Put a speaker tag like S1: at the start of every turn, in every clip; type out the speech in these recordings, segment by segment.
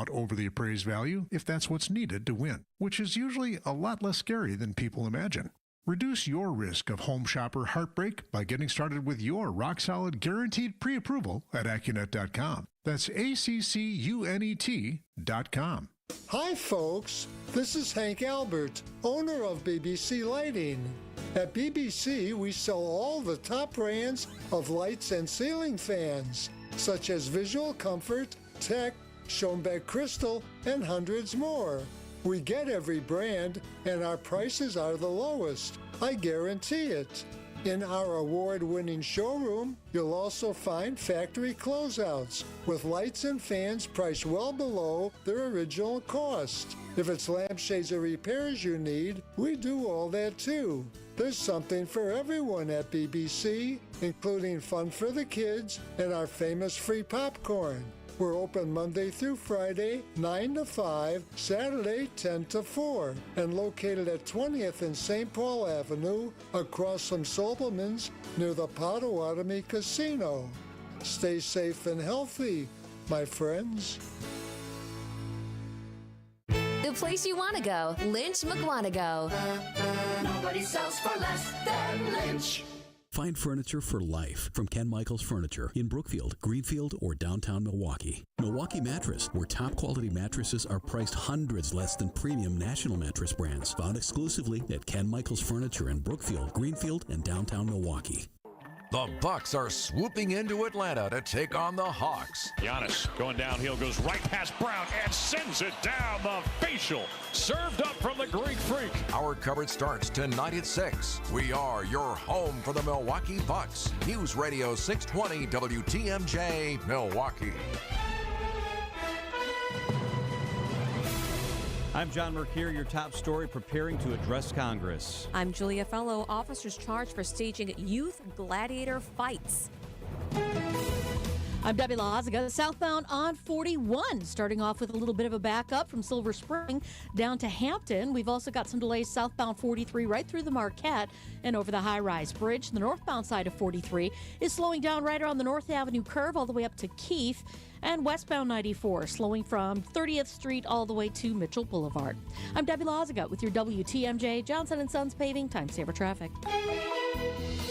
S1: somewhat over the appraised value if that's what's needed to win, which is usually a lot less scary than people imagine. Reduce your risk of home shopper heartbreak by getting started with your rock-solid guaranteed pre-approval at Accunet.com. That's ACCUNET.com.
S2: Hi folks, this is Hank Albert, owner of BBC Lighting. At BBC, we sell all the top brands of lights and ceiling fans, such as Visual Comfort, Tech, Schoenbeck Crystal, and hundreds more. We get every brand, and our prices are the lowest. I guarantee it. In our award-winning showroom, you'll also find factory closeouts with lights and fans priced well below their original cost. If it's lampshades or repairs you need, we do all that too. There's something for everyone at BBC, including fun for the kids and our famous free popcorn. We're open Monday through Friday, 9 to 5, Saturday, 10 to 4, and located at 20th and St. Paul Avenue, across from Sobelman's, near the Potawatomi Casino. Stay safe and healthy, my friends.
S3: The place you want to go, Lynch McWanago.
S4: Nobody sells for less than Lynch.
S5: Find furniture for life from Ken Michaels Furniture in Brookfield, Greenfield, or downtown Milwaukee. Milwaukee Mattress, where top quality mattresses are priced hundreds less than premium national mattress brands. Found exclusively at Ken Michaels Furniture in Brookfield, Greenfield, and downtown Milwaukee.
S6: The Bucks are swooping into Atlanta to take on the Hawks.
S7: Giannis going downhill, goes right past Brown and sends it down the facial. Served up from the Greek Freak.
S6: Our coverage starts tonight at 6. We are your home for the Milwaukee Bucks. News Radio 620 WTMJ, Milwaukee.
S8: I'm John Mercure, your top story, preparing to address Congress.
S9: I'm Julia Fellow. Officers charged for staging youth gladiator fights. I'm Debbie Lazaga. Southbound on 41, starting off with a little bit of a backup from Silver Spring down to Hampton. We've also got some delays southbound 43 right through the Marquette and over the high-rise bridge. The northbound side of 43 is slowing down right around the North Avenue curve all the way up to Keefe. And westbound 94 slowing from 30th Street all the way to Mitchell Boulevard. I'm Debbie Lazaga with your WTMJ Johnson & Sons Paving Time Saver Traffic.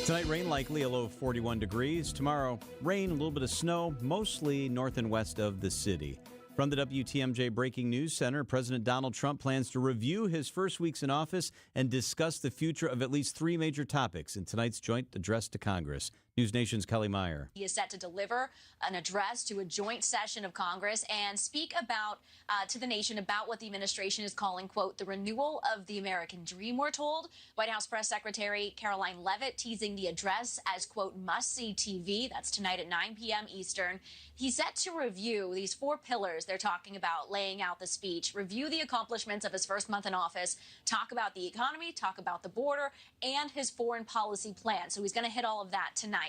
S8: Tonight, rain likely, a low of 41 degrees. Tomorrow, rain, a little bit of snow, mostly north and west of the city. From the WTMJ Breaking News Center, President Donald Trump plans to review his first weeks in office and discuss the future of at least 3 major topics in tonight's joint address to Congress. News Nation's Kelly Meyer.
S10: He is set to deliver an address to a joint session of Congress and speak about to the nation about what the administration is calling, quote, the renewal of the American dream, we're told. White House Press Secretary Caroline Leavitt teasing the address as, quote, must-see TV. That's tonight at 9 p.m. Eastern. He's set to review these 4 pillars they're talking about, laying out the speech, review the accomplishments of his first month in office, talk about the economy, talk about the border, and his foreign policy plan. So he's going to hit all of that tonight.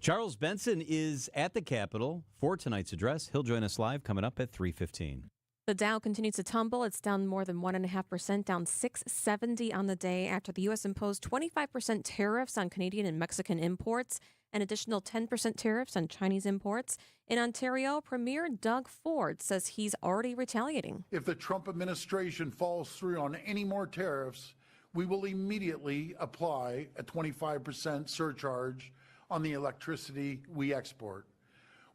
S8: Charles Benson is at the Capitol for tonight's address. He'll join us live coming up at 3:15.
S9: The Dow continues to tumble. It's down more than 1.5%, down 670 on the day after the U.S. imposed 25% tariffs on Canadian and Mexican imports, an additional 10% tariffs on Chinese imports. In Ontario, Premier Doug Ford says he's already retaliating.
S11: If the Trump administration falls through on any more tariffs, we will immediately apply a 25% surcharge on the electricity we export.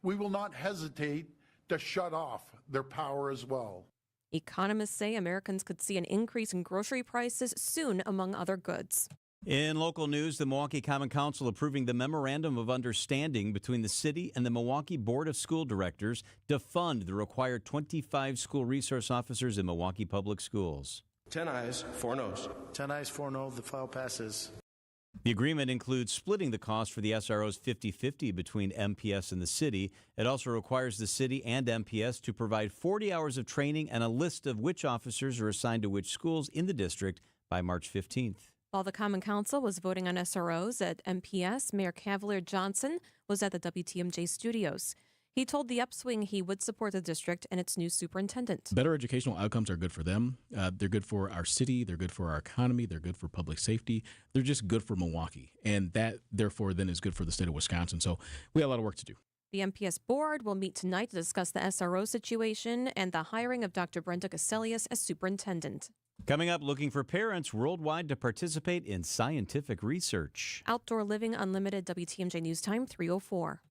S11: We will not hesitate to shut off their power as well.
S9: Economists say Americans could see an increase in grocery prices soon, among other goods.
S8: In local news, the Milwaukee Common Council approving the Memorandum of Understanding between the city and the Milwaukee Board of School Directors to fund the required 25 school resource officers in Milwaukee Public Schools.
S12: 10 ayes, 4 noes.
S13: 10 ayes, 4 no. The file passes.
S8: The agreement includes splitting the cost for the SROs 50-50 between MPS and the city. It also requires the city and MPS to provide 40 hours of training and a list of which officers are assigned to which schools in the district by March 15th.
S9: While the Common Council was voting on SROs at MPS, Mayor Cavalier Johnson was at the WTMJ studios. He told the Upswing he would support the district and its new superintendent.
S14: Better educational outcomes are good for them. They're good for our city. They're good for our economy. They're good for public safety. They're just good for Milwaukee. And that, therefore, then is good for the state of Wisconsin. So we have a lot of work to do.
S9: The MPS board will meet tonight to discuss the SRO situation and the hiring of Dr. Brenda Caselius as superintendent.
S8: Coming up, looking for parents worldwide to participate in scientific research.
S9: Outdoor Living Unlimited, WTMJ News Time 3:04.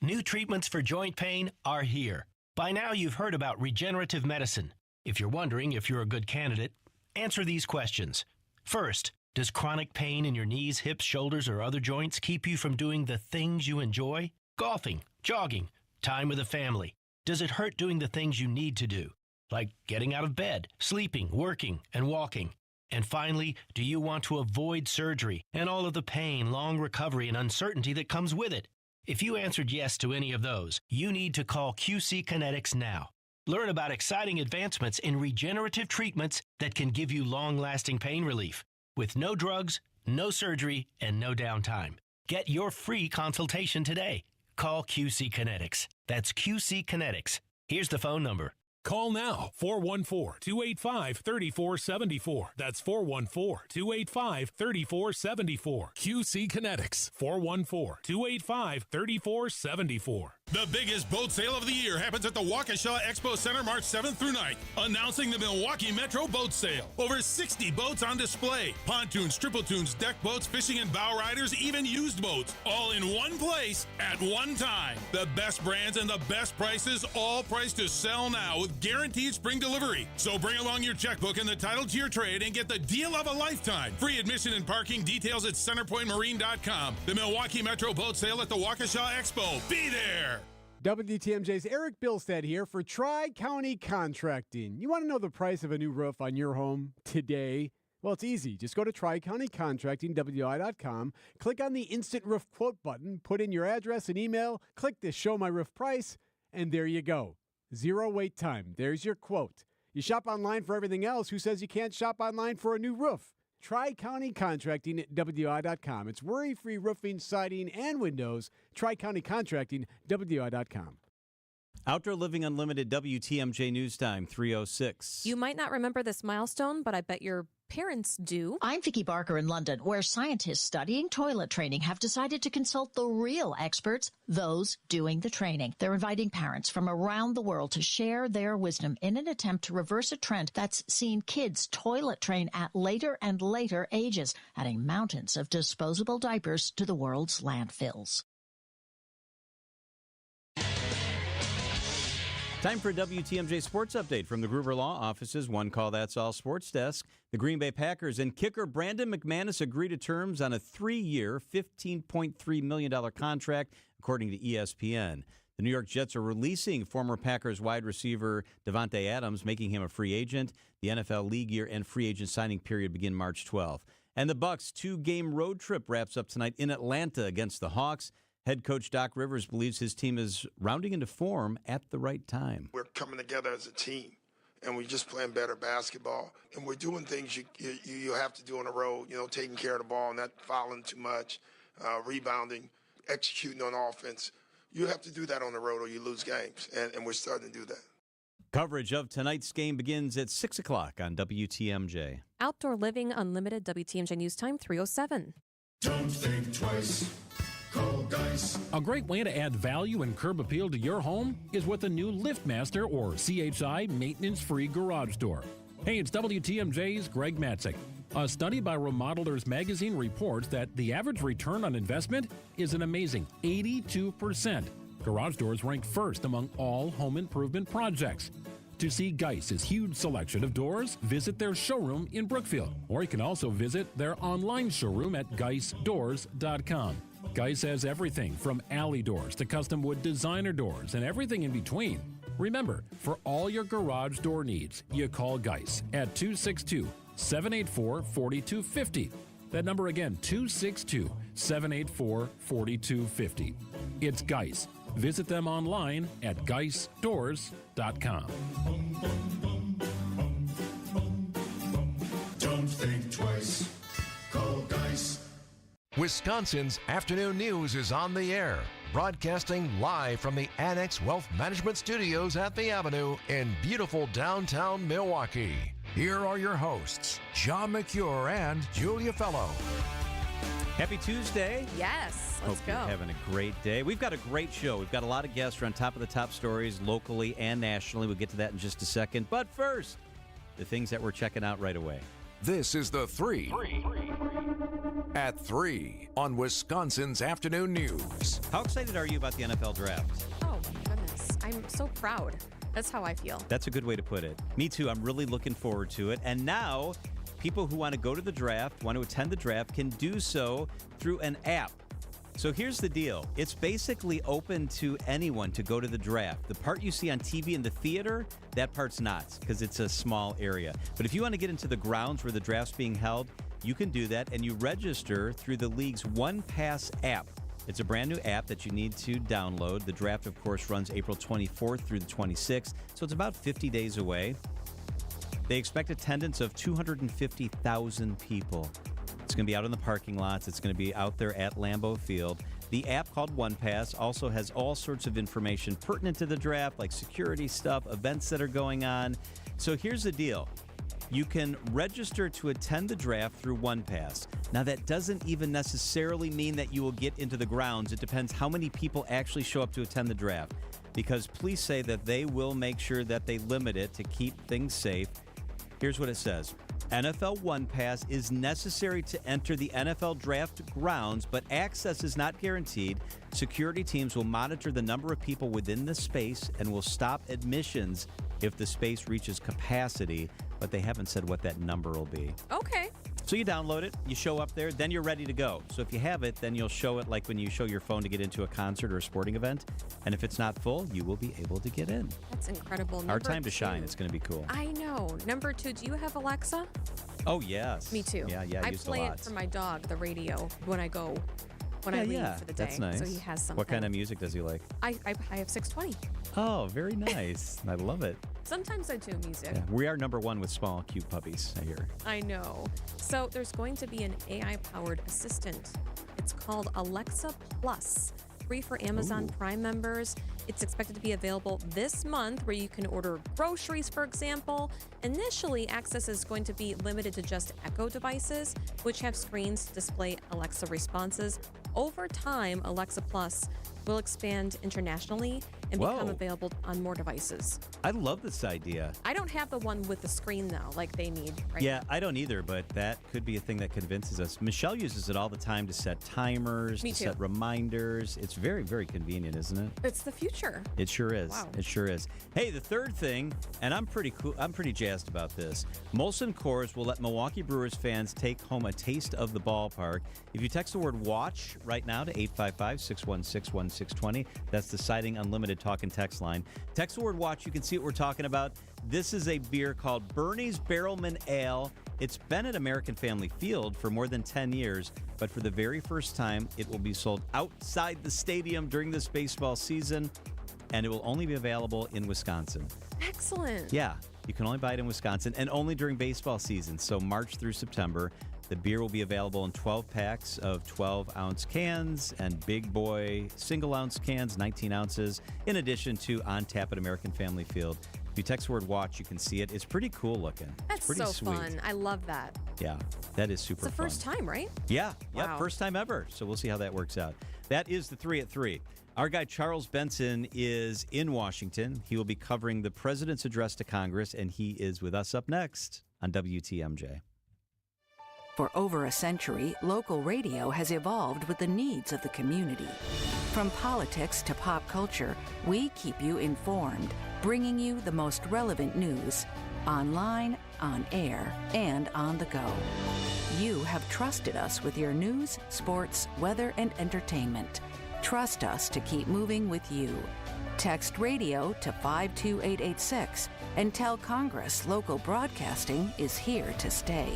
S12: New treatments for joint pain are here. By now, you've heard about regenerative medicine. If you're wondering if you're a good candidate, answer these questions. First, does chronic pain in your knees, hips, shoulders, or other joints keep you from doing the things you enjoy? Golfing, jogging, time with the family. Does it hurt doing the things you need to do, like getting out of bed, sleeping, working, and walking? And finally, do you want to avoid surgery and all of the pain, long recovery, and uncertainty that comes with it? If you answered yes to any of those, you need to call QC Kinetics now. Learn about exciting advancements in regenerative treatments that can give you long-lasting pain relief with no drugs, no surgery, and no downtime. Get your free consultation today. Call QC Kinetics. That's QC Kinetics. Here's the phone number.
S15: Call now, 414-285-3474. That's 414-285-3474. QC Kinetics, 414-285-3474.
S16: The biggest boat sale of the year happens at the Waukesha Expo Center March 7th through 9th. Announcing the Milwaukee Metro Boat Sale. Over 60 boats on display. Pontoons, triple tunes, deck boats, fishing and bow riders, even used boats. All in one place at one time. The best brands and the best prices, all priced to sell now with guaranteed spring delivery. So bring along your checkbook and the title to your trade and get the deal of a lifetime. Free admission and parking, details at centerpointmarine.com. The Milwaukee Metro Boat Sale at the Waukesha Expo. Be there!
S17: WTMJ's Eric Bilstead here for Tri-County Contracting. You want to know the price of a new roof on your home today? Well, it's easy. Just go to TriCountyContracting.wi.com, click on the Instant Roof Quote button, put in your address and email, click the Show My Roof Price, and there you go. Zero wait time. There's your quote. You shop online for everything else. Who says you can't shop online for a new roof? Tri-County Contracting at WI.com. It's worry-free roofing, siding, and windows. Tri-County Contracting, WI.com.
S8: Outdoor Living Unlimited, WTMJ News Time, 3:06.
S9: You might not remember this milestone, but I bet your parents do.
S18: I'm Vicki Barker in London, where scientists studying toilet training have decided to consult the real experts, those doing the training. They're inviting parents from around the world to share their wisdom in an attempt to reverse a trend that's seen kids toilet train at later and later ages, adding mountains of disposable diapers to the world's landfills.
S8: Time for a WTMJ Sports Update from the Gruber Law Office's One Call That's All Sports Desk. The Green Bay Packers and kicker Brandon McManus agreed to terms on a 3-year, $15.3 million contract, according to ESPN. The New York Jets are releasing former Packers wide receiver Davante Adams, making him a free agent. The NFL league year and free agent signing period begin March 12th. And the Bucs' 2-game road trip wraps up tonight in Atlanta against the Hawks. Head coach Doc Rivers believes his team is rounding into form at the right time.
S19: We're coming together as a team, and we're just playing better basketball. And we're doing things you have to do on the road, taking care of the ball, not fouling too much, rebounding, executing on offense. You have to do that on the road or you lose games, and we're starting to do that.
S8: Coverage of tonight's game begins at 6 o'clock on WTMJ.
S9: Outdoor Living Unlimited, WTMJ News Time, 3:07.
S20: Don't think twice. Call Geis.
S7: A great way to add value and curb appeal to your home is with a new LiftMaster or CHI maintenance-free garage door. Hey, it's WTMJ's Greg Matzik. A study by Remodelers Magazine reports that the average return on investment is an amazing 82%. Garage doors rank first among all home improvement projects. To see Geis's huge selection of doors, visit their showroom in Brookfield, or you can also visit their online showroom at geisdoors.com. Geis has everything from alley doors to custom wood designer doors and everything in between. Remember, for all your garage door needs, you call Geis at 262-784-4250. That number again, 262-784-4250. It's Geis. Visit them online at geisdoors.com.
S20: Don't think twice. Call Geis.
S6: Wisconsin's Afternoon News is on the air, broadcasting live from the Annex Wealth Management Studios at the Avenue in beautiful downtown Milwaukee. Here are your hosts, John McCure and Julia Fellow.
S8: Happy Tuesday.
S9: Yes, let's
S8: Hope
S9: go.
S8: you're having a great day. We've got a great show. We've got a lot of guests. We're on top of the top stories locally and nationally. We'll get to that in just a second. But first, the things that we're checking out right away.
S6: This is the 3 at 3 on Wisconsin's Afternoon News.
S8: How excited are you about the NFL draft?
S9: Oh, my goodness. I'm so proud. That's how I feel.
S8: That's a good way to put it. Me too. I'm really looking forward to it. And now, people who want to go to the draft, want to attend the draft, can do so through an app. So here's the deal. It's basically open to anyone to go to the draft. The part you see on TV in the theater, that part's not, because it's a small area. But if you want to get into the grounds where the draft's being held, you can do that, and you register through the league's OnePass app. It's a brand new app that you need to download. The draft, of course, runs April 24th through the 26th, so it's about 50 days away. They expect attendance of 250,000 people. It's going to be out in the parking lots. It's going to be out there at Lambeau Field. The app called OnePass also has all sorts of information pertinent to the draft, like security stuff, events that are going on. So here's the deal. You can register to attend the draft through OnePass. Now, that doesn't even necessarily mean that you will get into the grounds. It depends how many people actually show up to attend the draft, because police say that they will make sure that they limit it to keep things safe. Here's what it says. NFL OnePass is necessary to enter the NFL draft grounds, but access is not guaranteed. Security teams will monitor the number of people within the space and will stop admissions if the space reaches capacity, but they haven't said what that number will be.
S9: Okay.
S8: So you download it, you show up there, then you're ready to go. So if you have it, then you'll show it like when you show your phone to get into a concert or a sporting event. And if it's not full, you will be able to get in.
S9: That's incredible.
S8: Our time to shine. It's going to be cool.
S9: I know. Number 2, do you have Alexa?
S8: Oh, yes.
S9: Me too.
S8: Yeah,
S9: I
S8: used
S9: play
S8: a lot.
S9: it for my dog, the radio, when I leave for the day.
S8: That's nice.
S9: So he has something.
S8: What kind of music does he like?
S9: I have 620.
S8: Oh, very nice. I love it.
S9: Sometimes I do music.
S8: Yeah, we are number 1 with small, cute puppies, I hear.
S9: I know. So there's going to be an AI-powered assistant. It's called Alexa Plus, free for Amazon Prime members. It's expected to be available this month, where you can order groceries, for example. Initially, access is going to be limited to just Echo devices, which have screens to display Alexa responses. Over time, Alexa Plus will expand internationally and become available on more devices.
S8: I love this idea.
S9: I don't have the one with the screen, though, like they need right
S8: Yeah, I don't either, but that could be a thing that convinces us. Michelle uses it all the time to set timers,
S9: Me
S8: to
S9: too.
S8: set reminders. It's very, very convenient, isn't it?
S9: It's the future.
S8: It sure is.
S9: Wow.
S8: It sure is. Hey, the third thing, and I'm pretty jazzed about this. Molson Coors will let Milwaukee Brewers fans take home a taste of the ballpark. If you text the word WATCH right now to 855-616-1620, that's the Siding Unlimited talk and text line. Text the word WATCH. You can see what we're talking about. This is a beer called Bernie's Barrelman Ale. It's been at American Family Field for more than 10 years, but for the very first time, it will be sold outside the stadium during this baseball season, and it will only be available in Wisconsin.
S9: Excellent.
S8: Yeah, you can only buy it in Wisconsin, and only during baseball season, so March through September. The beer will be available in 12 packs of 12-ounce cans and big boy single-ounce cans, 19 ounces, in addition to on tap at American Family Field. If you text the word WATCH, you can see it. It's pretty cool looking.
S9: That's
S8: pretty
S9: so
S8: sweet.
S9: fun. I love that.
S8: Yeah, that is super
S9: It's the
S8: fun.
S9: first time, right?
S8: Yeah,
S9: Wow.
S8: first time ever. So we'll see how that works out. That is the 3 at 3. Our guy Charles Benson is in Washington. He will be covering the president's address to Congress, and he is with us up next on WTMJ.
S21: For over a century, local radio has evolved with the needs of the community. From politics to pop culture, we keep you informed, bringing you the most relevant news, online, on air, and on the go. You have trusted us with your news, sports, weather, and entertainment. Trust us to keep moving with you. Text radio to 52886 and tell Congress local broadcasting is here to stay.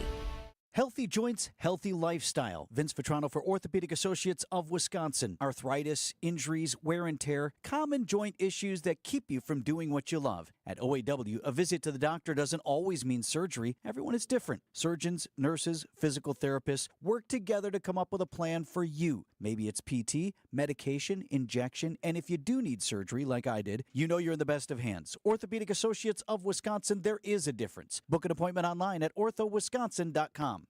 S22: Healthy joints, healthy lifestyle. Vince Vitrano for Orthopedic Associates of Wisconsin. Arthritis, injuries, wear and tear, common joint issues that keep you from doing what you love. At OAW, a visit to the doctor doesn't always mean surgery. Everyone is different. Surgeons, nurses, physical therapists work together to come up with a plan for you. Maybe it's PT, medication, injection, and if you do need surgery like I did, you know you're in the best of hands. Orthopedic Associates of Wisconsin, there is a difference. Book an appointment online at orthowisconsin.com.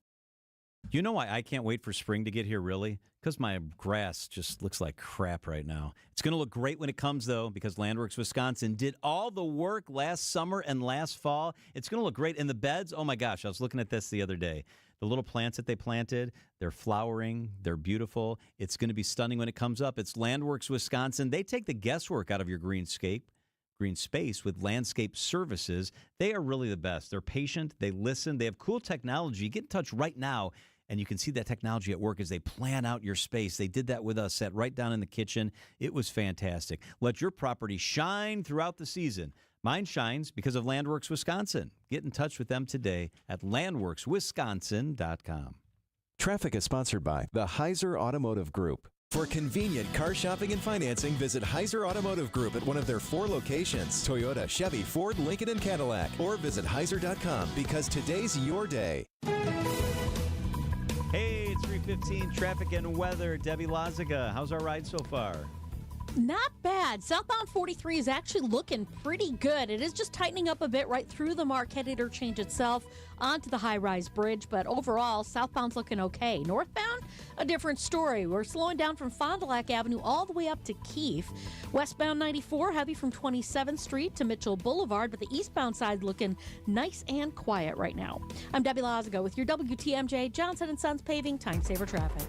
S8: You know why I can't wait for spring to get here, really? Because my grass just looks like crap right now. It's going to look great when it comes, though, because Landworks Wisconsin did all the work last summer and last fall. It's going to look great. And the beds, oh my gosh, I was looking at this the other day. The little plants that they planted, they're flowering, they're beautiful. It's going to be stunning when it comes up. It's Landworks Wisconsin. They take the guesswork out of your green space with landscape services. They are really the best. They're patient, they listen, they have cool technology. Get in touch right now, and you can see that technology at work as they plan out your space. They did that with us, sat right down in the kitchen. It was fantastic. Let your property shine throughout the season. Mine shines because of Landworks Wisconsin. Get in touch with them today at landworkswisconsin.com.
S1: Traffic is sponsored by the Heiser Automotive Group. For convenient car shopping and financing, visit Heiser Automotive Group at one of their 4 locations: Toyota, Chevy, Ford, Lincoln, and Cadillac. Or visit Heiser.com, because today's your day.
S8: Hey, it's 3:15, traffic and weather. Debbie Lazaga, how's our ride so far?
S9: Not bad. Southbound 43 is actually looking pretty good. It is just tightening up a bit right through the Marquette interchange itself onto the high-rise bridge, but overall, southbound's looking okay. Northbound, a different story. We're slowing down from Fond du Lac Avenue all the way up to Keefe. Westbound 94, heavy from 27th Street to Mitchell Boulevard, but the eastbound side looking nice and quiet right now. I'm Debbie Lazaga with your WTMJ Johnson & Sons Paving Time Saver Traffic.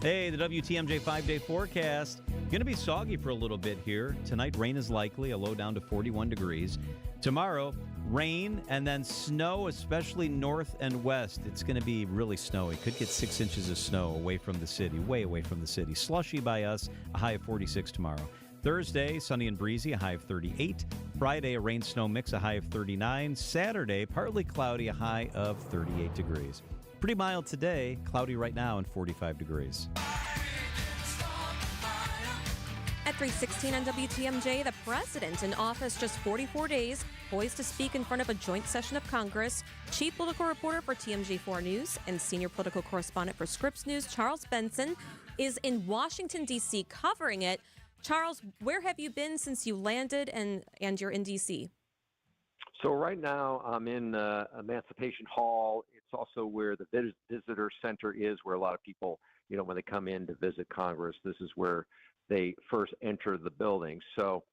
S8: Hey, the WTMJ 5-day forecast. Going to be soggy for a little bit here. Tonight, rain is likely, a low down to 41 degrees. Tomorrow, rain and then snow, especially north and west. It's going to be really snowy. Could get 6 inches of snow away from the city, way away from the city. Slushy by us, a high of 46 tomorrow. Thursday, sunny and breezy, a high of 38. Friday, a rain-snow mix, a high of 39. Saturday, partly cloudy, a high of 38 degrees. Pretty mild today, cloudy right now, and 45 degrees.
S2: At 3:16 on WTMJ, the president in office just 44 days, poised to speak in front of a joint session of Congress. Chief political reporter for TMJ4 News and senior political correspondent for Scripps News, Charles Benson, is in Washington, D.C. covering it. Charles, where have you been since you landed and you're in D.C.?
S23: So right now I'm in Emancipation Hall. It's also where the visitor center is, where a lot of people, when they come in to visit Congress, this is where they first enter the building. So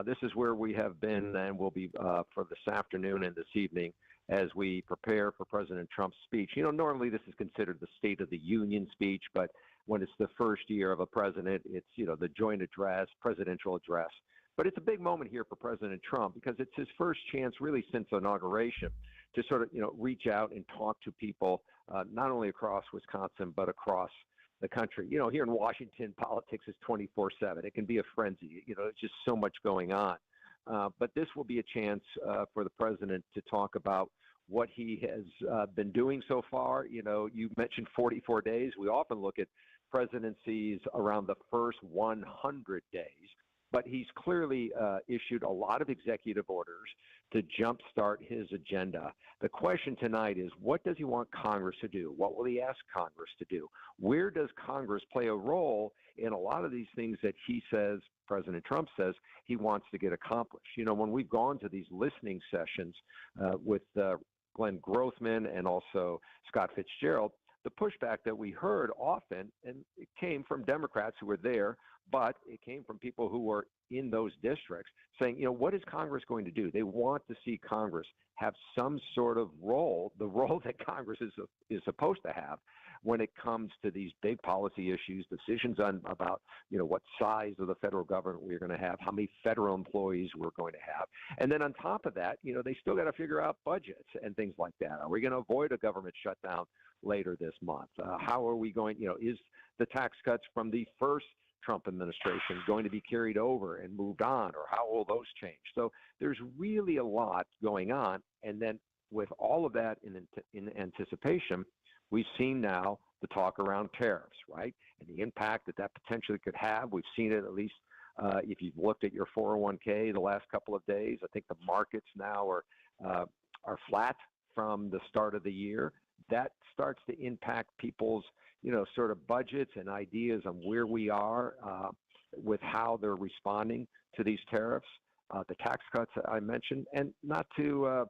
S23: this is where we have been and will be for this afternoon and this evening as we prepare for President Trump's speech. Normally this is considered the State of the Union speech, but when it's the first year of a president, it's, the joint address, presidential address. But it's a big moment here for President Trump because it's his first chance really since inauguration to sort of, reach out and talk to people, not only across Wisconsin, but across the country. Here in Washington, politics is 24/7. It can be a frenzy. It's just so much going on. But this will be a chance for the president to talk about what he has been doing so far. You mentioned 44 days. We often look at presidencies around the first 100 days. But he's clearly issued a lot of executive orders to jumpstart his agenda. The question tonight is, what does he want Congress to do? What will he ask Congress to do? Where does Congress play a role in a lot of these things that he says, President Trump says, he wants to get accomplished? When we've gone to these listening sessions with Glenn Grothman and also Scott Fitzgerald, the pushback that we heard often, and it came from Democrats who were there, but it came from people who were in those districts saying, what is Congress going to do? They want to see Congress have some sort of role, the role that Congress is supposed to have when it comes to these big policy issues, decisions on about, what size of the federal government we're going to have, how many federal employees we're going to have. And then on top of that, they still got to figure out budgets and things like that. Are we going to avoid a government shutdown later this month? How are we going, is the tax cuts from the first Trump administration going to be carried over and moved on, or how will those change? So there's really a lot going on. And then with all of that in anticipation, we've seen now the talk around tariffs, right? And the impact that potentially could have. We've seen it at least if you've looked at your 401k the last couple of days. I think the markets now are flat from the start of the year. That starts to impact people's sort of budgets and ideas on where we are with how they're responding to these tariffs, the tax cuts I mentioned, and not to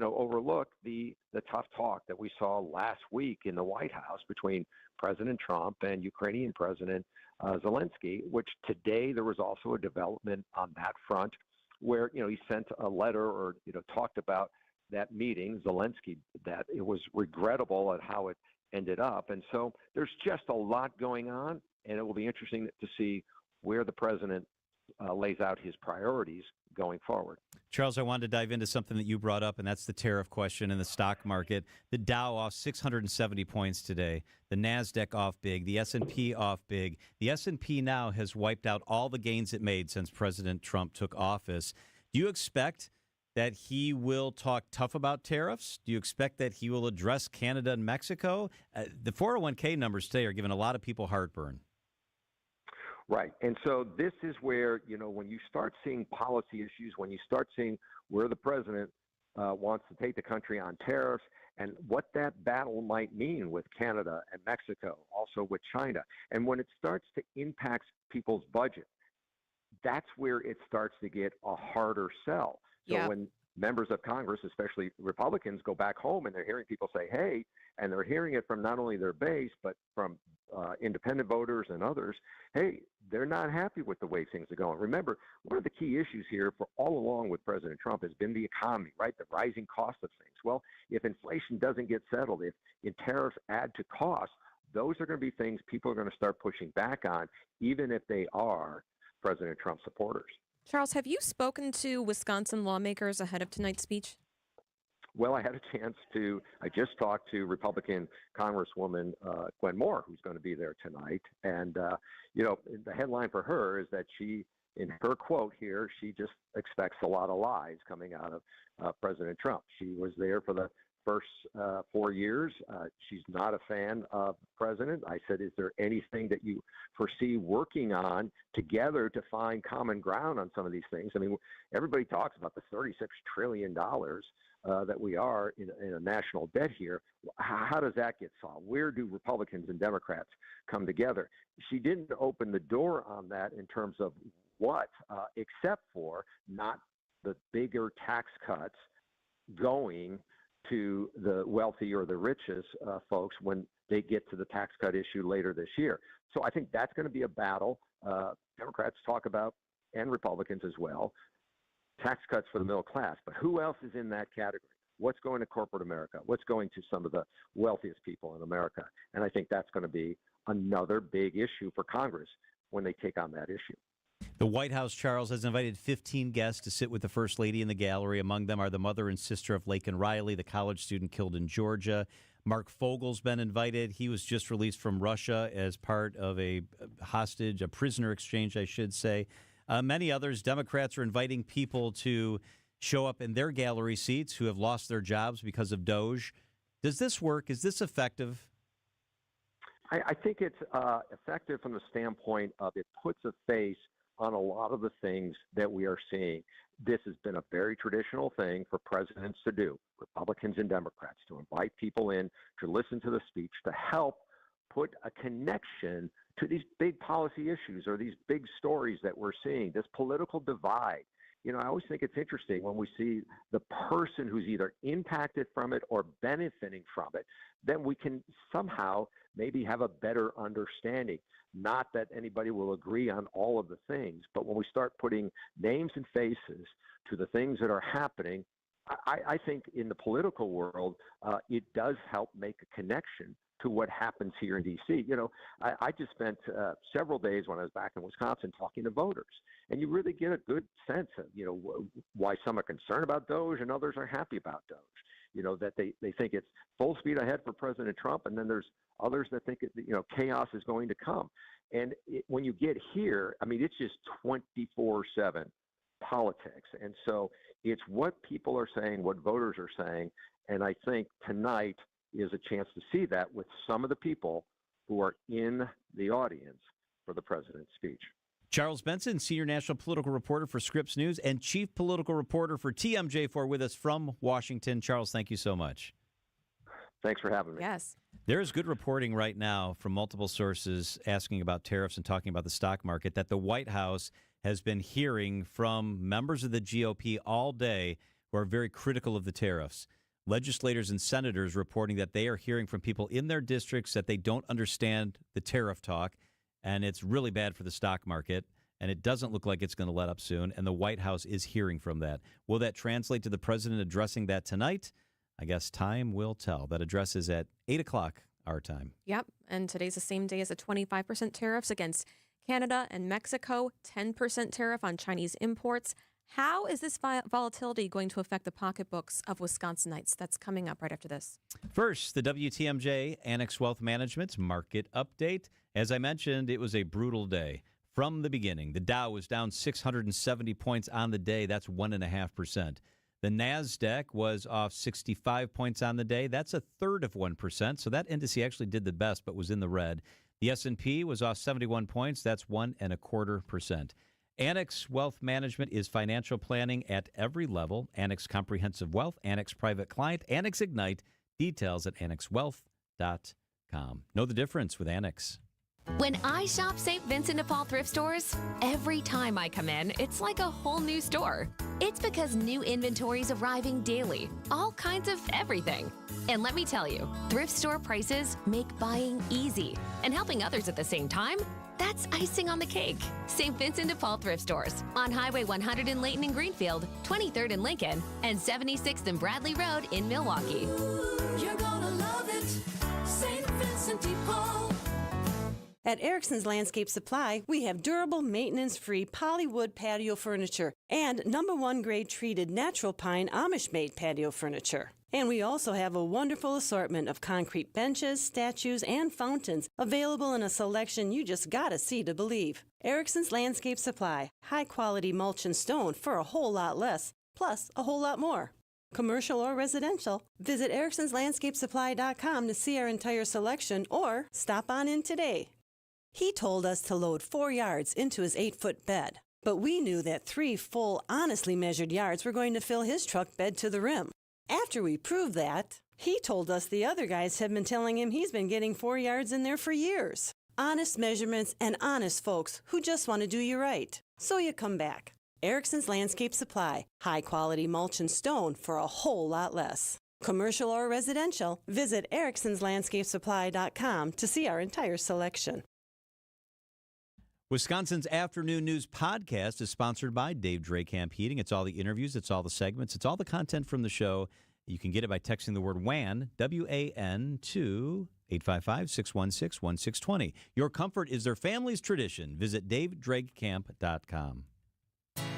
S23: overlook the tough talk that we saw last week in the White House between President Trump and Ukrainian President Zelensky, which today there was also a development on that front where, he sent a letter or, talked about that meeting, Zelensky, that it was regrettable at how it ended up. And so there's just a lot going on, and it will be interesting to see where the president lays out his priorities going forward.
S8: Charles, I wanted to dive into something that you brought up, and that's the tariff question in the stock market. The Dow off 670 points today. The NASDAQ off big. The S&P off big. The S&P now has wiped out all the gains it made since President Trump took office. Do you expect that he will talk tough about tariffs? Do you expect that he will address Canada and Mexico? The 401k numbers today are giving a lot of people heartburn.
S23: Right. And so this is where, when you start seeing policy issues, when you start seeing where the president wants to take the country on tariffs and what that battle might mean with Canada and Mexico, also with China, and when it starts to impact people's budget, that's where it starts to get a harder sell. So when members of Congress, especially Republicans, go back home and they're hearing people say, hey, and they're hearing it from not only their base, but from independent voters and others, hey, they're not happy with the way things are going. Remember, one of the key issues here for all along with President Trump has been the economy, right? The rising cost of things. Well, if inflation doesn't get settled, if tariffs add to costs, those are going to be things people are going to start pushing back on, even if they are President Trump supporters.
S2: Charles, have you spoken to Wisconsin lawmakers ahead of tonight's speech?
S23: Well, I had a chance I just talked to Republican Congresswoman Gwen Moore, who's going to be there tonight. And, the headline for her is that she, in her quote here, she just expects a lot of lies coming out of President Trump. She was there for the first 4 years. She's not a fan of the president. I said, is there anything that you foresee working on together to find common ground on some of these things? I mean, everybody talks about the $36 trillion that we are in a national debt here. How does that get solved? Where do Republicans and Democrats come together? She didn't open the door on that in terms of what, except for not the bigger tax cuts going to the wealthy or the richest folks when they get to the tax cut issue later this year. So I think that's going to be a battle Democrats talk about, and Republicans as well, tax cuts for the middle class. But who else is in that category? What's going to corporate America? What's going to some of the wealthiest people in America? And I think that's going to be another big issue for Congress when they take on that issue.
S8: The White House, Charles, has invited 15 guests to sit with the First Lady in the gallery. Among them are the mother and sister of Laken Riley, the college student killed in Georgia. Mark Fogel's been invited. He was just released from Russia as part of a prisoner exchange, I should say. Many others, Democrats are inviting people to show up in their gallery seats who have lost their jobs because of DOGE. Does this work? Is this effective?
S23: I think it's effective from the standpoint of it puts a face on a lot of the things that we are seeing. This has been a very traditional thing for presidents to do, Republicans and Democrats, to invite people in to listen to the speech to help put a connection to these big policy issues or these big stories that we're seeing, this political divide. I always think it's interesting when we see the person who's either impacted from it or benefiting from it, then we can somehow maybe have a better understanding. Not that anybody will agree on all of the things, but when we start putting names and faces to the things that are happening, I think in the political world, it does help make a connection to what happens here in D.C. I just spent several days when I was back in Wisconsin talking to voters, and you really get a good sense of, why some are concerned about DOGE and others are happy about DOGE. That they think it's full speed ahead for President Trump, and then there's others that think, chaos is going to come. And when you get here, I mean, it's just 24/7 politics. And so it's what people are saying, what voters are saying, and I think tonight is a chance to see that with some of the people who are in the audience for the president's speech.
S8: Charles Benson, senior national political reporter for Scripps News and chief political reporter for TMJ4 with us from Washington. Charles, thank you so much.
S23: Thanks for having me.
S2: Yes.
S8: There is good reporting right now from multiple sources asking about tariffs and talking about the stock market that the White House has been hearing from members of the GOP all day who are very critical of the tariffs. Legislators and senators reporting that they are hearing from people in their districts that they don't understand the tariff talk, and it's really bad for the stock market, and it doesn't look like it's going to let up soon, and the White House is hearing from that. Will that translate to the president addressing that tonight? I guess time will tell. That address is at 8 o'clock our time.
S2: Yep, and today's the same day as the 25% tariffs against Canada and Mexico, 10% tariff on Chinese imports. How is this volatility going to affect the pocketbooks of Wisconsinites? That's coming up right after this.
S8: First, the WTMJ Annex Wealth Management market update. As I mentioned, it was a brutal day. From the beginning, the Dow was down 670 points on the day. That's 1.5%. The NASDAQ was off 65 points on the day. That's a third of 1%. So that index actually did the best, but was in the red. The S&P was off 71 points. That's 1.25%. Annex Wealth Management is financial planning at every level. Annex Comprehensive Wealth, Annex Private Client, Annex Ignite. Details at annexwealth.com. Know the difference with Annex.
S3: When I shop St. Vincent de Paul thrift stores, every time I come in, it's like a whole new store. It's because new inventory is arriving daily, all kinds of everything. And let me tell you, thrift store prices make buying easy. And helping others at the same time, that's icing on the cake. St. Vincent de Paul thrift stores on Highway 100 in Layton and Greenfield, 23rd in Lincoln, and 76th and Bradley Road in Milwaukee.
S4: You're gonna love it, St. Vincent de Paul. At Erickson's Landscape Supply, we have durable, maintenance-free polywood patio furniture and #1 grade treated natural pine Amish-made patio furniture. And we also have a wonderful assortment of concrete benches, statues, and fountains available in a selection you just gotta see to believe. Erickson's Landscape Supply, high-quality mulch and stone for a whole lot less, plus a whole lot more. Commercial or residential, visit ericksonslandscapesupply.com to see our entire selection or stop on in today. He told us to load 4 yards into his 8-foot bed, but we knew that 3 full, honestly measured yards were going to fill his truck bed to the rim. After we proved that, he told us the other guys have been telling him he's been getting 4 yards in there for years. Honest measurements and honest folks who just want to do you right. So you come back. Erickson's Landscape Supply, high-quality mulch and stone for a whole lot less. Commercial or residential, visit ericksonslandscapesupply.com to see our entire selection.
S8: Wisconsin's Afternoon News podcast is sponsored by Dave Drakamp Heating. It's all the interviews, it's all the segments, it's all the content from the show. You can get it by texting the word WAN, W-A-N, to 855-616-1620. Your comfort is their family's tradition. Visit davedragkamp.com.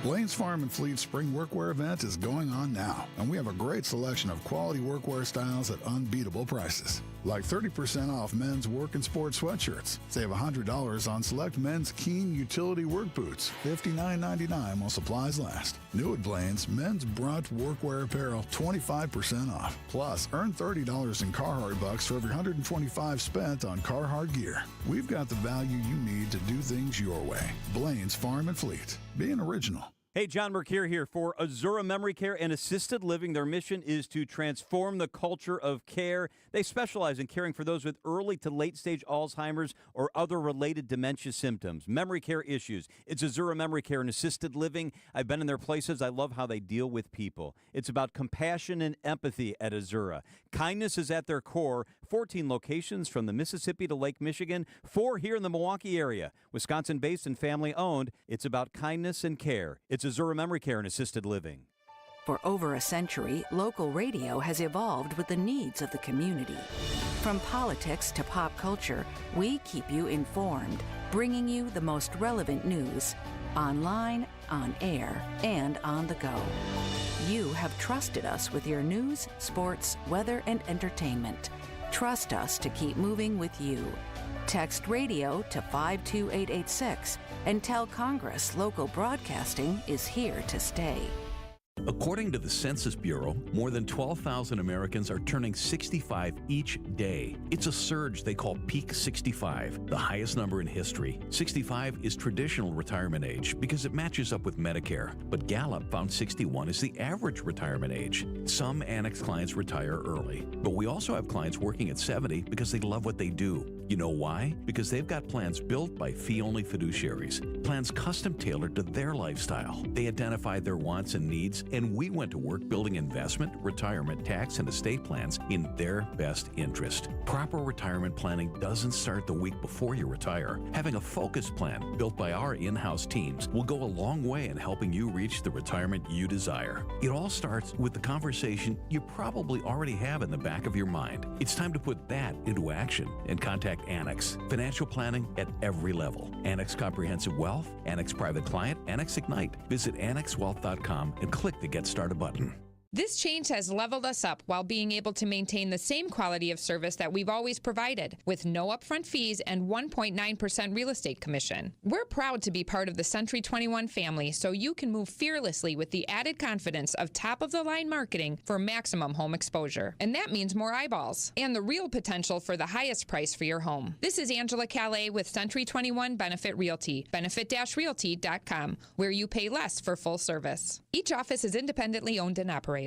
S5: Blaine's Farm and Fleet Spring Workwear event is going on now, and we have a great selection of quality workwear styles at unbeatable prices. Like 30% off men's work and sports sweatshirts. Save $100 on select men's Keen utility work boots, $59.99 while supplies last. New at Blaine's, men's Brunt workwear apparel, 25% off. Plus, earn $30 in Carhartt bucks for every $125 spent on Carhartt gear. We've got the value you need to do things your way. Blaine's Farm and Fleet. Being original.
S8: Hey, John Mercure here for Azura Memory Care and Assisted Living. Their mission is to transform the culture of care. They specialize in caring for those with early to late-stage Alzheimer's or other related dementia symptoms, memory care issues. It's Azura Memory Care and Assisted Living. I've been in their places. I love how they deal with people. It's about compassion and empathy at Azura. Kindness is at their core. 14 locations from the Mississippi to Lake Michigan, 4 here in the Milwaukee area. Wisconsin-based and family-owned. It's about kindness and care. It's Azura Memory Care and Assisted Living.
S21: For over a century, local radio has evolved with the needs of the community. From politics to pop culture, we keep you informed, bringing you the most relevant news, online, on air, and on the go. You have trusted us with your news, sports, weather, and entertainment. Trust us to keep moving with you. Text radio to 52886 and tell Congress local broadcasting is here to stay.
S24: According to the Census Bureau, more than 12,000 Americans are turning 65 each day. It's a surge they call Peak 65, the highest number in history. 65 is traditional retirement age because it matches up with Medicare, but Gallup found 61 is the average retirement age. Some Annex clients retire early, but we also have clients working at 70 because they love what they do. You know why? Because they've got plans built by fee-only fiduciaries, plans custom-tailored to their lifestyle. They identified their wants and needs, and we went to work building investment, retirement, tax, and estate plans in their best interest. Proper retirement planning doesn't start the week before you retire. Having a focused plan built by our in-house teams will go a long way in helping you reach the retirement you desire. It all starts with the conversation you probably already have in the back of your mind. It's time to put that into action and contact Annex. Financial planning at every level. Annex Comprehensive Wealth, Annex Private Client, Annex Ignite. Visit annexwealth.com and click the Get Started button.
S10: This change has leveled us up while being able to maintain the same quality of service that we've always provided, with no upfront fees and 1.9% real estate commission. We're proud to be part of the Century 21 family, so you can move fearlessly with the added confidence of top-of-the-line marketing for maximum home exposure. And that means more eyeballs and the real potential for the highest price for your home. This is Angela Calais with Century 21 Benefit Realty, benefit-realty.com, where you pay less for full service. Each office is independently owned and operated.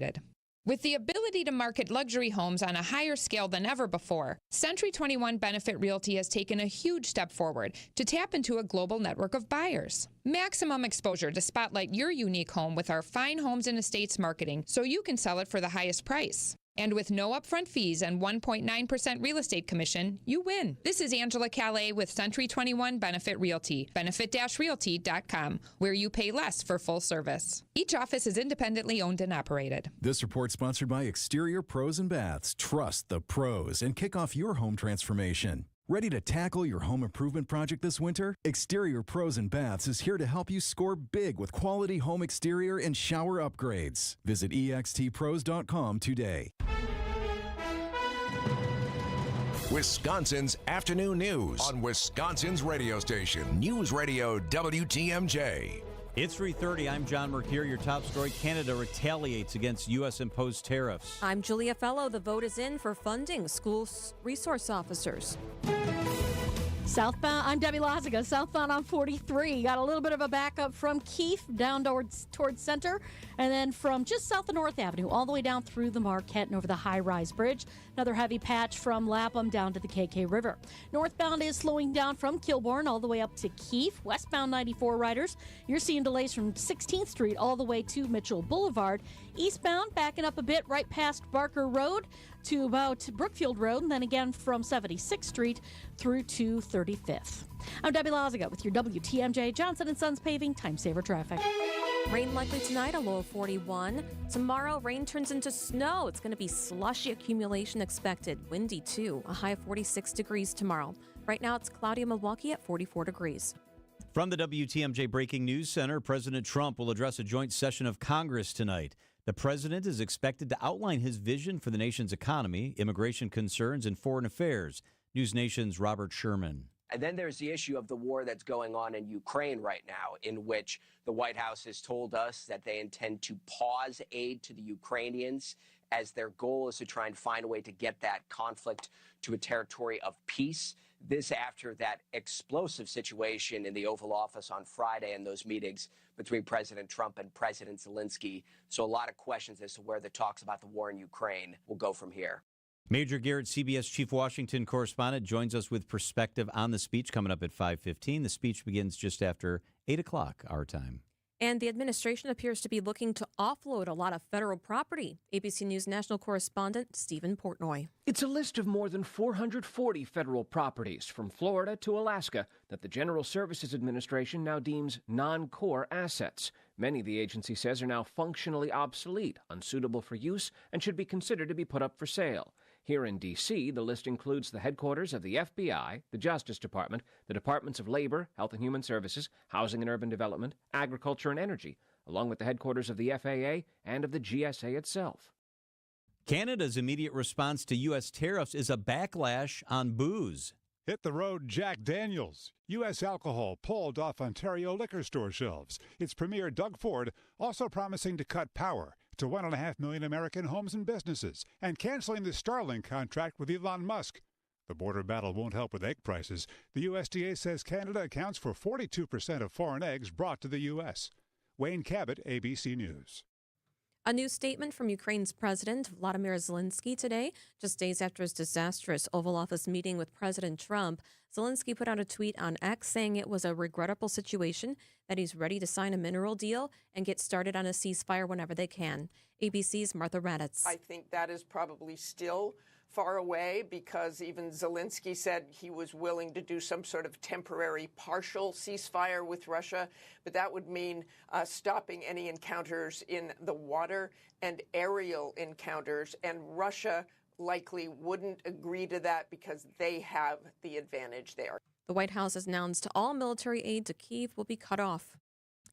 S10: With the ability to market luxury homes on a higher scale than ever before, Century 21 Benefit Realty has taken a huge step forward to tap into a global network of buyers. Maximum exposure to spotlight your unique home with our fine homes and estates marketing so you can sell it for the highest price. And with no upfront fees and 1.9% real estate commission, you win. This is Angela Calais with Century 21 Benefit Realty, benefit-realty.com, where you pay less for full service. Each office is independently owned and operated.
S1: This report sponsored by Exterior Pros and Baths. Trust the pros and kick off your home transformation. Ready to tackle your home improvement project this winter? Exterior Pros and Baths is here to help you score big with quality home exterior and shower upgrades. Visit extpros.com today.
S6: Wisconsin's afternoon news on Wisconsin's radio station, News Radio WTMJ.
S8: It's 3:30. I'm John Mercure. Your top story: Canada retaliates against U.S.-imposed tariffs.
S2: I'm Julia Fellow. The vote is in for funding school resource officers.
S9: Southbound, I'm Debbie Loziga. Southbound on 43. Got a little bit of a backup from Keefe down towards Center, and then from just south of North Avenue all the way down through the Marquette and over the high-rise bridge. Another heavy patch from Lapham down to the KK River. Northbound is slowing down from Kilbourne all the way up to Keefe. Westbound 94 riders, you're seeing delays from 16th Street all the way to Mitchell Boulevard. Eastbound backing up a bit right past Barker Road to about Brookfield Road, and then again from 76th Street through to 35th. I'm Debbie Loziga with your WTMJ Johnson & Sons Paving Time Saver Traffic.
S2: Rain likely tonight, a low of 41. Tomorrow, rain turns into snow. It's going to be slushy accumulation expected. Windy, too. A high of 46 degrees tomorrow. Right now, it's cloudy in Milwaukee at 44 degrees.
S8: From the WTMJ Breaking News Center, President Trump will address a joint session of Congress tonight. The president is expected to outline his vision for the nation's economy, immigration concerns, and foreign affairs. News Nation's Robert Sherman.
S11: And then there's the issue of the war that's going on in Ukraine right now, in which the White House has told us that they intend to pause aid to the Ukrainians as their goal is to try and find a way to get that conflict to a territory of peace. This after that explosive situation in the Oval Office on Friday and those meetings between President Trump and President Zelensky. So a lot of questions as to where the talks about the war in Ukraine will go from here.
S8: Major Garrett, CBS Chief Washington correspondent, joins us with perspective on the speech coming up at 5:15. The speech begins just after 8 o'clock our time.
S2: And the administration appears to be looking to offload a lot of federal property. ABC News national correspondent Stephen Portnoy.
S13: It's a list of more than 440 federal properties from Florida to Alaska that the General Services Administration now deems non-core assets. Many, the agency says, are now functionally obsolete, unsuitable for use, and should be considered to be put up for sale. Here in D.C., the list includes the headquarters of the FBI, the Justice Department, the Departments of Labor, Health and Human Services, Housing and Urban Development, Agriculture and Energy, along with the headquarters of the FAA and of the GSA itself.
S8: Canada's immediate response to U.S. tariffs is a backlash on booze.
S14: Hit the road, Jack Daniels. U.S. alcohol pulled off Ontario liquor store shelves. Its premier, Doug Ford, also promising to cut power to 1.5 million American homes and businesses and canceling the Starlink contract with Elon Musk. The border battle won't help with egg prices. The USDA says Canada accounts for 42% of foreign eggs brought to the U.S. Wayne Cabot, ABC News.
S2: A new statement from Ukraine's President Vladimir Zelensky today, just days after his disastrous Oval Office meeting with President Trump. Zelensky put out a tweet on X saying it was a regrettable situation, that he's ready to sign a mineral deal and get started on a ceasefire whenever they can. ABC's Martha Raddatz.
S12: I think that is probably still far away because even Zelensky said he was willing to do some sort of temporary partial ceasefire with Russia, but that would mean stopping any encounters in the water and aerial encounters, and Russia likely wouldn't agree to that because they have the advantage there.
S2: The White House has announced all military aid to Kyiv will be cut off.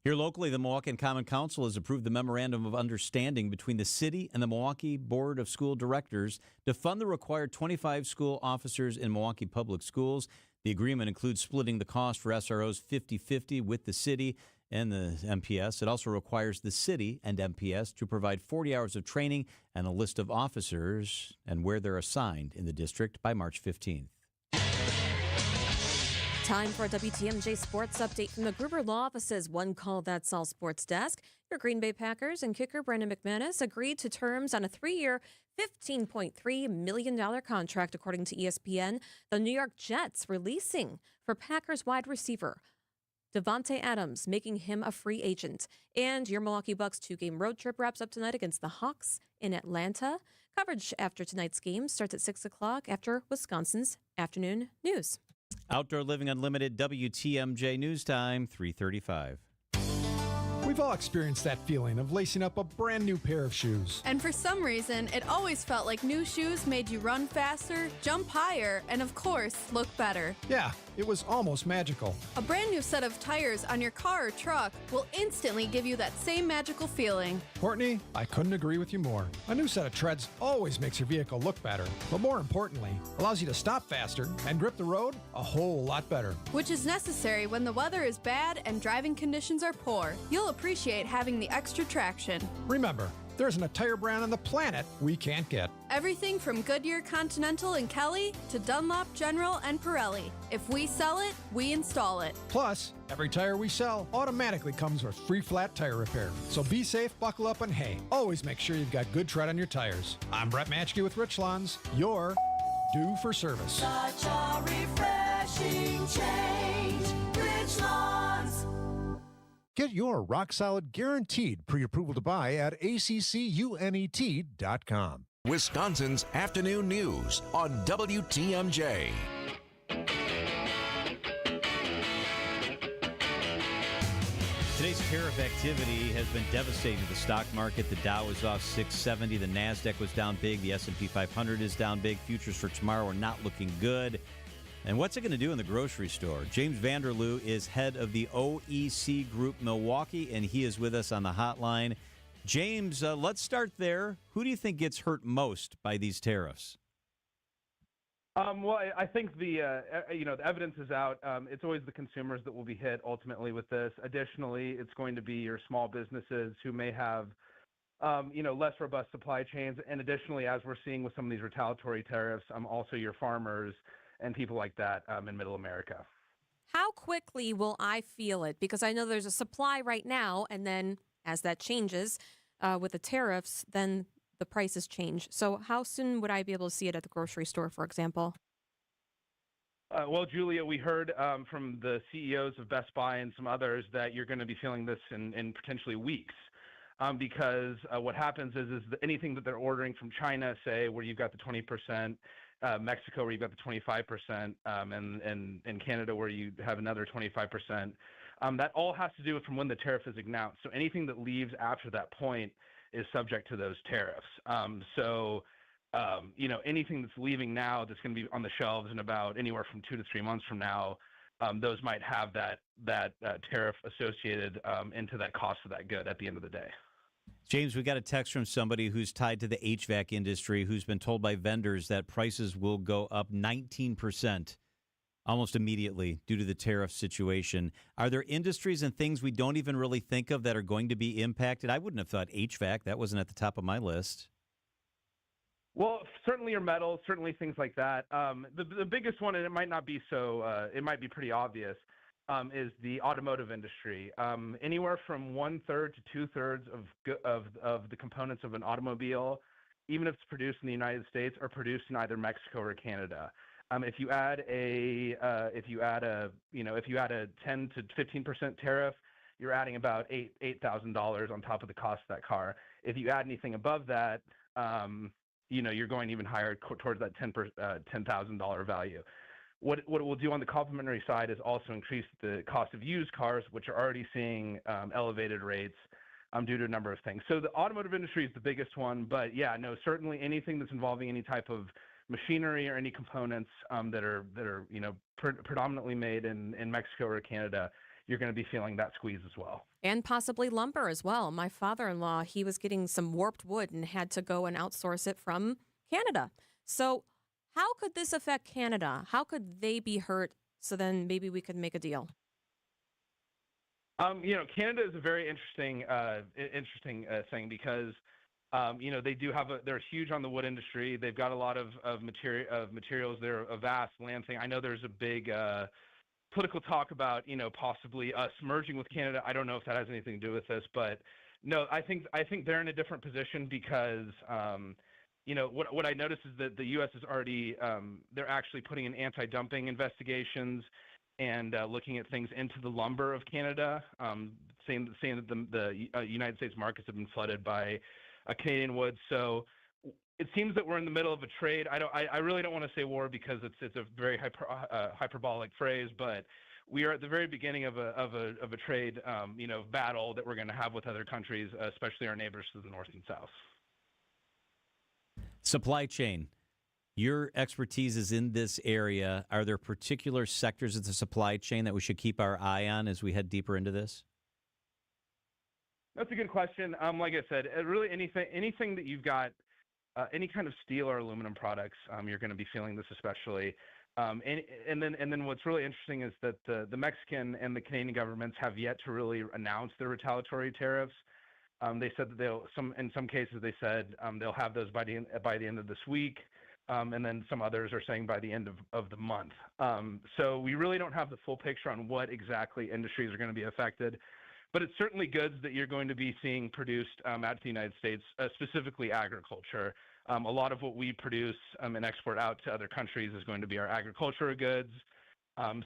S8: Here locally, the Milwaukee Common Council has approved the memorandum of understanding between the city and the Milwaukee Board of School Directors to fund the required 25 school officers in Milwaukee Public Schools. The agreement includes splitting the cost for SROs 50-50 with the city and the MPS. It also requires the city and MPS to provide 40 hours of training and a list of officers and where they're assigned in the district by March 15th.
S2: Time for a WTMJ sports update from the Gruber Law Office's One Call That's All Sports Desk. Your Green Bay Packers and kicker Brandon McManus agreed to terms on a 3-year, $15.3 million contract, according to ESPN. The New York Jets releasing for Packers wide receiver Devontae Adams, making him a free agent. And your Milwaukee Bucks 2-game road trip wraps up tonight against the Hawks in Atlanta. Coverage after tonight's game starts at 6 o'clock after Wisconsin's afternoon news.
S8: Outdoor Living Unlimited, WTMJ News Time, 3:35.
S15: We've all experienced that feeling of lacing up a brand new pair of shoes.
S16: And for some reason, it always felt like new shoes made you run faster, jump higher, and of course, look better.
S15: Yeah, it was almost magical.
S16: A brand new set of tires on your car or truck will instantly give you that same magical feeling.
S15: Courtney, I couldn't agree with you more. A new set of treads always makes your vehicle look better, but more importantly, allows you to stop faster and grip the road a whole lot better.
S16: Which is necessary when the weather is bad and driving conditions are poor. You'll appreciate having the extra traction.
S15: Remember, there isn't a tire brand on the planet we can't get.
S16: Everything from Goodyear Continental and Kelly to Dunlop, General, and Pirelli. If we sell it, we install it.
S15: Plus, every tire we sell automatically comes with free flat tire repair. So be safe, buckle up, and hey, always make sure you've got good tread on your tires. I'm Brett Matchke with Richlands. You're due for service.
S17: Such a refreshing change, Richlands.
S25: Get your rock-solid guaranteed pre-approval to buy at ACCUNET.com.
S6: Wisconsin's afternoon news on WTMJ.
S8: Today's tariff activity has been devastating to the stock market. The Dow is off 670. The NASDAQ was down big. The S&P 500 is down big. Futures for tomorrow are not looking good. And what's it going to do in the grocery store? James Vanderloo is head of the OEC Group Milwaukee, and he is with us on the hotline. James, let's start there. Who do you think gets hurt most by these tariffs?
S26: Well, I think the evidence is out. It's always the consumers that will be hit ultimately with this. Additionally, it's going to be your small businesses who may have, less robust supply chains. And additionally, as we're seeing with some of these retaliatory tariffs, also your farmers and people like that in Middle America.
S2: How quickly will I feel it? Because I know there's a supply right now, and then as that changes with the tariffs, then the prices change. So how soon would I be able to see it at the grocery store, for example?
S26: Well, Julia, we heard from the CEOs of Best Buy and some others that you're going to be feeling this in potentially weeks. Because what happens is anything that they're ordering from China, say, where you've got the 20%, Mexico, where you've got the 25%, and in Canada, where you have another 25%. That all has to do from when the tariff is announced. So anything that leaves after that point is subject to those tariffs. Anything that's leaving now that's going to be on the shelves in about anywhere from 2 to 3 months from now, those might have that tariff associated into that cost of that good at the end of the day.
S8: James, we got a text from somebody who's tied to the HVAC industry who's been told by vendors that prices will go up 19% almost immediately due to the tariff situation. Are there industries and things we don't even really think of that are going to be impacted? I wouldn't have thought HVAC. That wasn't at the top of my list.
S26: Well, certainly your metals, certainly things like that. The biggest one, and it might not be so, it might be pretty obvious, is the automotive industry. Anywhere from 1/3 to 2/3 of the components of an automobile, even if it's produced in the United States, are produced in either Mexico or Canada. If you add a 10 to 15% tariff, you're adding about $8,000 on top of the cost of that car. If you add anything above that, you're going even higher towards that $10,000 value. What it will do on the complementary side is also increase the cost of used cars, which are already seeing elevated rates due to a number of things. So the automotive industry is the biggest one, but yeah, no, certainly anything that's involving any type of machinery or any components that are predominantly made in Mexico or Canada, you're going to be feeling that squeeze as well.
S2: And possibly lumber as well. My father-in-law, he was getting some warped wood and had to go and outsource it from Canada. So how could this affect Canada? How could they be hurt? So then maybe we could make a deal.
S26: Canada is a very interesting thing because, they do have they're huge on the wood industry. They've got a lot of materials. They're a vast land thing. I know there's a big political talk about, possibly us merging with Canada. I don't know if that has anything to do with this, but no, I think they're in a different position because, what I noticed is that the U.S. is already, they're actually putting in anti-dumping investigations and looking at things into the lumber of Canada, saying that the United States markets have been flooded by Canadian wood. So it seems that we're in the middle of a trade. I really don't want to say war because it's a very hyperbolic phrase, but we are at the very beginning of a trade battle that we're going to have with other countries, especially our neighbors to the north and south.
S8: Supply chain. Your expertise is in this area. Are there particular sectors of the supply chain that we should keep our eye on as we head deeper into this?
S26: That's a good question. Like I said, really anything that you've got, any kind of steel or aluminum products, you're going to be feeling this especially. And then what's really interesting is that the Mexican and the Canadian governments have yet to really announce their retaliatory tariffs. They said that in some cases they said they'll have those by the end of this week, and then some others are saying by the end of the month. So we really don't have the full picture on what exactly industries are going to be affected. But it's certainly goods that you're going to be seeing produced out of the United States, specifically agriculture. A lot of what we produce and export out to other countries is going to be our agricultural goods.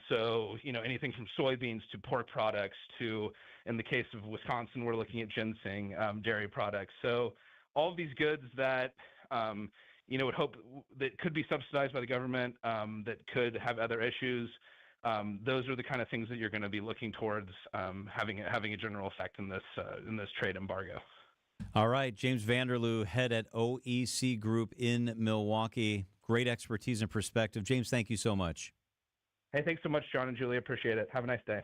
S26: So, anything from soybeans to pork products to, in the case of Wisconsin, we're looking at ginseng, dairy products. So all of these goods that, would hope that could be subsidized by the government, that could have other issues. Those are the kind of things that you're going to be looking towards having a general effect in this trade embargo.
S8: All right, James Vanderloo, head at OEC Group in Milwaukee. Great expertise and perspective. James, thank you so much.
S26: Hey, thanks so much, John and Julia. Appreciate it. Have a nice day.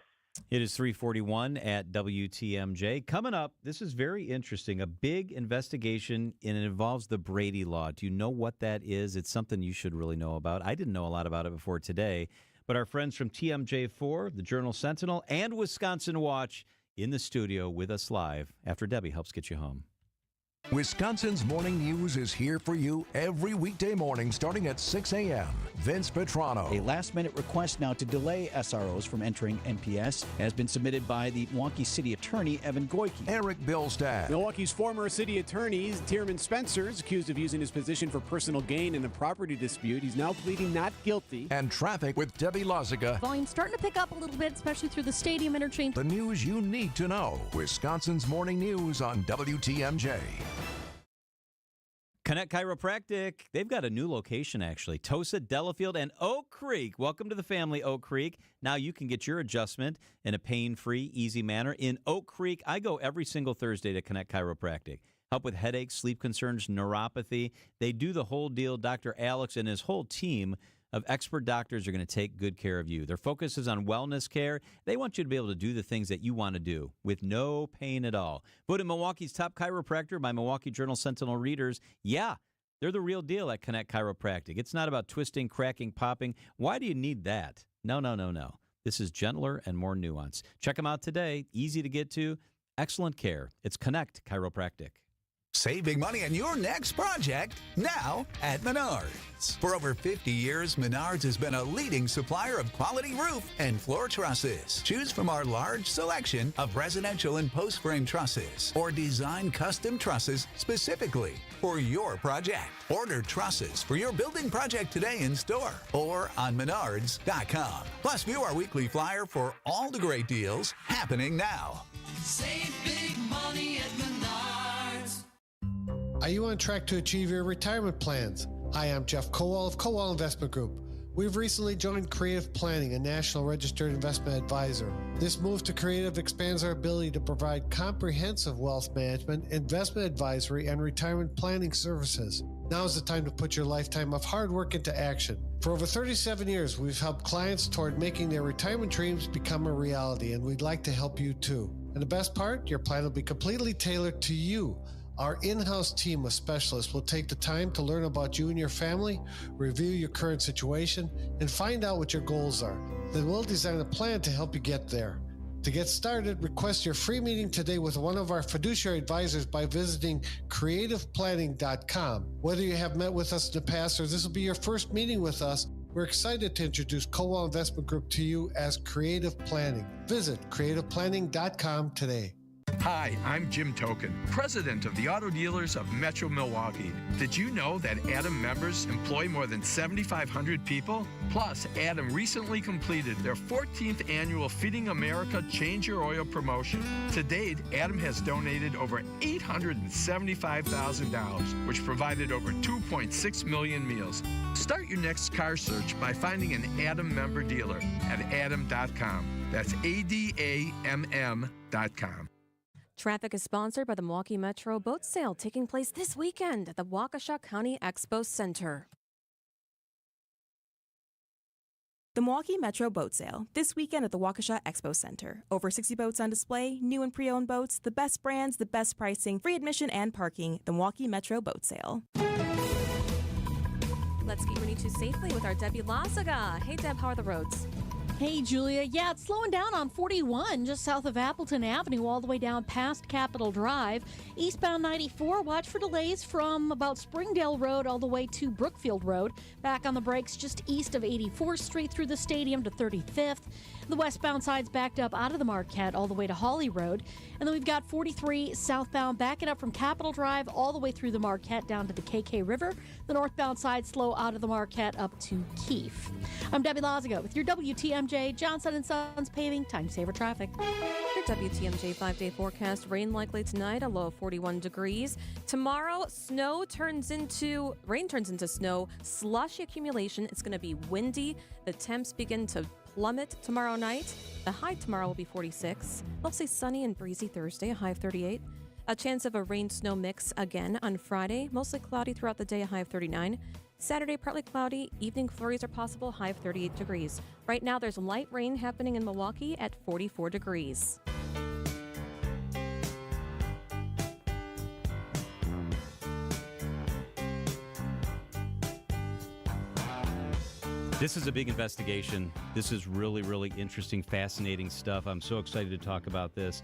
S8: It is 3:41 at WTMJ. Coming up, this is very interesting. A big investigation, and it involves the Brady Law. Do you know what that is? It's something you should really know about. I didn't know a lot about it before today. But our friends from TMJ4, the Journal Sentinel, and Wisconsin Watch in the studio with us live after Debbie helps get you home.
S7: Wisconsin's Morning News is here for you every weekday morning starting at 6 a.m. Vince Petrano.
S18: A last-minute request now to delay SROs from entering NPS has been submitted by the Milwaukee City Attorney, Evan Goyke.
S7: Eric Bilstad.
S19: Milwaukee's former city attorney, Tierman Spencer, is accused of using his position for personal gain in a property dispute. He's now pleading not guilty.
S7: And traffic with Debbie Loziga.
S9: Volume starting to pick up a little bit, especially through the stadium interchange.
S7: The news you need to know. Wisconsin's Morning News on WTMJ.
S8: Connect Chiropractic. They've got a new location, actually. Tosa, Delafield, and Oak Creek. Welcome to the family, Oak Creek. Now you can get your adjustment in a pain-free, easy manner. In Oak Creek, I go every single Thursday to Connect Chiropractic. Help with headaches, sleep concerns, neuropathy. They do the whole deal. Dr. Alex and his whole team of expert doctors are going to take good care of you. Their focus is on wellness care. They want you to be able to do the things that you want to do with no pain at all. Voted Milwaukee's top chiropractor by Milwaukee Journal Sentinel readers. Yeah, they're the real deal at Connect Chiropractic. It's not about twisting, cracking, popping. Why do you need that? No. This is gentler and more nuanced. Check them out today. Easy to get to. Excellent care. It's Connect Chiropractic.
S3: Save big money on your next project now at Menards. For over 50 years, Menards has been a leading supplier of quality roof and floor trusses. Choose from our large selection of residential and post-frame trusses or design custom trusses specifically for your project. Order trusses for your building project today in store or on Menards.com. Plus, view our weekly flyer for all the great deals happening now.
S17: Save big money at Menards.
S4: Are you on track to achieve your retirement plans? Hi, I'm Jeff Kowal of Kowal Investment Group. We've recently joined Creative Planning, a national registered investment advisor. This move to Creative expands our ability to provide comprehensive wealth management, investment advisory, and retirement planning services. Now is the time to put your lifetime of hard work into action. For over 37 years, we've helped clients toward making their retirement dreams become a reality, and we'd like to help you too. And the best part, your plan will be completely tailored to you. Our in-house team of specialists will take the time to learn about you and your family, review your current situation, and find out what your goals are. Then we'll design a plan to help you get there. To get started, request your free meeting today with one of our fiduciary advisors by visiting creativeplanning.com. Whether you have met with us in the past or this will be your first meeting with us, we're excited to introduce Kowal Investment Group to you as Creative Planning. Visit creativeplanning.com today.
S5: Hi, I'm Jim Token, president of the Auto Dealers of Metro Milwaukee. Did you know that Adam members employ more than 7,500 people? Plus, Adam recently completed their 14th annual Feeding America Change Your Oil promotion. To date, Adam has donated over $875,000, which provided over 2.6 million meals. Start your next car search by finding an Adam member dealer at adam.com. That's ADAMM.com.
S2: Traffic is sponsored by the Milwaukee Metro Boat Sale taking place this weekend at the Waukesha County Expo Center.
S20: The Milwaukee Metro Boat Sale, this weekend at the Waukesha Expo Center. Over 60 boats on display, new and pre-owned boats, the best brands, the best pricing, free admission and parking. The Milwaukee Metro Boat Sale.
S2: Let's get ready to safely with our Debbie Lazaga. Hey, Deb, how are the roads?
S9: Hey, Julia. Yeah, it's slowing down on 41 just south of Appleton Avenue all the way down past Capitol Drive. Eastbound 94, watch for delays from about Springdale Road all the way to Brookfield Road. Back on the brakes just east of 84th Street through the stadium to 35th. The westbound side's backed up out of the Marquette all the way to Holly Road. And then we've got 43 southbound backing up from Capitol Drive all the way through the Marquette down to the KK River. The northbound side slow out of the Marquette up to Keefe. I'm Debbie Lazaga with your WTMJ Johnson & Sons Paving Time Saver Traffic.
S2: Your WTMJ 5-day forecast. Rain likely tonight, a low of 41 degrees. Tomorrow, rain turns into snow. Slushy accumulation. It's going to be windy. The temps begin to plummet tomorrow night. The high tomorrow will be 46. Mostly sunny and breezy Thursday, a high of 38. A chance of a rain-snow mix again on Friday. Mostly cloudy throughout the day, a high of 39. Saturday, partly cloudy. Evening flurries are possible, high of 38 degrees. Right now, there's light rain happening in Milwaukee at 44 degrees.
S8: This is a big investigation. This is really, really interesting, fascinating stuff. I'm so excited to talk about this.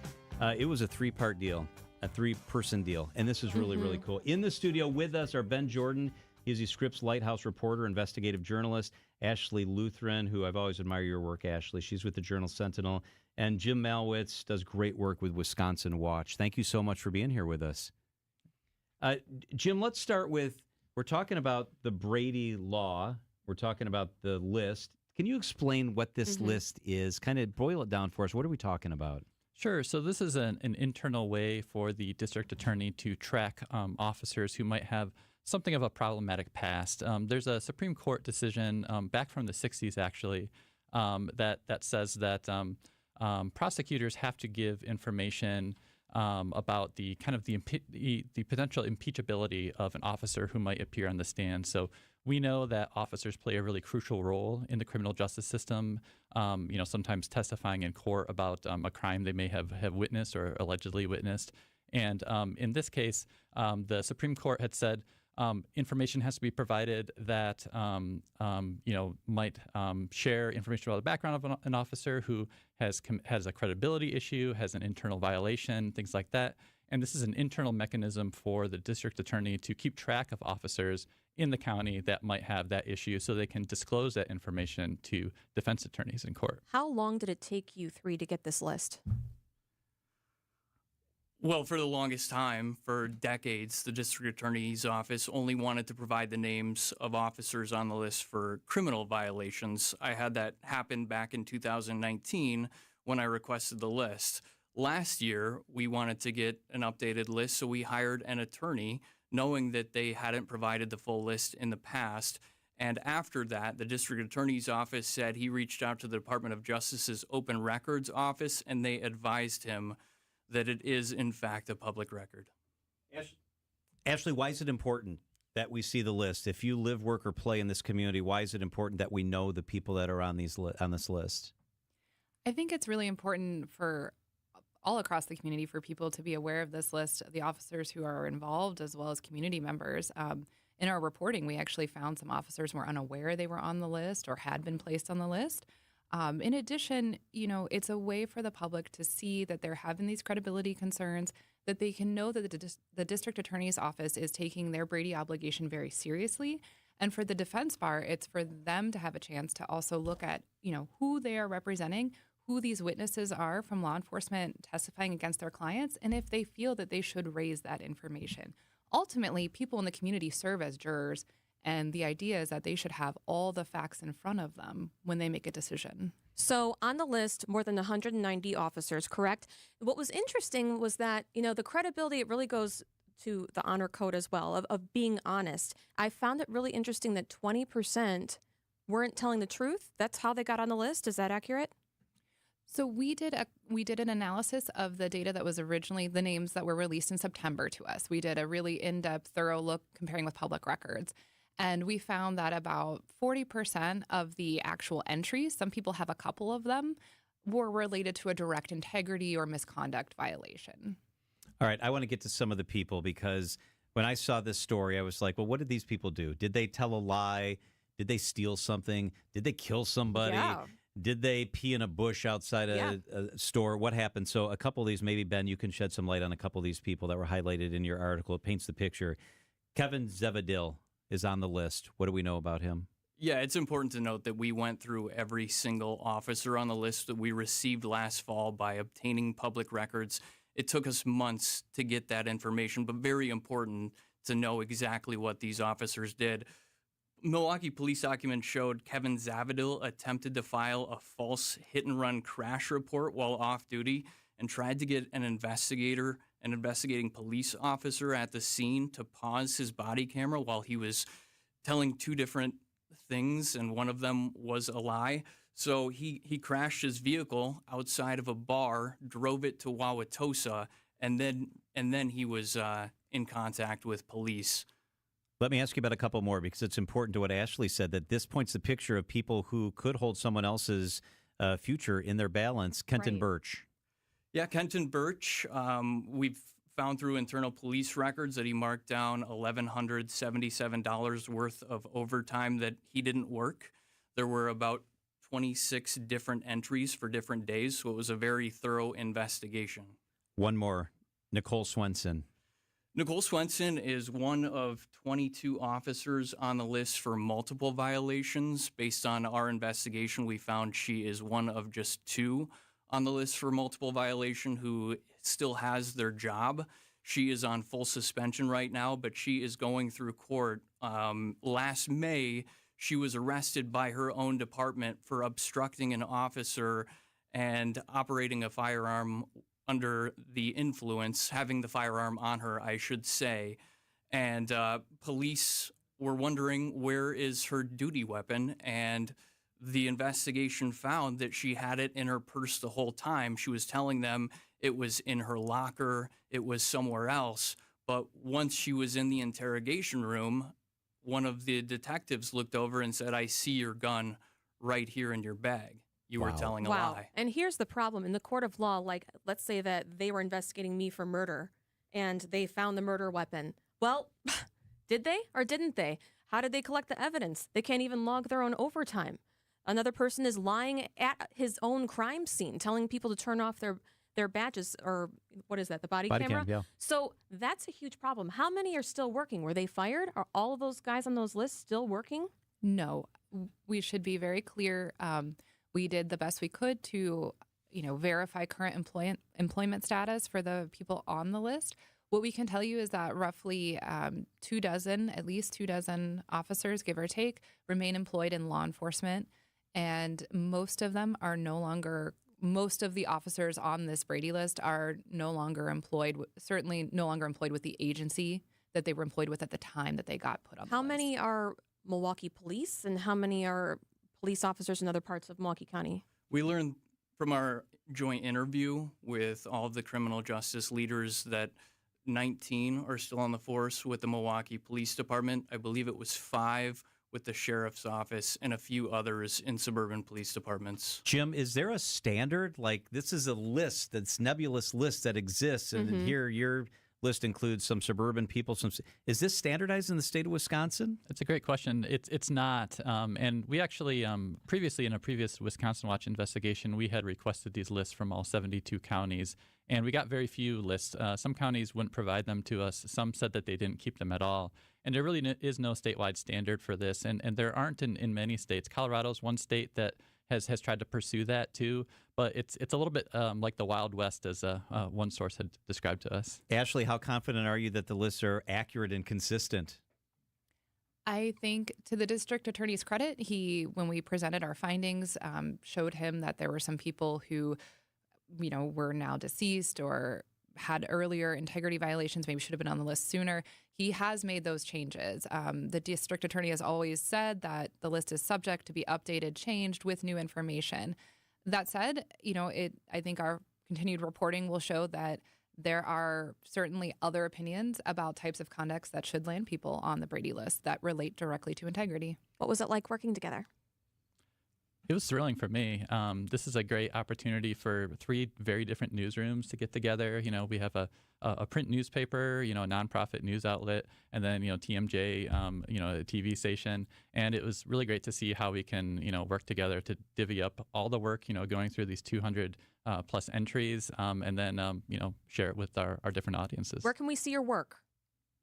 S8: It was a three-part deal, a three-person deal, and this is really, really cool. In the studio with us are Ben Jordan. He's the Scripps Lighthouse reporter, investigative journalist. Ashley Lutheran, who I've always admired your work, Ashley. She's with the Journal Sentinel. And Jim Malwitz does great work with Wisconsin Watch. Thank you so much for being here with us. Jim, let's start with, we're talking about the Brady Law. We're talking about the list. Can you explain what this list is? Kind of boil it down for us. What are we talking about?
S22: Sure. So this is an internal way for the district attorney to track officers who might have something of a problematic past. There's a Supreme Court decision back from the 60s, actually, that says that prosecutors have to give information about the kind of the potential impeachability of an officer who might appear on the stand. So we know that officers play a really crucial role in the criminal justice system, sometimes testifying in court about a crime they may have witnessed or allegedly witnessed. And in this case, the Supreme Court had said information has to be provided that might share information about the background of an officer who has a credibility issue, has an internal violation, things like that. And this is an internal mechanism for the district attorney to keep track of officers in the county that might have that issue so they can disclose that information to defense attorneys in court.
S2: How long did it take you three to get this list?
S1: Well, for the longest time, for decades, the district attorney's office only wanted to provide the names of officers on the list for criminal violations. I had that happen back in 2019 when I requested the list. Last year, we wanted to get an updated list, so we hired an attorney, knowing that they hadn't provided the full list in the past. And after that, the district attorney's office said he reached out to the Department of Justice's Open Records Office, and they advised him that it is, in fact, a public record.
S8: Ashley, why is it important that we see the list? If you live, work, or play in this community, why is it important that we know the people that are on this list?
S10: I think it's really important for all across the community for people to be aware of this list, the officers who are involved, as well as community members. In our reporting, we actually found some officers were unaware they were on the list or had been placed on the list. In addition, it's a way for the public to see that they're having these credibility concerns, that they can know that the district attorney's office is taking their Brady obligation very seriously. And for the defense bar, it's for them to have a chance to also look at, who they are representing, who these witnesses are from law enforcement testifying against their clients, and if they feel that they should raise that information. Ultimately, people in the community serve as jurors, and the idea is that they should have all the facts in front of them when they make a decision.
S2: So on the list, more than 190 officers, correct? What was interesting was that, the credibility, it really goes to the honor code as well, of being honest. I found it really interesting that 20% weren't telling the truth. That's how they got on the list. Is that accurate?
S10: So we did an analysis of the data that was originally the names that were released in September to us. We did a really in-depth, thorough look comparing with public records. And we found that about 40% of the actual entries, some people have a couple of them, were related to a direct integrity or misconduct violation.
S8: All right, I want to get to some of the people because when I saw this story, I was like, well, what did these people do? Did they tell a lie? Did they steal something? Did they kill somebody?
S2: Yeah.
S8: Did they pee in a bush outside a store? What happened? So a couple of these, maybe, Ben, you can shed some light on a couple of these people that were highlighted in your article. It paints the picture. Kevin Zavadil is on the list. What do we know about him?
S1: Yeah, it's important to note that we went through every single officer on the list that we received last fall by obtaining public records. It took us months to get that information, but very important to know exactly what these officers did. Milwaukee police documents showed Kevin Zavadil attempted to file a false hit-and-run crash report while off duty and tried to get an investigating police officer at the scene to pause his body camera while he was telling two different things, and one of them was a lie. So he crashed his vehicle outside of a bar, drove it to Wauwatosa, and then he was in contact with police.
S8: Let me ask you about a couple more because it's important to what Ashley said, that this points the picture of people who could hold someone else's future in their balance. Kenton Birch.
S1: Yeah, Kenton Birch, we've found through internal police records that he marked down $1,177 worth of overtime that he didn't work. There were about 26 different entries for different days, so it was a very thorough investigation.
S8: One more, Nicole Swenson.
S1: Nicole Swenson is one of 22 officers on the list for multiple violations. Based on our investigation, we found she is one of just two on the list for multiple violation who still has their job. She is on full suspension right now, but she is going through court. Last May, she was arrested by her own department for obstructing an officer and operating a firearm under the influence, having the firearm on her, I should say. And police were wondering, where is her duty weapon? And the investigation found that she had it in her purse the whole time. She was telling them it was in her locker, it was somewhere else. But once she was in the interrogation room, one of the detectives looked over and said, "I see your gun right here in your bag. You were telling a lie."
S2: And here's the problem. In the court of law, like, let's say that they were investigating me for murder and they found the murder weapon. Well, did they or didn't they? How did they collect the evidence? They can't even log their own overtime. Another person is lying at his own crime scene, telling people to turn off their badges, or what is that, the body
S8: Body
S2: camera?
S8: cam, yeah.
S2: So that's a huge problem. How many are still working? Were they fired? Are all of those guys on those lists still working?
S10: No, we should be very clear. We did the best we could to, verify current employment status for the people on the list. What we can tell you is that roughly at least 24 officers, give or take, remain employed in law enforcement, and most of them are no longer. Most of the officers on this Brady list are no longer employed. Certainly, no longer employed with the agency that they were employed with at the time that they got put on.
S2: How many are Milwaukee police, and how many are police officers in other parts of Milwaukee County?
S1: We learned from our joint interview with all of the criminal justice leaders that 19 are still on the force with the Milwaukee Police Department. I believe it was 5 with the sheriff's office and a few others in suburban police departments.
S8: Jim, is there a standard? Like, this is a list, that's nebulous list that exists, and here your list includes some suburban people. Is this standardized in the state of Wisconsin?
S22: It's a great question. It's not. And we actually, previously in a previous Wisconsin Watch investigation, we had requested these lists from all 72 counties. And we got very few lists. Some counties wouldn't provide them to us. Some said that they didn't keep them at all. And there really is no statewide standard for this. And there aren't in many states. Colorado's one state that has tried to pursue that too. But it's a little bit like the Wild West, as one source had described to us.
S8: Ashley, how confident are you that the lists are accurate and consistent?
S10: I think, to the district attorney's credit, when we presented our findings, showed him that there were some people who were now deceased or had earlier integrity violations, maybe should have been on the list sooner. He has made those changes. The district attorney has always said that the list is subject to be updated, changed with new information. That said, I think our continued reporting will show that there are certainly other opinions about types of conducts that should land people on the Brady list that relate directly to integrity.
S2: What was it like working together?
S22: It was thrilling for me. This is a great opportunity for 3 very different newsrooms to get together. We have a print newspaper, a nonprofit news outlet, and then, TMJ, a TV station. And it was really great to see how we can, work together to divvy up all the work, going through these 200 plus entries, and then, share it with our different audiences.
S2: Where can we see your work?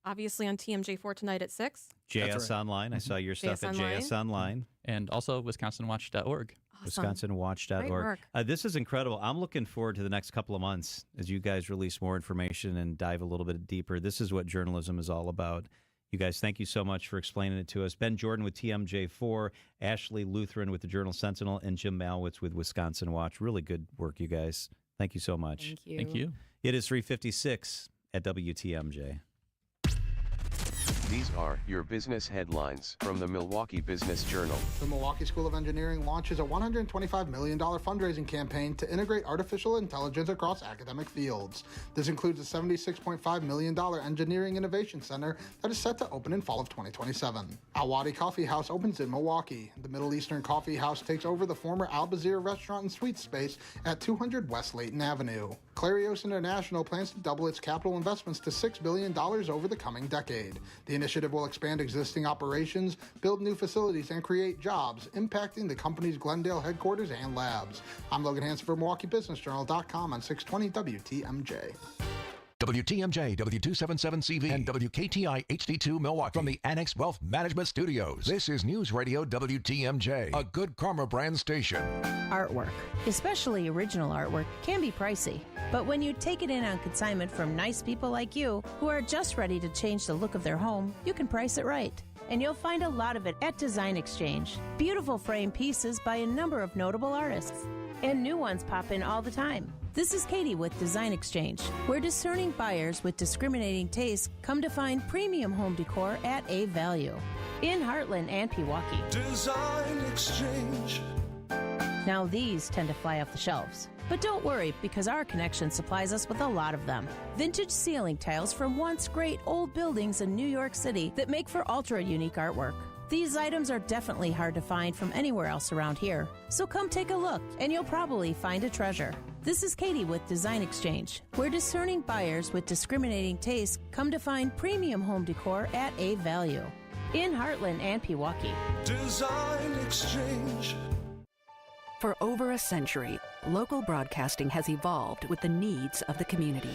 S2: Obviously on TMJ4 tonight at 6.
S8: JS Online. I saw your stuff at JS Online.
S22: And also WisconsinWatch.org.
S2: Awesome.
S8: WisconsinWatch.org. This is incredible. I'm looking forward to the next couple of months as you guys release more information and dive a little bit deeper. This is what journalism is all about. You guys, thank you so much for explaining it to us. Ben Jordan with TMJ4, Ashley Lutheran with the Journal Sentinel, and Jim Malwitz with Wisconsin Watch. Really good work, you guys. Thank you so much.
S10: Thank you.
S22: Thank you.
S8: It is 3:56 at WTMJ.
S11: These are your business headlines from the Milwaukee Business Journal.
S13: The Milwaukee School of Engineering launches a $125 million fundraising campaign to integrate artificial intelligence across academic fields. This includes a $76.5 million engineering innovation center that is set to open in fall of 2027. Al Wadi Coffee House opens in Milwaukee. The Middle Eastern Coffee House takes over the former Al Bazir restaurant and suite space at 200 West Layton Avenue. Clarios International plans to double its capital investments to $6 billion over the coming decade. The initiative will expand existing operations, build new facilities, and create jobs, impacting the company's Glendale headquarters and labs. I'm Logan Hansen for MilwaukeeBusinessJournal.com on 620 WTMJ.
S7: WTMJ, W277CV, and WKTI HD2 Milwaukee from the Annex Wealth Management Studios. This is News Radio WTMJ, a Good Karma brand station.
S14: Artwork, especially original artwork, can be pricey. But when you take it in on consignment from nice people like you, who are just ready to change the look of their home, you can price it right. And you'll find a lot of it at Design Exchange. Beautiful frame pieces by a number of notable artists. And new ones pop in all the time. This is Katie with Design Exchange, where discerning buyers with discriminating tastes come to find premium home decor at a value. In Heartland and Pewaukee.
S17: Design Exchange.
S14: Now these tend to fly off the shelves. But don't worry, because our connection supplies us with a lot of them. Vintage ceiling tiles from once great old buildings in New York City that make for ultra-unique artwork. These items are definitely hard to find from anywhere else around here. So come take a look, and you'll probably find a treasure. This is Katie with Design Exchange, where discerning buyers with discriminating tastes come to find premium home decor at a value. In Heartland and Pewaukee.
S17: Design Exchange.
S12: For over a century, local broadcasting has evolved with the needs of the community.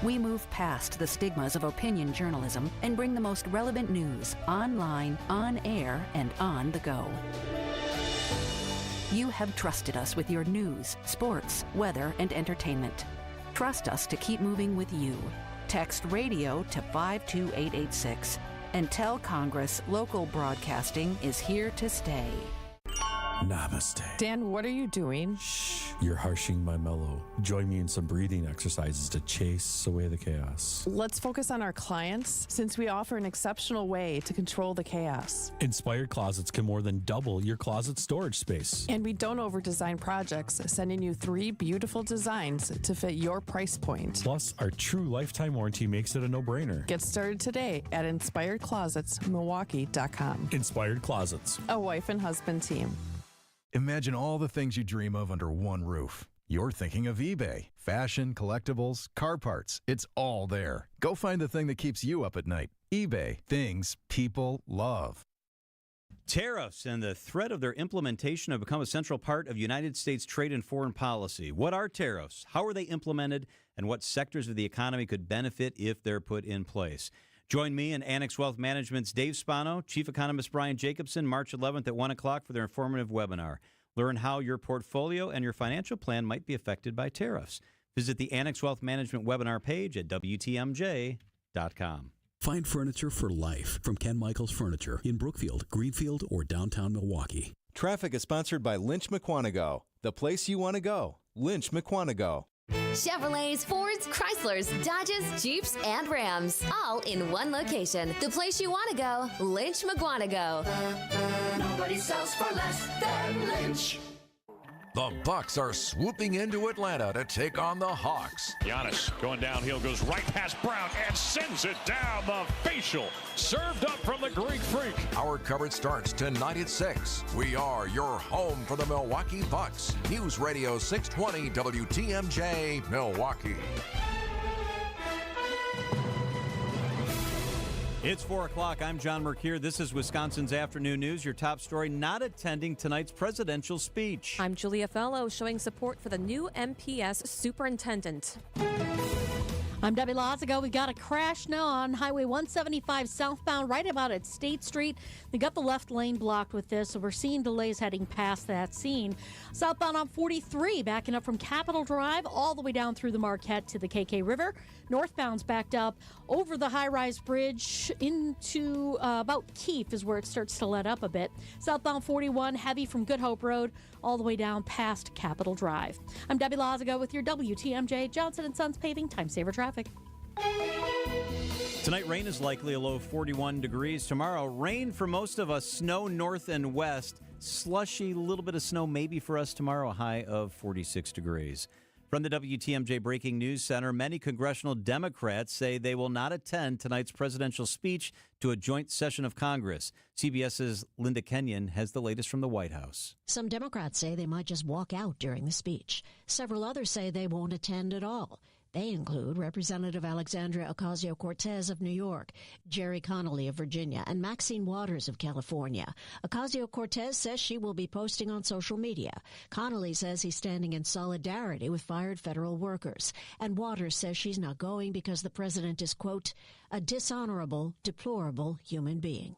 S12: We move past the stigmas of opinion journalism and bring the most relevant news online, on air, and on the go. You have trusted us with your news, sports, weather, and entertainment. Trust us to keep moving with you. Text radio to 52886 and tell Congress local broadcasting is here to stay.
S15: Namaste.
S16: Dan, what are you doing?
S15: Shh, you're harshing my mellow. Join me in some breathing exercises to chase away the chaos.
S16: Let's focus on our clients since we offer an exceptional way to control the chaos.
S15: Inspired Closets can more than double your closet storage space.
S16: And we don't over-design projects, sending you 3 beautiful designs to fit your price point.
S15: Plus, our true lifetime warranty makes it a no-brainer.
S16: Get started today at InspiredClosetsMilwaukee.com.
S15: Inspired Closets.
S16: A wife and husband team.
S21: Imagine all the things you dream of under one roof. You're thinking of eBay. Fashion, collectibles, car parts. It's all there. Go find the thing that keeps you up at night. eBay. Things people love.
S8: Tariffs and the threat of their implementation have become a central part of United States trade and foreign policy. What are tariffs? How are they implemented? And what sectors of the economy could benefit if they're put in place? Join me and Annex Wealth Management's Dave Spano, Chief Economist Brian Jacobson, March 11th at 1 o'clock for their informative webinar. Learn how your portfolio and your financial plan might be affected by tariffs. Visit the Annex Wealth Management webinar page at WTMJ.com.
S23: Find furniture for life from Ken Michaels Furniture in Brookfield, Greenfield, or downtown Milwaukee.
S24: Traffic is sponsored by Lynch McQuanago. The place you want to go. Lynch McQuanago.
S27: Chevrolets, Fords, Chryslers, Dodges, Jeeps, and Rams. All in one location. The place you want to go. Lynch McQuanago.
S17: Nobody sells for less than Lynch.
S6: The Bucks are swooping into Atlanta to take on the Hawks.
S28: Giannis going downhill, goes right past Brown and sends it down the facial. Served up from the Greek Freak.
S6: Our coverage starts tonight at 6. We are your home for the Milwaukee Bucks. News Radio 620 WTMJ, Milwaukee.
S8: It's 4 o'clock. I'm John Mercure. This is Wisconsin's Afternoon News. Your top story, not attending tonight's presidential speech.
S2: I'm Julia Fellow, showing support for the new MPS superintendent.
S9: I'm Debbie Lazago. We got a crash now on Highway 175 southbound, right about at State Street. They got the left lane blocked with this, so we're seeing delays heading past that scene. Southbound on 43, backing up from Capitol Drive all the way down through the Marquette to the KK River. Northbound's backed up over the high-rise bridge into about Keefe is where it starts to let up a bit. Southbound 41, heavy from Good Hope Road all the way down past Capitol Drive. I'm Debbie Lazago with your WTMJ Johnson & Sons Paving Time Saver Traffic.
S8: Tonight, rain is likely, a low of 41 degrees. Tomorrow, rain for most of us, snow north and west. Slushy, little bit of snow maybe for us tomorrow, a high of 46 degrees. From the WTMJ Breaking News Center, many congressional Democrats say they will not attend tonight's presidential speech to a joint session of Congress. CBS's Linda Kenyon has the latest from the White House.
S29: Some Democrats say they might just walk out during the speech. Several others say they won't attend at all. They include Representative Alexandria Ocasio-Cortez of New York, Jerry Connolly of Virginia, and Maxine Waters of California. Ocasio-Cortez says she will be posting on social media. Connolly says he's standing in solidarity with fired federal workers. And Waters says she's not going because the president is, quote, a dishonorable, deplorable human being.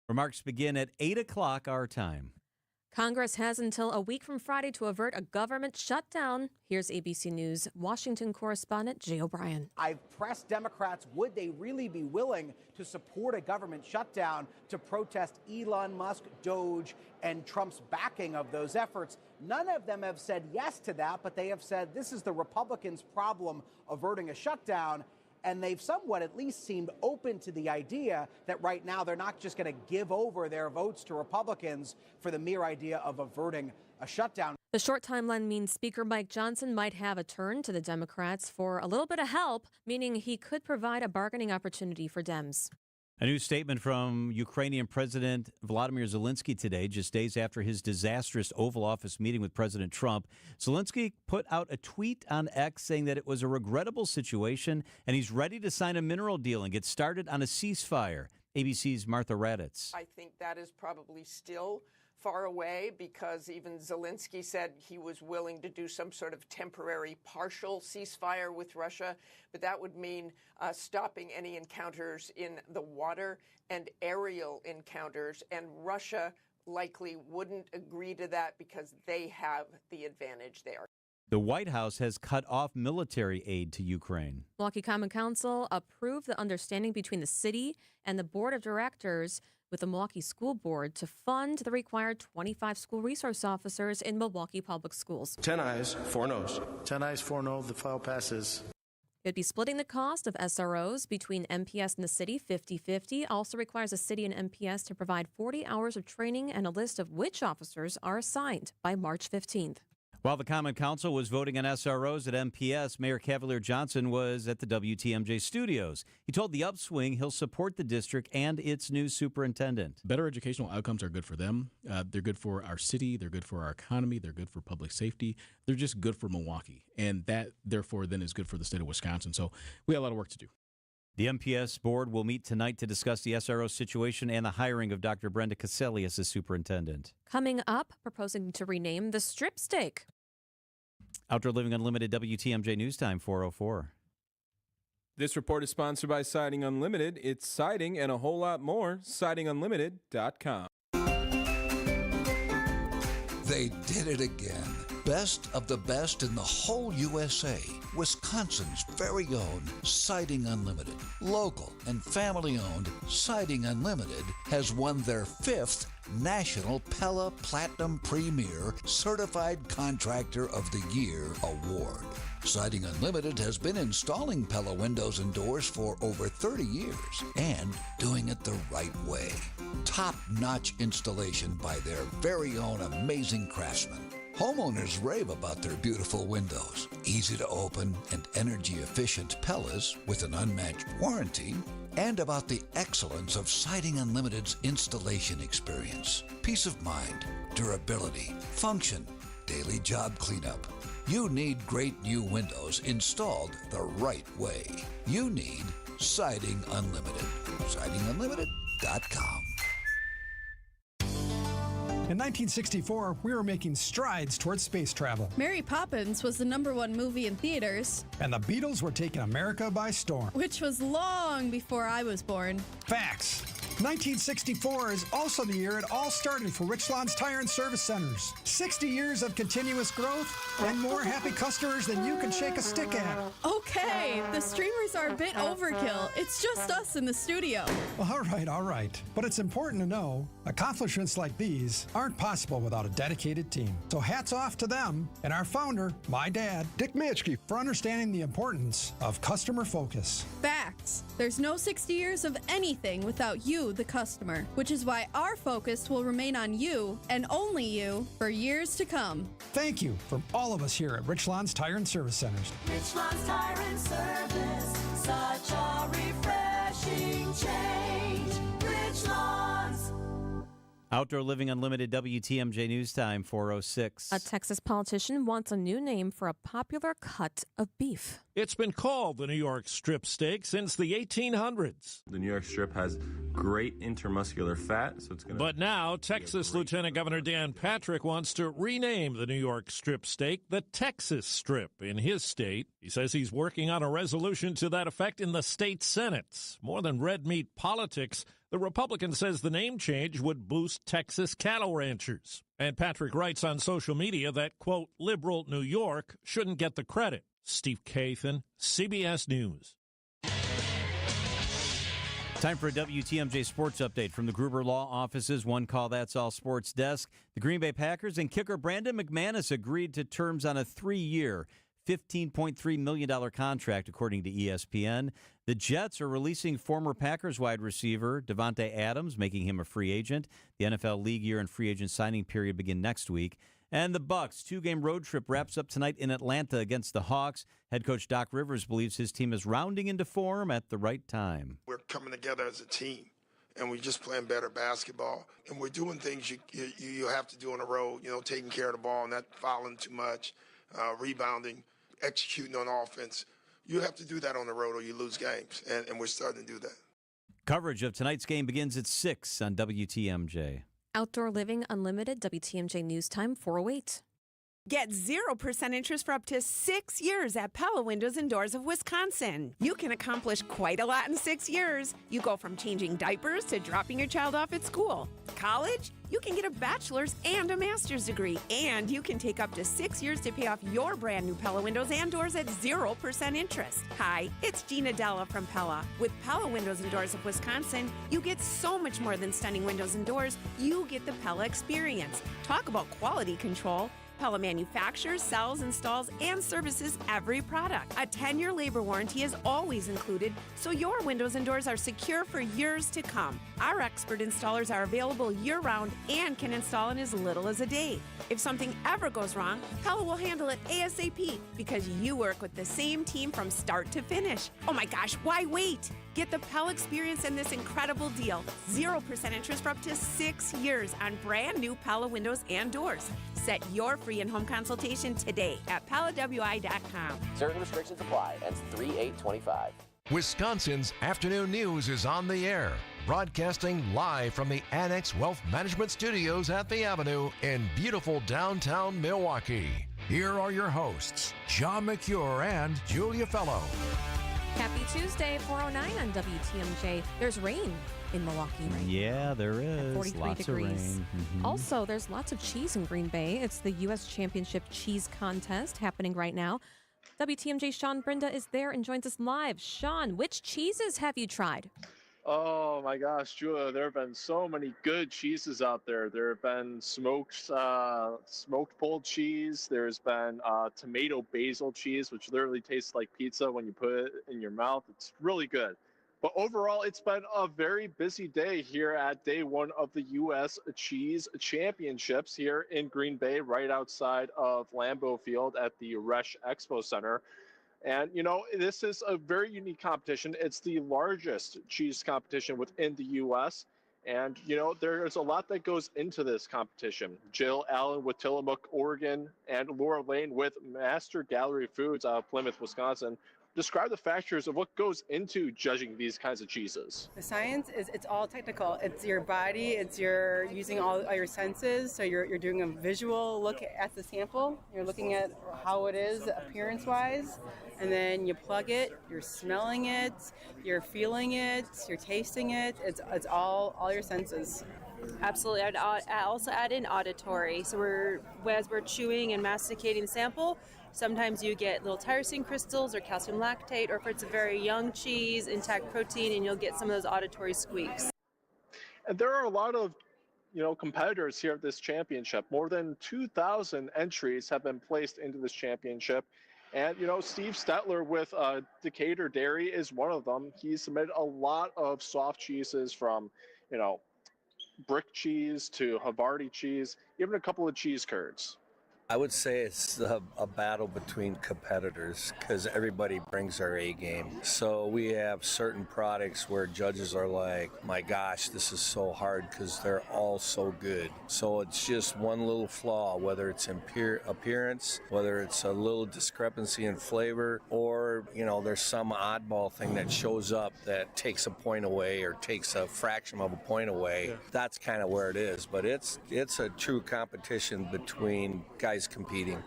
S8: Remarks begin at 8 o'clock our time.
S2: Congress has until a week from Friday to avert a government shutdown. Here's ABC News Washington correspondent Jay O'Brien.
S30: I've pressed Democrats, would they really be willing to support a government shutdown to protest Elon Musk, Doge, and Trump's backing of those efforts? None of them have said yes to that, but they have said this is the Republicans' problem averting a shutdown. And they've somewhat at least seemed open to the idea that right now they're not just going to give over their votes to Republicans for the mere idea of averting a shutdown.
S2: The short timeline means Speaker Mike Johnson might have a turn to the Democrats for a little bit of help, meaning he could provide a bargaining opportunity for Dems.
S8: A new statement from Ukrainian President Volodymyr Zelensky today, just days after his disastrous Oval Office meeting with President Trump. Zelensky put out a tweet on X saying that it was a regrettable situation and he's ready to sign a mineral deal and get started on a ceasefire. ABC's Martha Raddatz.
S31: I think that is probably still
S1: far away because even Zelensky said he was willing to do some sort of temporary partial ceasefire with Russia, but that would mean stopping any encounters in the water and aerial encounters, and Russia likely wouldn't agree to that because they have the advantage there.
S8: The White House has cut off military aid to Ukraine.
S2: Milwaukee Common Council approved the understanding between the city and the board of directors with the Milwaukee School Board to fund the required 25 school resource officers in Milwaukee Public Schools.
S3: 10 ayes, 4 noes. 10 ayes, 4 no. The file passes.
S2: It'd be splitting the cost of SROs between MPS and the city 50-50. Also requires the city and MPS to provide 40 hours of training and a list of which officers are assigned by March 15th.
S8: While the Common Council was voting on SROs at MPS, Mayor Cavalier Johnson was at the WTMJ studios. He told the Upswing he'll support the district and its new superintendent.
S4: Better educational outcomes are good for them. They're good for our city. They're good for our economy. They're good for public safety. They're just good for Milwaukee. And that, therefore, then is good for the state of Wisconsin. So we have a lot of work to do.
S8: The MPS board will meet tonight to discuss the SRO situation and the hiring of Dr. Brenda Caselli as the superintendent.
S2: Coming up, proposing to rename the strip steak.
S8: Outdoor Living Unlimited, WTMJ News Time, 4:04.
S5: This report is sponsored by Siding Unlimited. It's siding and a whole lot more. SidingUnlimited.com.
S10: They did it again. Best of the best in the whole USA. Wisconsin's very own Siding Unlimited. Local and family-owned Siding Unlimited has won their 5th National Pella Platinum Premier Certified Contractor of the Year award. Siding Unlimited has been installing Pella windows and doors for over 30 years and doing it the right way. Top-notch installation by their very own amazing craftsmen. Homeowners rave about their beautiful windows, easy to open and energy-efficient Pellas with an unmatched warranty, and about the excellence of Siding Unlimited's installation experience. Peace of mind, durability, function, daily job cleanup. You need great new windows installed the right way. You need Siding Unlimited. SidingUnlimited.com.
S18: In 1964, we were making strides towards space travel.
S19: Mary Poppins was the #1 movie in theaters.
S18: And the Beatles were taking America by storm.
S19: Which was long before I was born.
S18: Facts. 1964 is also the year it all started for Richlands Tire and Service Centers. 60 years of continuous growth and more happy customers than you can shake a stick at.
S19: Okay, the streamers are a bit overkill. It's just us in the studio.
S18: Well, all right. But it's important to know accomplishments like these aren't possible without a dedicated team. So hats off to them and our founder, my dad, Dick Mitchke, for understanding the importance of customer focus.
S19: Facts. There's no 60 years of anything without you, the customer, which is why our focus will remain on you and only you for years to come.
S18: Thank you from all of us here at Richlands Tire and Service Centers.
S17: Richlands Tire and Service, such a refreshing change. Richlands.
S8: Outdoor Living Unlimited, WTMJ News Time, 4:06.
S2: A Texas politician wants a new name for a popular cut of beef.
S28: It's been called the New York strip steak since the 1800s.
S20: The New York strip has great intermuscular fat, so it's going to...
S28: But now, Texas Lieutenant Governor Dan Patrick wants to rename the New York strip steak the Texas strip in his state. He says he's working on a resolution to that effect in the state Senate. More than red meat politics, the Republican says the name change would boost Texas cattle ranchers. And Patrick writes on social media that, quote, liberal New York shouldn't get the credit. Steve Kathan, CBS News.
S8: Time for a WTMJ Sports Update from the Gruber Law Office's One Call That's All Sports Desk. The Green Bay Packers and kicker Brandon McManus agreed to terms on a 3-year, $15.3 million contract, according to ESPN. The Jets are releasing former Packers wide receiver Davante Adams, making him a free agent. The NFL league year and free agent signing period begin next week. And the Bucs' 2-game road trip wraps up tonight in Atlanta against the Hawks. Head coach Doc Rivers believes his team is rounding into form at the right time.
S25: We're coming together as a team, and we're just playing better basketball. And we're doing things you have to do on the road, taking care of the ball, not fouling too much, rebounding, executing on offense. You have to do that on the road or you lose games, and we're starting to do that.
S8: Coverage of tonight's game begins at 6 on WTMJ.
S2: Outdoor Living Unlimited, WTMJ News Time, 4:08.
S7: Get 0% interest for up to 6 years at Pella Windows and Doors of Wisconsin. You can accomplish quite a lot in 6 years. You go from changing diapers to dropping your child off at school. College? You can get a bachelor's and a master's degree, and you can take up to 6 years to pay off your brand new Pella Windows and Doors at 0% interest. Hi, it's Gina Della from Pella. With Pella Windows and Doors of Wisconsin, you get so much more than stunning windows and doors. You get the Pella experience. Talk about quality control. Pella manufactures, sells, installs, and services every product. A 10-year labor warranty is always included, so your windows and doors are secure for years to come. Our expert installers are available year-round and can install in as little as a day. If something ever goes wrong, Pella will handle it ASAP because you work with the same team from start to finish. Oh my gosh, why wait? Get the Pella experience and this incredible deal. 0% interest for up to 6 years on brand new Pella windows and doors. Set your free in-home consultation today at PellaWI.com.
S11: Certain restrictions apply. Ends 3/8/25.
S6: Wisconsin's afternoon news is on the air, broadcasting live from the Annex Wealth Management Studios at the Avenue in beautiful downtown Milwaukee. Here are your hosts, John McCure and Julia Fellow.
S2: Happy Tuesday, 4:09 on WTMJ. There's rain in Milwaukee right now.
S8: Yeah, there is.
S2: 43
S8: lots
S2: degrees.
S8: Of rain. Mhm.
S2: Also, there's lots of cheese in Green Bay. It's the U.S. Championship Cheese Contest happening right now. WTMJ Sean Brenda is there and joins us live. Sean, which cheeses have you tried?
S12: Oh my gosh, Julia, there have been so many good cheeses out there. There have been smoked pulled cheese. There's been tomato basil cheese, which literally tastes like pizza when you put it in your mouth. It's really good. But overall, it's been a very busy day here at day one of the U.S. Cheese Championships here in Green Bay, right outside of Lambeau Field at the Resch Expo Center. And, you know, this is a very unique competition. It's the largest cheese competition within the U.S. And, you know, there's a lot that goes into this competition. Jill Allen with Tillamook, Oregon, and Laura Lane with Master Gallery Foods out of Plymouth, Wisconsin. Describe the factors of what goes into judging these kinds of cheeses.
S13: The science is it's all technical. It's your body, it's your using all your senses. So you're doing a visual look at the sample. You're looking at how it is appearance-wise, and then you plug it, you're smelling it, you're feeling it, you're tasting it. It's all your senses.
S14: Absolutely. I'd also add in auditory. So as we're chewing and masticating the sample, sometimes you get little tyrosine crystals or calcium lactate, or if it's a very young cheese, intact protein, and you'll get some of those auditory squeaks.
S12: And there are a lot of, you know, competitors here at this championship. More than 2,000 entries have been placed into this championship. And, you know, Steve Stetler with Decatur Dairy is one of them. He submitted a lot of soft cheeses from, you know, brick cheese to Havarti cheese, even a couple of cheese curds.
S15: I would say it's a battle between competitors because everybody brings their A game. So we have certain products where judges are like, my gosh, this is so hard because they're all so good. So it's just one little flaw, whether it's in appearance, whether it's a little discrepancy in flavor, or, you know, there's some oddball thing that shows up that takes a point away or takes a fraction of a point away. Yeah. That's kind of where it is. But it's a true competition between guys competing.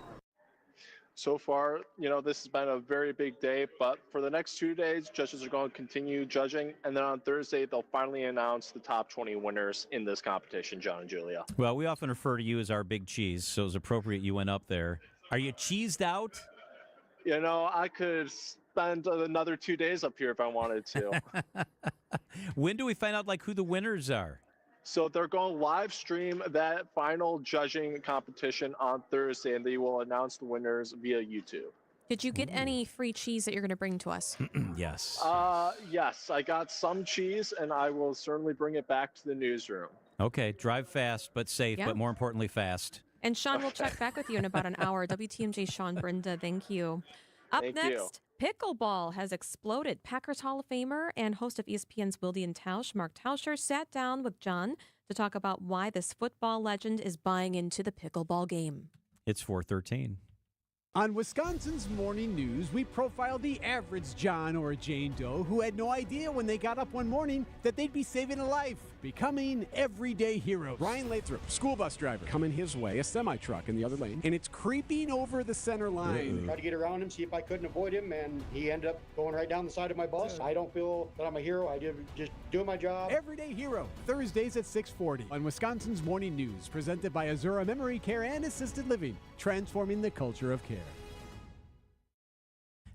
S12: So far, you know, this has been a very big day, but for the next 2 days, judges are going to continue judging, and then on Thursday, they'll finally announce the top 20 winners in this competition, John and Julia.
S8: Well, we often refer to you as our big cheese, so it's appropriate you went up there. Are you cheesed out?
S12: You know, I could spend another 2 days up here if I wanted to.
S8: When do we find out, like, who the winners are?
S12: So they're going to live stream that final judging competition on Thursday, and they will announce the winners via YouTube.
S2: Did you get any free cheese that you're going to bring to us?
S8: Yes.
S12: Yes, I got some cheese, and I will certainly bring it back to the newsroom.
S8: Okay, drive fast but safe,
S2: Yeah.
S8: but more importantly, fast.
S2: And Sean, we'll check back with you in about an hour. WTMJ Sean Brenda, thank you. Up
S12: Thank
S2: next, pickleball has exploded. Packers Hall of Famer and host of ESPN's Wilde and Tausch, Mark Tauscher, sat down with John to talk about why this football legend is buying into the pickleball game.
S8: It's 4:13.
S16: On Wisconsin's Morning News, we profiled the average John or Jane Doe who had no idea when they got up one morning that they'd be saving a life becoming everyday heroes. Ryan Lathrop, school bus driver, coming his way, a semi-truck in the other lane, and it's creeping over the center line.
S1: Tried to get around him, see if I couldn't avoid him, and he ended up going right down the side of my bus. I don't feel that I'm a hero. I did just doing my job.
S16: Everyday Hero, Thursdays at 6:40 on Wisconsin's Morning News, presented by Azura Memory Care and Assisted Living, transforming the culture of care.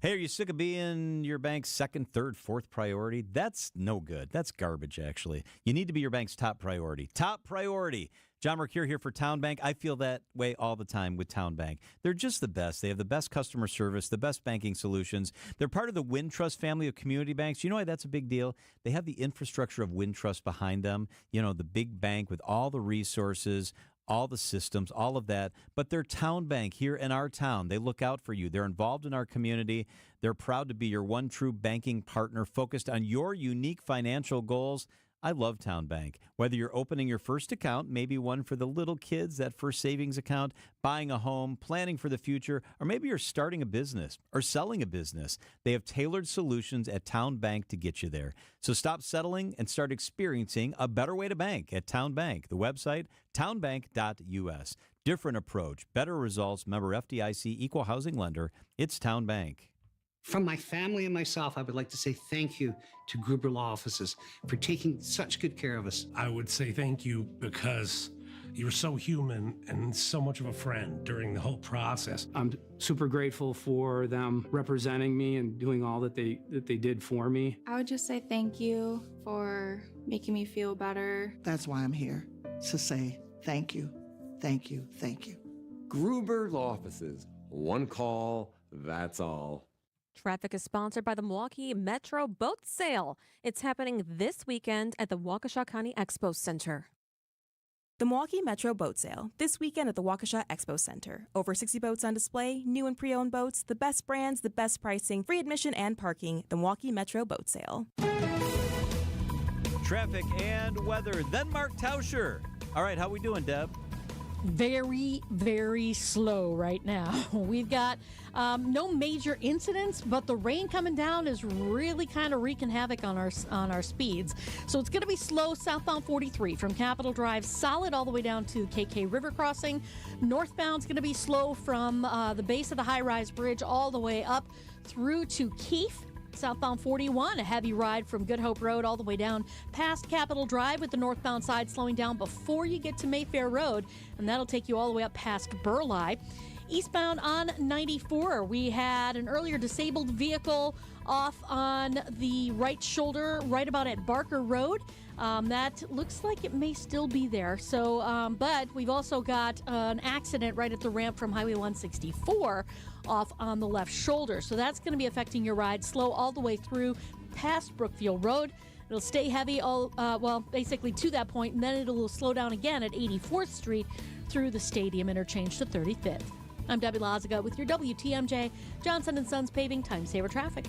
S8: Hey, are you sick of being your bank's second, third, fourth priority? That's no good. That's garbage, actually. You need to be your bank's top priority. Top priority. John Mercure here for Town Bank. I feel that way all the time with Town Bank. They're just the best. They have the best customer service, the best banking solutions. They're part of the Wintrust family of community banks. You know why that's a big deal? They have the infrastructure of Wintrust behind them. You know, the big bank with all the resources, all the systems, all of that. But they're Town Bank here in our town. They look out for you. They're involved in our community. They're proud to be your one true banking partner focused on your unique financial goals. I love Town Bank. Whether you're opening your first account, maybe one for the little kids, that first savings account, buying a home, planning for the future, or maybe you're starting a business or selling a business, they have tailored solutions at Town Bank to get you there. So stop settling and start experiencing a better way to bank at Town Bank. The website, townbank.us. Different approach, better results. Member FDIC, equal housing lender. It's Town Bank.
S9: From my family and myself, I would like to say thank you to Gruber Law Offices for taking such good care of us.
S21: I would say thank you because you were so human and so much of a friend during the whole process.
S22: I'm super grateful for them representing me and doing all that they did for me.
S23: I would just say thank you for making me feel better.
S24: That's why I'm here, to say thank you, thank you, thank you.
S26: Gruber Law Offices. One call, that's all.
S2: Traffic is sponsored by the Milwaukee Metro Boat Sale. It's happening this weekend at the Waukesha County Expo Center.
S27: The Milwaukee Metro Boat Sale, this weekend at the Waukesha Expo Center. Over 60 boats on display, new and pre-owned boats, the best brands, the best pricing, free admission and parking. The Milwaukee Metro Boat Sale.
S8: Traffic and weather. Then Mark Tauscher. All right, how we doing, Deb?
S29: Very, very slow right now. We've got no major incidents, but the rain coming down is really kind of wreaking havoc on our speeds. So it's going to be slow southbound 43 from Capitol Drive, solid all the way down to KK River Crossing. Northbound's going to be slow from the base of the high-rise bridge all the way up through to Keefe. Southbound 41, a heavy ride from Good Hope Road all the way down past Capitol Drive with the northbound side slowing down before you get to Mayfair Road, and that'll take you all the way up past Burleigh. Eastbound on 94, we had an earlier disabled vehicle off on the right shoulder right about at Barker Road. That looks like it may still be there. So, but we've also got an accident right at the ramp from Highway 164 off on the left shoulder. So that's going to be affecting your ride slow all the way through past Brookfield Road. It'll stay heavy basically to that point, and then it'll slow down again at 84th Street through the Stadium interchange to 35th. I'm Debbie Lazaga with your WTMJ Johnson & Sons Paving Time Saver Traffic.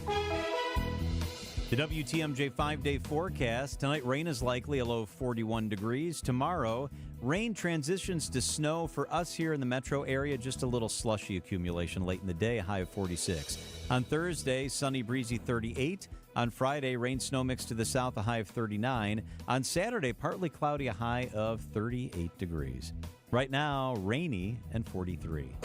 S8: The WTMJ 5-day forecast. Tonight, rain is likely, a low of 41 degrees. Tomorrow, rain transitions to snow for us here in the metro area. Just a little slushy accumulation late in the day, a high of 46. On Thursday, sunny, breezy, 38. On Friday, rain, snow mix to the south, a high of 39. On Saturday, partly cloudy, a high of 38 degrees. Right now, rainy and 43.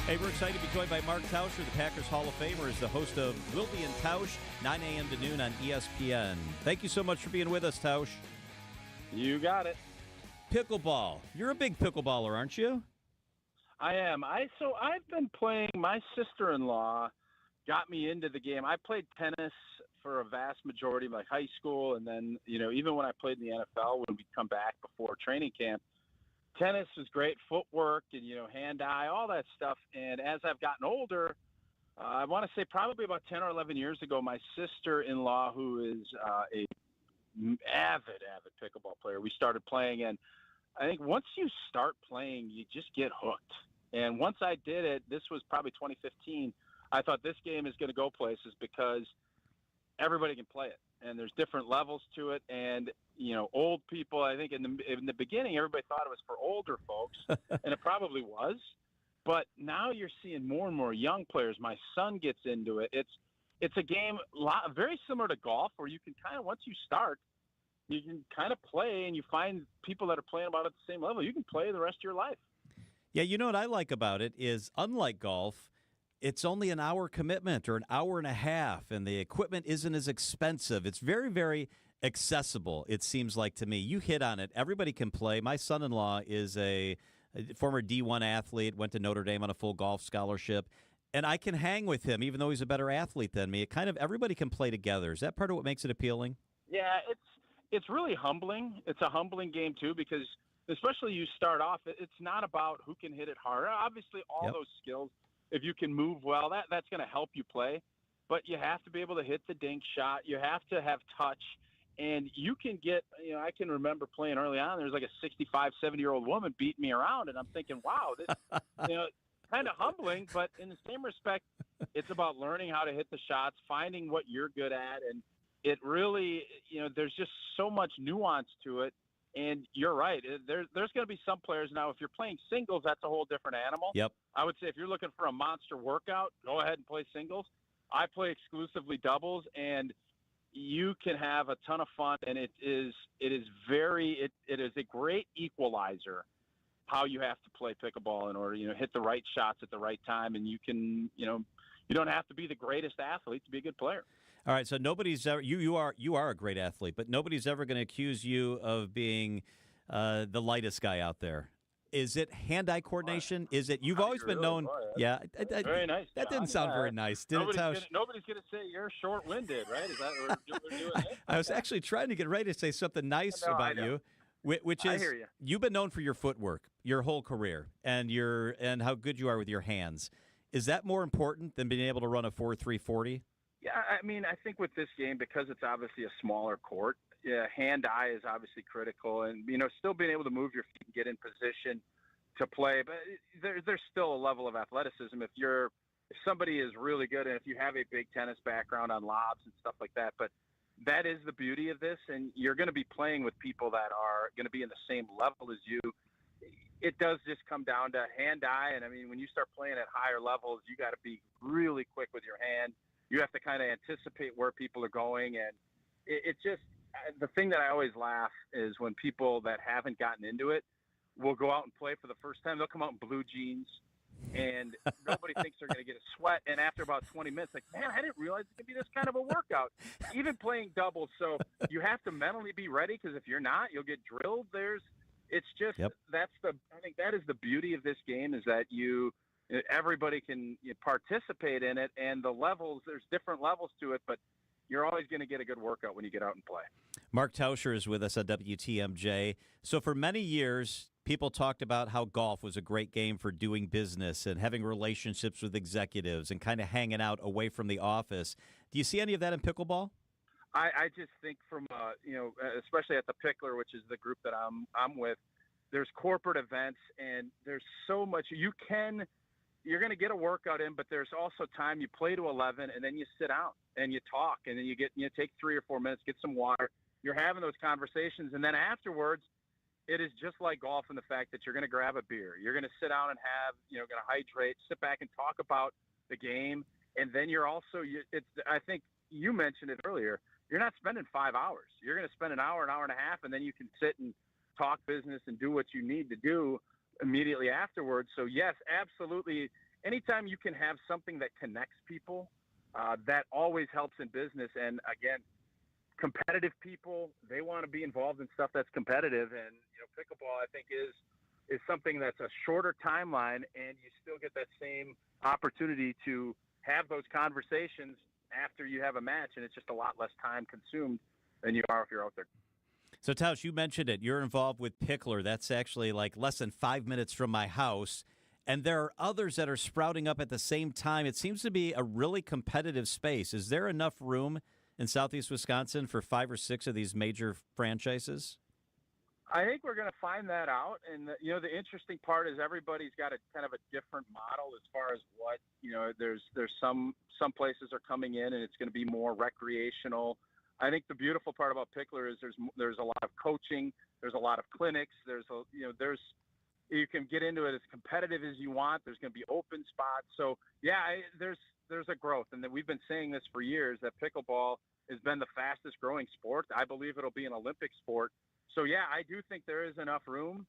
S8: Hey, we're excited to be joined by Mark Tauscher, the Packers Hall of Famer, as the host of Wilby and Tausch, 9 a.m. to noon on ESPN. Thank you so much for being with us, Tausch.
S30: You got it.
S8: Pickleball. You're a big pickleballer, aren't you?
S30: I am. So I've been playing. My sister-in-law got me into the game. I played tennis for a vast majority of my high school, and then, even when I played in the NFL, when we'd come back before training camp, tennis was great, footwork and, hand-eye, all that stuff. And as I've gotten older, I want to say probably about 10 or 11 years ago, my sister-in-law, who is a avid pickleball player, we started playing. And I think once you start playing, you just get hooked. And once I did it, this was probably 2015, I thought this game is going to go places because everybody can play it. And there's different levels to it. And, old people, I think in the beginning, everybody thought it was for older folks, and it probably was. But now you're seeing more and more young players. My son gets into it. it's a game very similar to golf, where you can kind of, once you start, you can kind of play, and you find people that are playing about at the same level. You can play the rest of your life.
S8: Yeah, you know what I like about it is, unlike golf, it's only an hour commitment or an hour and a half, and the equipment isn't as expensive. It's very, very accessible, it seems like to me. You hit on it. Everybody can play. My son-in-law is a former D1 athlete, went to Notre Dame on a full golf scholarship, and I can hang with him even though he's a better athlete than me. It kind of, everybody can play together. Is that part of what makes it appealing?
S30: Yeah, it's really humbling. It's a humbling game, too, because especially you start off, it's not about who can hit it harder. Obviously, all those skills, if you can move well, that's going to help you play. But you have to be able to hit the dink shot. You have to have touch. And you can get, I can remember playing early on, there was like a 65, 70-year-old woman beating me around. And I'm thinking, wow, this, kind of humbling. But in the same respect, it's about learning how to hit the shots, finding what you're good at. And it really, there's just so much nuance to it. And you're right. There's going to be some players now. If you're playing singles, that's a whole different animal.
S8: Yep.
S30: I would say if you're looking for a monster workout, go ahead and play singles. I play exclusively doubles, and you can have a ton of fun. And it is a great equalizer how you have to play pickleball in order, hit the right shots at the right time. And you can, you don't have to be the greatest athlete to be a good player.
S8: All right, so nobody's ever you are a great athlete, but nobody's ever going to accuse you of being the lightest guy out there. Is it hand-eye coordination? Is it you've always been known? Yeah,
S30: very nice.
S8: That didn't sound very nice, did it, Tausch?
S30: Nobody's going to say you're short-winded, right? Is that what we're doing?
S8: I was actually trying to get ready to say something nice about you, which is you've been known for your footwork your whole career and how good you are with your hands. Is that more important than being able to run a 4.340?
S30: Yeah, I mean, I think with this game, because it's obviously a smaller court, hand-eye is obviously critical. And, still being able to move your feet and get in position to play. But there's still a level of athleticism if somebody is really good and if you have a big tennis background on lobs and stuff like that. But that is the beauty of this. And you're going to be playing with people that are going to be in the same level as you. It does just come down to hand-eye. And, I mean, when you start playing at higher levels, you got to be really quick with your hand. You have to kind of anticipate where people are going. And it's just the thing that I always laugh is when people that haven't gotten into it will go out and play for the first time. They'll come out in blue jeans, and nobody thinks they're going to get a sweat. And after about 20 minutes, like, man, I didn't realize it could be this kind of a workout. Even playing doubles. So you have to mentally be ready, because if you're not, you'll get drilled. I think that is the beauty of this game, is that everybody can participate in it, and the levels, there's different levels to it, but you're always going to get a good workout when you get out and play.
S8: Mark Tauscher is with us on WTMJ. So for many years, people talked about how golf was a great game for doing business and having relationships with executives and kind of hanging out away from the office. Do you see any of that in pickleball?
S30: I just think from, especially at the Pickler, which is the group that I'm with, there's corporate events, and there's so much you're going to get a workout in, but there's also time you play to 11, and then you sit down and you talk, and then you take 3 or 4 minutes, get some water. You're having those conversations, and then afterwards, it is just like golf in the fact that you're going to grab a beer. You're going to sit down and going to hydrate, sit back and talk about the game, and then you're also. I think you mentioned it earlier. You're not spending 5 hours. You're going to spend an hour and a half, and then you can sit and talk business and do what you need to do immediately afterwards. So yes, absolutely. Anytime you can have something that connects people, that always helps in business. And again, competitive people, they want to be involved in stuff that's competitive. And pickleball, I think, is something that's a shorter timeline, and you still get that same opportunity to have those conversations after you have a match, and it's just a lot less time consumed than you are if you're out there.
S8: So, Tausch, you mentioned it. You're involved with Pickler. That's actually like less than 5 minutes from my house. And there are others that are sprouting up at the same time. It seems to be a really competitive space. Is there enough room in Southeast Wisconsin for 5 or 6 of these major franchises?
S30: I think we're going to find that out. And, the interesting part is everybody's got a kind of a different model as far as what, there's some places are coming in and it's going to be more recreational. I think the beautiful part about Pickler is there's a lot of coaching, there's a lot of clinics, you can get into it as competitive as you want. There's going to be open spots. So yeah, there's there's a growth, and that we've been saying this for years, that pickleball has been the fastest growing sport. I believe it'll be an Olympic sport. So yeah, I do think there is enough room.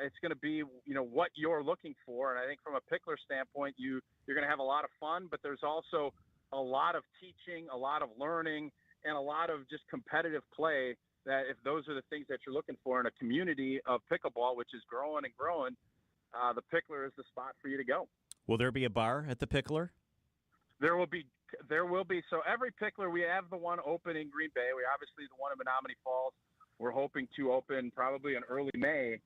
S30: It's going to be, what you're looking for. And I think from a pickler standpoint, you're going to have a lot of fun, but there's also a lot of teaching, a lot of learning, and a lot of just competitive play, that if those are the things that you're looking for in a community of pickleball, which is growing and growing, the Pickler is the spot for you to go.
S8: Will there be a bar at the Pickler?
S30: There will be. So every Pickler, we have the one open in Green Bay. We obviously the one in Menominee Falls. We're hoping to open probably in early May.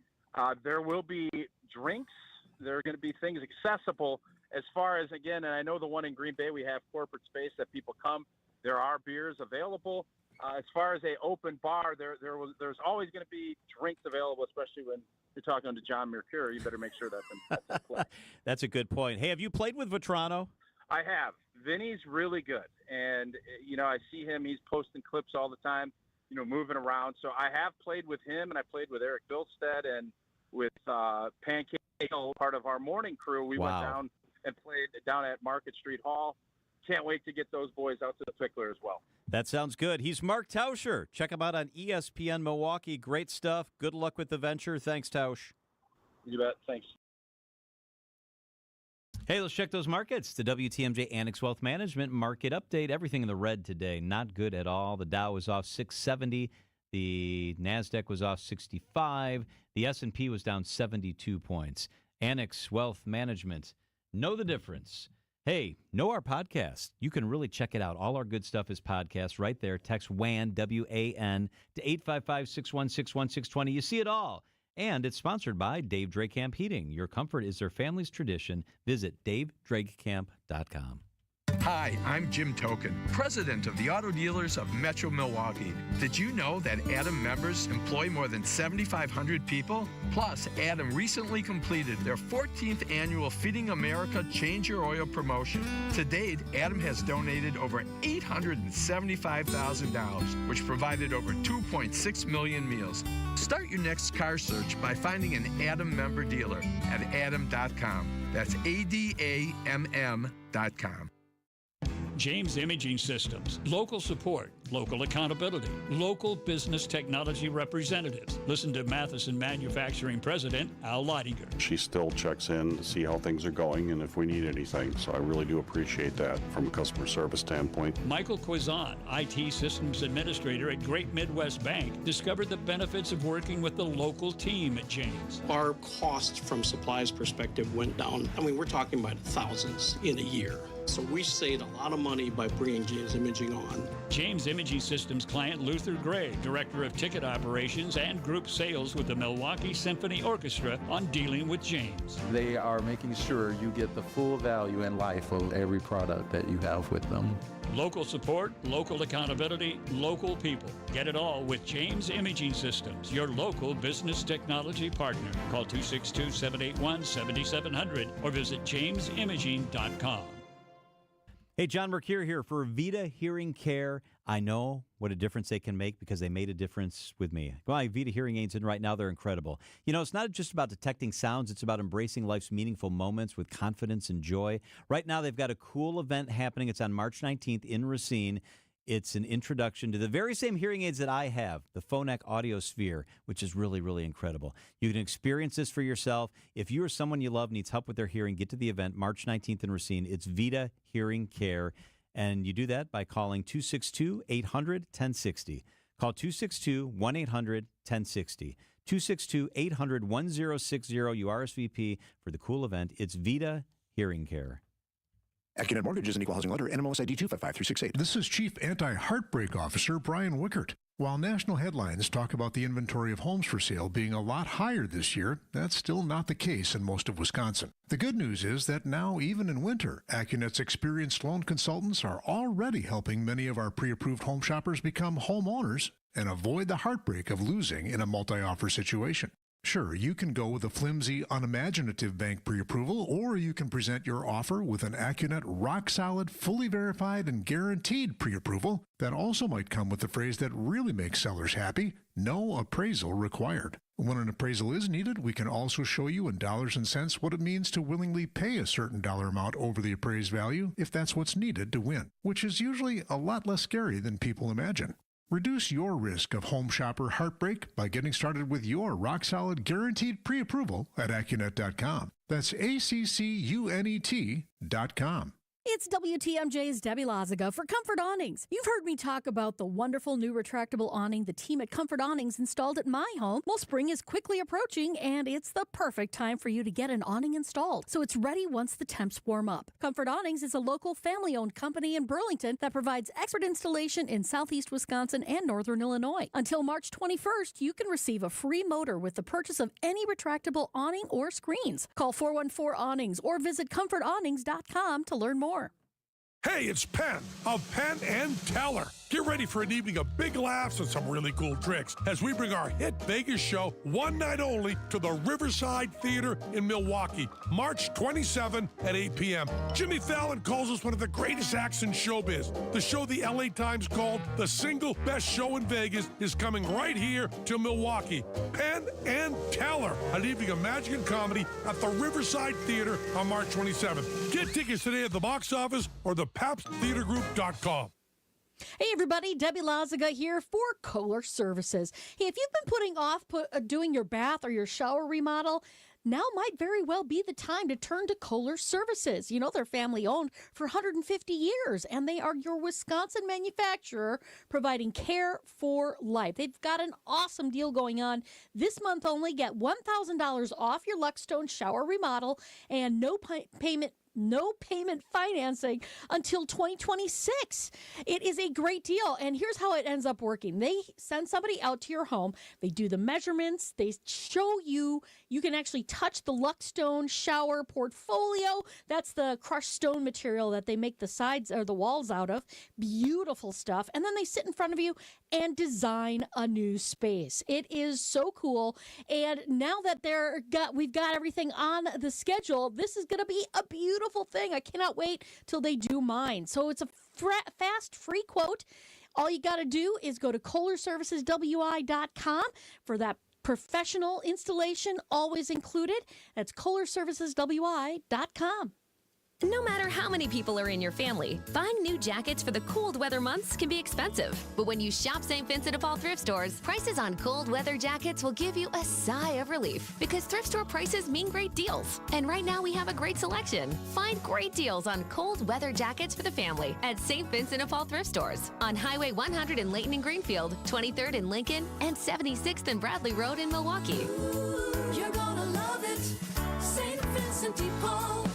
S30: There will be drinks. There are going to be things accessible as far as, again, and I know the one in Green Bay, we have corporate space that people come. There are beers available. As far as a open bar, there's always going to be drinks available, especially when you're talking to John Mercure. You better make sure that's in play.
S8: That's a good point. Hey, have you played with Vetrano?
S30: I have. Vinny's really good. And, I see him. He's posting clips all the time, moving around. So I have played with him, and I played with Eric Bilstead and with Pancake, part of our morning crew. We went down and played down at Market Street Hall. Can't wait to get those boys out to the Pickler as well.
S8: That sounds good. He's Mark Tauscher. Check him out on ESPN Milwaukee. Great stuff. Good luck with the venture. Thanks, Tausch.
S30: You bet. Thanks.
S8: Hey, let's check those markets. The WTMJ Annex Wealth Management market update. Everything in the red today. Not good at all. The Dow was off 670. The NASDAQ was off 65. The S&P was down 72 points. Annex Wealth Management. Know the difference. Hey, know our podcast. You can really check it out. All our good stuff is podcast right there. Text WAN, W-A-N, to 855-616-1620. You see it all. And it's sponsored by Dave Drakamp Heating. Your comfort is their family's tradition. Visit DaveDrakamp.com.
S3: Hi, I'm Jim Token, president of the Auto Dealers of Metro Milwaukee. Did you know that Adam members employ more than 7,500 people? Plus, Adam recently completed their 14th annual Feeding America Change Your Oil promotion. To date, Adam has donated over $875,000, which provided over 2.6 million meals. Start your next car search by finding an Adam member dealer at adam.com. That's ADAMM.com.
S4: James Imaging Systems. Local support, local accountability, local business technology representatives. Listen to Matheson Manufacturing President Al Leidinger.
S5: She still checks in to see how things are going and if we need anything. So I really do appreciate that from a customer service standpoint.
S4: Michael Quizan, IT Systems Administrator at Great Midwest Bank, discovered the benefits of working with the local team at James.
S10: Our costs from supplies perspective went down. I mean, we're talking about thousands in a year. So we saved a lot of money by bringing James Imaging on.
S4: James Imaging Systems client Luther Gray, Director of Ticket Operations and Group Sales with the Milwaukee Symphony Orchestra, on dealing with James.
S17: They are making sure you get the full value and life of every product that you have with them.
S4: Local support, local accountability, local people. Get it all with James Imaging Systems, your local business technology partner. Call 262-781-7700 or visit jamesimaging.com.
S8: Hey, John Mercure here for Vita Hearing Care. I know what a difference they can make because they made a difference with me. My Vita hearing aids in right now, they're incredible. It's not just about detecting sounds. It's about embracing life's meaningful moments with confidence and joy. Right now, they've got a cool event happening. It's on March 19th in Racine. It's an introduction to the very same hearing aids that I have, the Phonak Audiosphere, which is really, really incredible. You can experience this for yourself. If you or someone you love needs help with their hearing, get to the event March 19th in Racine. It's Vita Hearing Care, and you do that by calling 262-800-1060. Call 262-1-800-1060. 262-800-1060. You RSVP for the cool event. It's Vita Hearing Care.
S18: AccuNet Mortgage is an equal housing lender. NMLS ID 255368.
S19: This is Chief Anti-Heartbreak Officer Brian Wickert. While national headlines talk about the inventory of homes for sale being a lot higher this year, that's still not the case in most of Wisconsin. The good news is that now, even in winter, AccuNet's experienced loan consultants are already helping many of our pre-approved home shoppers become homeowners and avoid the heartbreak of losing in a multi-offer situation. Sure, you can go with a flimsy, unimaginative bank pre-approval, or you can present your offer with an AccuNet rock-solid, fully verified, and guaranteed pre-approval that also might come with the phrase that really makes sellers happy: no appraisal required. When an appraisal is needed, we can also show you in dollars and cents what it means to willingly pay a certain dollar amount over the appraised value if that's what's needed to win, which is usually a lot less scary than people imagine. Reduce your risk of home shopper heartbreak by getting started with your rock-solid guaranteed pre-approval at AccuNet.com. That's ACCUNET.com.
S29: It's WTMJ's Debbie Lazaga for Comfort Awnings. You've heard me talk about the wonderful new retractable awning the team at Comfort Awnings installed at my home. Well, spring is quickly approaching, and it's the perfect time for you to get an awning installed, so it's ready once the temps warm up. Comfort Awnings is a local family-owned company in Burlington that provides expert installation in southeast Wisconsin and northern Illinois. Until March 21st, you can receive a free motor with the purchase of any retractable awning or screens. Call 414-AWNINGS or visit ComfortAwnings.com to learn more.
S6: Hey, it's Penn of Penn and Teller. Get ready for an evening of big laughs and some really cool tricks as we bring our hit Vegas show one night only to the Riverside Theater in Milwaukee, March 27 at 8 p.m. Jimmy Fallon calls us one of the greatest acts in showbiz. The show the LA Times called the single best show in Vegas is coming right here to Milwaukee. Penn and Teller, an evening of magic and comedy at the Riverside Theater on March 27th. Get tickets today at the box office or the PabstTheaterGroup.com.
S29: Hey everybody, Debbie Lazaga here for Kohler Services. Hey, if you've been putting off doing your bath or your shower remodel, now might very well be the time to turn to Kohler Services. You know, they're family owned for 150 years, and they are your Wisconsin manufacturer providing care for life. They've got an awesome deal going on this month only. Get $1,000 off your Luckstone shower remodel and no payment financing until 2026. It is a great deal, and here's how it ends up working. They send somebody out to your home. They do the measurements. They show you. You can actually touch the Luckstone shower portfolio. That's the crushed stone material that they make the sides or the walls out of. Beautiful stuff. And then they sit in front of you and design a new space. It is so cool. And now that we've got everything on the schedule, this is going to be a beautiful thing. I cannot wait till they do mine. So it's a fast, free quote. All you got to do is go to KohlerServicesWI.com for that professional installation, always included. That's KohlerServicesWI.com.
S7: No matter how many people are in your family, buying new jackets for the cold weather months can be expensive. But when you shop St. Vincent de Paul thrift stores, prices on cold weather jackets will give you a sigh of relief because thrift store prices mean great deals. And right now we have a great selection. Find great deals on cold weather jackets for the family at St. Vincent de Paul thrift stores on Highway 100 in Layton and Greenfield, 23rd in Lincoln, and 76th and Bradley Road in Milwaukee.
S11: You're gonna love it, St. Vincent de Paul.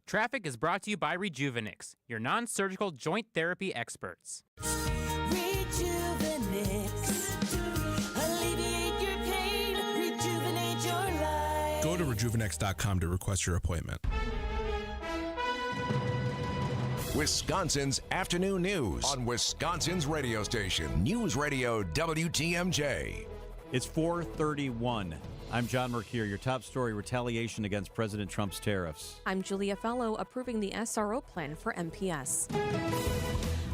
S12: Traffic is brought to you by Rejuvenix, your non-surgical joint therapy experts.
S11: Rejuvenix. Alleviate your pain. Rejuvenate your life.
S13: Go to Rejuvenix.com to request your appointment.
S18: Wisconsin's afternoon news on Wisconsin's radio station, News Radio WTMJ.
S8: It's 4:31. I'm John Mercure. Your top story: retaliation against President Trump's tariffs.
S2: I'm Julia Fellow, approving the SRO plan for MPS.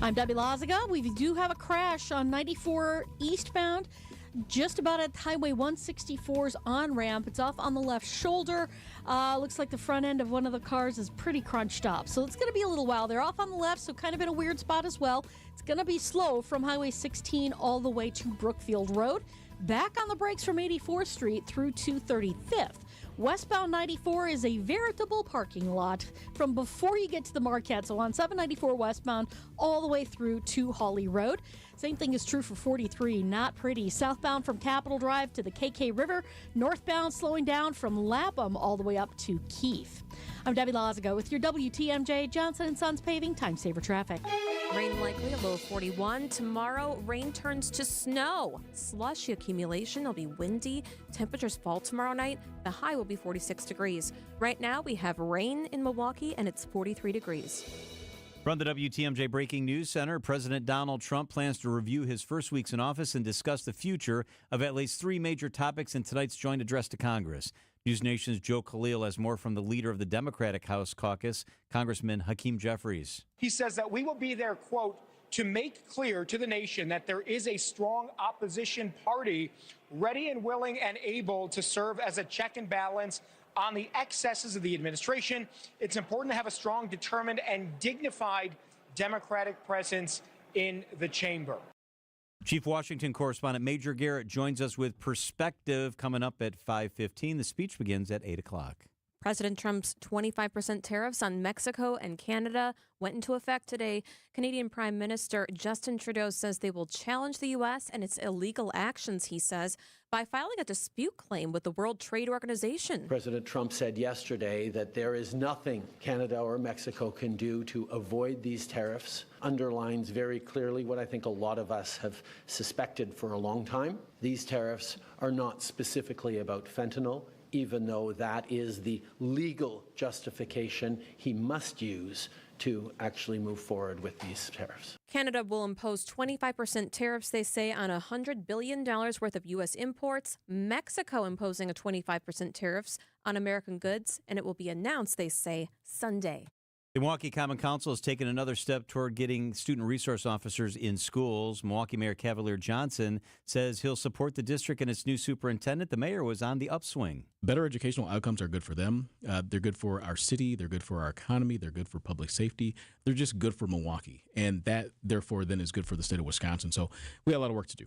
S29: I'm Debbie Lazaga. We do have a crash on 94 eastbound, just about at Highway 164's on-ramp. It's off on the left shoulder. Looks like the front end of one of the cars is pretty crunched up. So it's going to be a little while. They're off on the left, so kind of in a weird spot as well. It's going to be slow from Highway 16 all the way to Brookfield Road. Back on the brakes from 84th Street through to 35th. Westbound 94 is a veritable parking lot from before you get to the Marquette. So on 794 westbound all the way through to Hawley Road. Same thing is true for 43. Not pretty. Southbound from Capitol Drive to the KK River. Northbound slowing down from Lapham all the way up to Keefe. I'm Debbie Lazaga with your WTMJ Johnson & Sons Paving Time Saver Traffic.
S2: Rain likely, a low of 41. Tomorrow, rain turns to snow. Slushy accumulation. It'll be windy. Temperatures fall tomorrow night. The high will be 46 degrees. Right now, we have rain in Milwaukee, and it's 43 degrees.
S8: From the WTMJ Breaking News Center, President Donald Trump plans to review his first weeks in office and discuss the future of at least three major topics in tonight's joint address to Congress. News Nation's Joe Khalil has more from the leader of the Democratic House Caucus, Congressman Hakeem Jeffries.
S1: He says that we will be there, quote, to make clear to the nation that there is a strong opposition party ready and willing and able to serve as a check and balance on the excesses of the administration. It's important to have a strong, determined, and dignified Democratic presence in the chamber.
S8: Chief Washington correspondent Major Garrett joins us with perspective coming up at 5:15. The speech begins at 8 o'clock.
S2: President Trump's 25% tariffs on Mexico and Canada went into effect today. Canadian Prime Minister Justin Trudeau says they will challenge the U.S. and its illegal actions, he says, by filing a dispute claim with the World Trade Organization.
S10: President Trump said yesterday that there is nothing Canada or Mexico can do to avoid these tariffs. Underlines very clearly what I think a lot of us have suspected for a long time. These tariffs are not specifically about fentanyl, even though that is the legal justification he must use to actually move forward with these tariffs.
S2: Canada will impose 25% tariffs, they say, on $100 billion worth of U.S. imports. Mexico imposing a 25% tariffs on American goods, and it will be announced, they say, Sunday.
S8: The Milwaukee Common Council has taken another step toward getting student resource officers in schools. Milwaukee Mayor Cavalier Johnson says he'll support the district and its new superintendent. The mayor was on the upswing.
S13: Better educational outcomes are good for them. They're good for our city. They're good for our economy. They're good for public safety. They're just good for Milwaukee. And that, therefore, then is good for the state of Wisconsin. So we have a lot of work to do.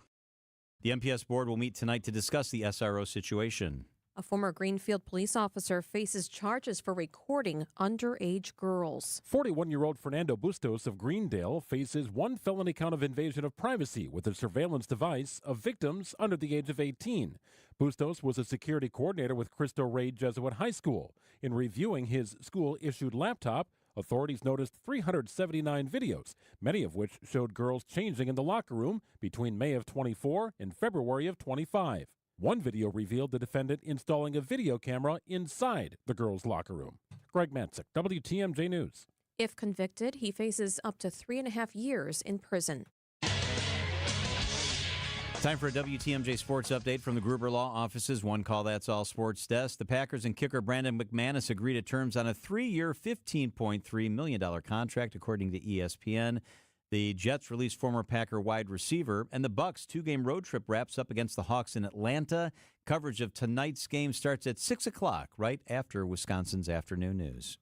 S8: The MPS board will meet tonight to discuss the SRO situation.
S2: A former Greenfield police officer faces charges for recording underage girls.
S9: 41-year-old Fernando Bustos of Greendale faces one felony count of invasion of privacy with a surveillance device of victims under the age of 18. Bustos was a security coordinator with Cristo Rey Jesuit High School. In reviewing his school-issued laptop, authorities noticed 379 videos, many of which showed girls changing in the locker room between May of 24 and February of 25. One video revealed the defendant installing a video camera inside the girls' locker room. Greg Matzik, WTMJ News.
S2: If convicted, he faces up to 3.5 years in prison.
S8: Time for a WTMJ Sports Update from the Gruber Law Office's One Call That's All Sports Desk. The Packers and kicker Brandon McManus agreed to terms on a 3-year, $15.3 million contract, according to ESPN. The Jets released former Packer wide receiver, and the Bucs' 2-game road trip wraps up against the Hawks in Atlanta. Coverage of tonight's game starts at 6 o'clock, right after Wisconsin's afternoon news.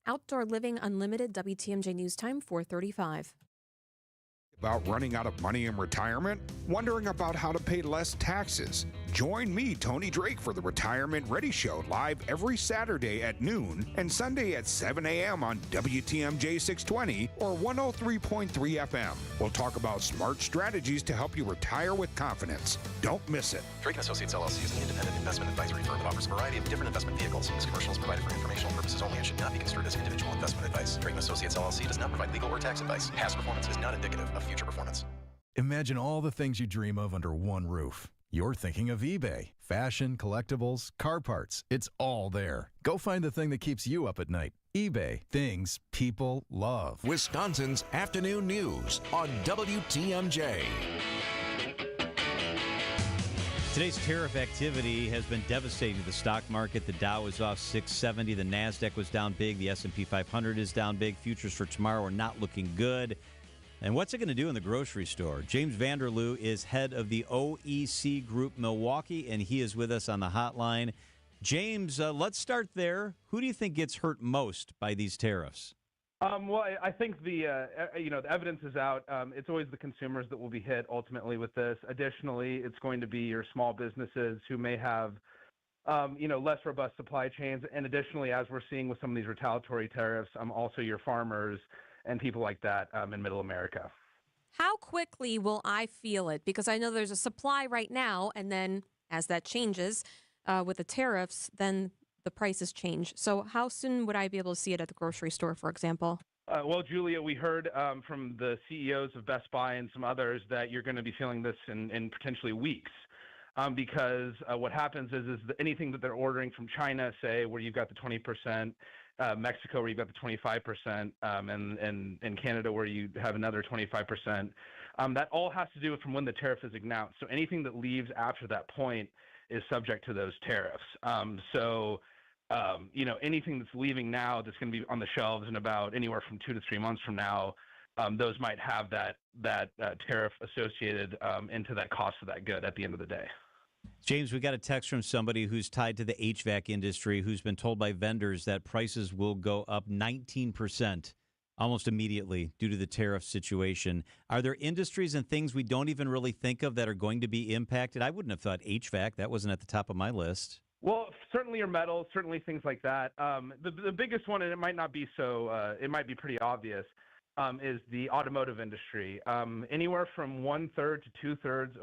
S2: Outdoor Living Unlimited, WTMJ News Time, 4:35.
S14: About running out of money in retirement? Wondering about how to pay less taxes? Join me, Tony Drake, for the Retirement Ready Show, live every Saturday at noon and Sunday at 7 a.m. on WTMJ 620 or 103.3 FM. We'll talk about smart strategies to help you retire with confidence. Don't miss it.
S15: Drake & Associates LLC is an independent investment advisory firm that offers a variety of different investment vehicles. This commercial is provided for informational purposes only and should not be construed as individual investment advice. Drake & Associates LLC does not provide legal or tax advice. Past performance is not indicative of future performance.
S16: Imagine all the things you dream of under one roof. You're thinking of eBay. Fashion, collectibles, car parts. It's all there. Go find the thing that keeps you up at night. eBay. Things people love.
S20: Wisconsin's Afternoon News on WTMJ.
S8: Today's tariff activity has been devastating to the stock market. The Dow is off 670. The NASDAQ was down big. The S&P 500 is down big. Futures for tomorrow are not looking good. And what's it going to do in the grocery store? James Vanderloo is head of the OEC Group Milwaukee, and he is with us on the hotline. James, let's start there. Who do you think gets hurt most by these tariffs?
S21: Well, I think the evidence is out. It's always the consumers that will be hit ultimately with this. Additionally, it's going to be your small businesses who may have, less robust supply chains. And additionally, as we're seeing with some of these retaliatory tariffs, also your farmers and people like that in Middle America.
S2: How quickly will I feel it? Because I know there's a supply right now, and then as that changes with the tariffs, then the prices change. So how soon would I be able to see it at the grocery store, for example?
S21: Well, Julia, we heard from the CEOs of Best Buy and some others that you're going to be feeling this in potentially weeks. Because what happens is that anything that they're ordering from China, say, where you've got the 20% Mexico, where you've got the 25%, and Canada, where you have another 25%. That all has to do with from when the tariff is announced. So anything that leaves after that point is subject to those tariffs. Anything that's leaving now that's going to be on the shelves in about anywhere from 2 to 3 months from now, those might have that tariff associated into that cost of that good at the end of the day.
S8: James, we got a text from somebody who's tied to the HVAC industry who's been told by vendors that prices will go up 19% almost immediately due to the tariff situation. Are there industries and things we don't even really think of that are going to be impacted? I wouldn't have thought HVAC. That wasn't at the top of my list.
S21: Well, certainly your metals, certainly things like that. The biggest one, and it might not be so, it might be pretty obvious, is the automotive industry. Anywhere from 1/3 to 2/3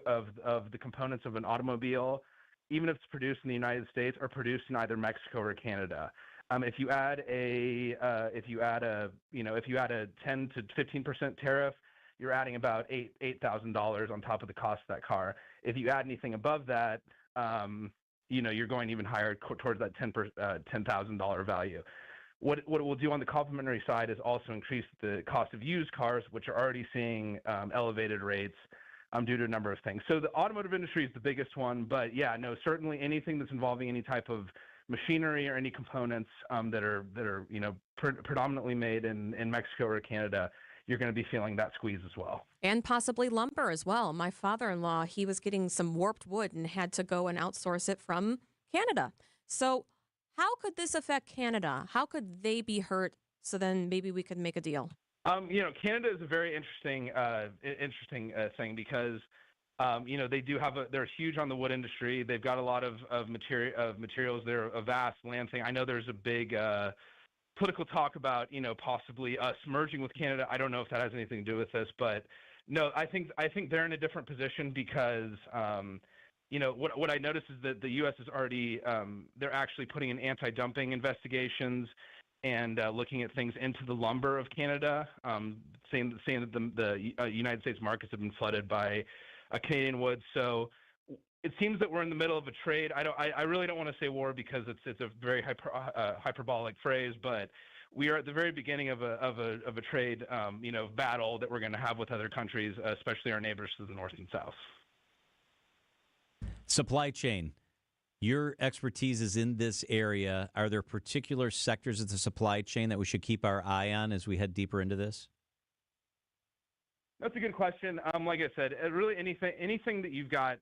S21: of the components of an automobile, even if it's produced in the United States, are produced in either Mexico or Canada. If you add a 10 to 15% tariff, you're adding about $8,000 on top of the cost of that car. If you add anything above that, you're going even higher towards that $10,000 value. What it will do on the complementary side is also increase the cost of used cars, which are already seeing elevated rates due to a number of things. So the automotive industry is the biggest one, but yeah, no, certainly anything that's involving any type of machinery or any components that are predominantly made in Mexico or Canada, you're going to be feeling that squeeze as well.
S2: And possibly lumber as well. My father-in-law, he was getting some warped wood and had to go and outsource it from Canada. So how could this affect Canada? How could they be hurt? So then maybe we could make a deal.
S21: Canada is a very interesting thing because, they're huge on the wood industry. They've got a lot of materials. They're a vast land thing. I know there's a big political talk about, possibly us merging with Canada. I don't know if that has anything to do with this, but no, I think they're in a different position because, what I noticed is that the U.S. is already, they're actually putting in anti-dumping investigations and looking at things into the lumber of Canada, saying that the United States markets have been flooded by Canadian wood. So it seems that we're in the middle of a trade. I really don't want to say war because it's a very hyperbolic phrase, but we are at the very beginning of a trade battle that we're going to have with other countries, especially our neighbors to the north and south.
S8: Supply chain. Your expertise is in this area. Are there particular sectors of the supply chain that we should keep our eye on as we head deeper into this?
S21: That's a good question. Like I said, really anything that you've got,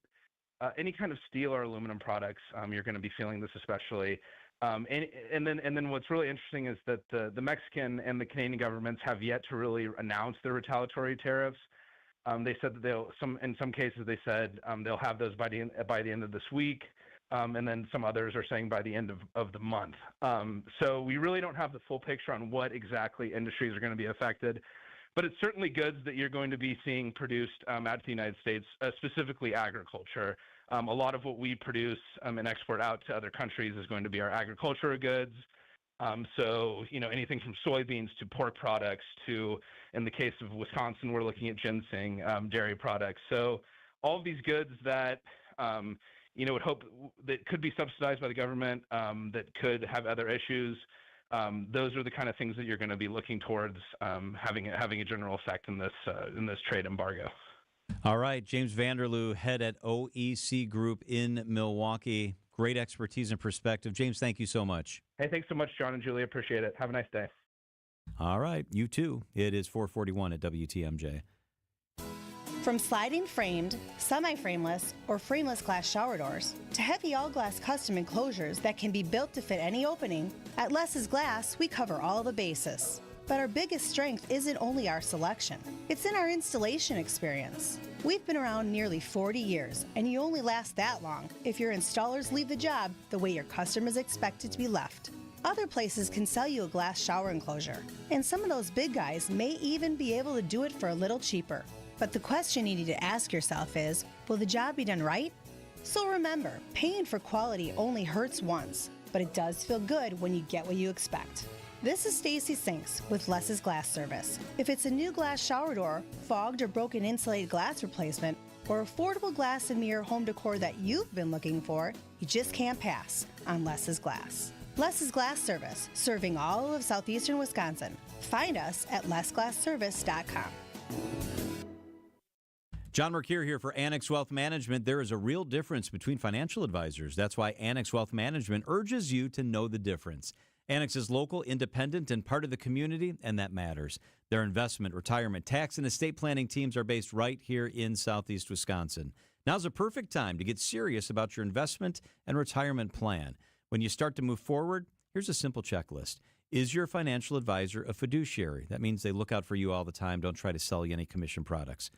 S21: any kind of steel or aluminum products, you're going to be feeling this especially. And then what's really interesting is that the Mexican and the Canadian governments have yet to really announce their retaliatory tariffs. They said that in some cases they said they'll have those by the end of this week, and then some others are saying by the end of the month. So we really don't have the full picture on what exactly industries are going to be affected. But it's certainly goods that you're going to be seeing produced out of the United States, specifically agriculture. A lot of what we produce and export out to other countries is going to be our agricultural goods. So, anything from soybeans to pork products to, in the case of Wisconsin, we're looking at ginseng, dairy products. So all of these goods that, would hope that could be subsidized by the government, that could have other issues. Those are the kind of things that you're going to be looking towards having a general effect in this trade embargo.
S8: All right, James Vanderloo, head at OEC Group in Milwaukee. Great expertise and perspective. James, thank you so much.
S21: Hey, thanks so much, John and Julie. Appreciate it. Have a nice day.
S8: All right, you too. It is 4:41 at WTMJ.
S3: From sliding framed, semi-frameless, or frameless glass shower doors to heavy all-glass custom enclosures that can be built to fit any opening, at Less's Glass, we cover all the bases. But our biggest strength isn't only our selection. It's in our installation experience. We've been around nearly 40 years, and you only last that long if your installers leave the job the way your customers expect it to be left. Other places can sell you a glass shower enclosure, and some of those big guys may even be able to do it for a little cheaper. But the question you need to ask yourself is, will the job be done right? So remember, paying for quality only hurts once, but it does feel good when you get what you expect. This is Stacy Sinks with Less's Glass Service. If it's a new glass shower door, fogged or broken insulated glass replacement, or affordable glass and mirror home decor that you've been looking for, you just can't pass on Less's Glass. Less is Glass Service, serving all of southeastern Wisconsin. Find us at lessglassservice.com.
S8: John Mercure here for Annex Wealth Management. There is a real difference between financial advisors. That's why Annex Wealth Management urges you to know the difference. Annex is local, independent, and part of the community, and that matters. Their investment, retirement, tax, and estate planning teams are based right here in southeast Wisconsin. Now's a perfect time to get serious about your investment and retirement plan. When you start to move forward, here's a simple checklist. Is your financial advisor a fiduciary? That means they look out for you all the time, don't try to sell you any commission products.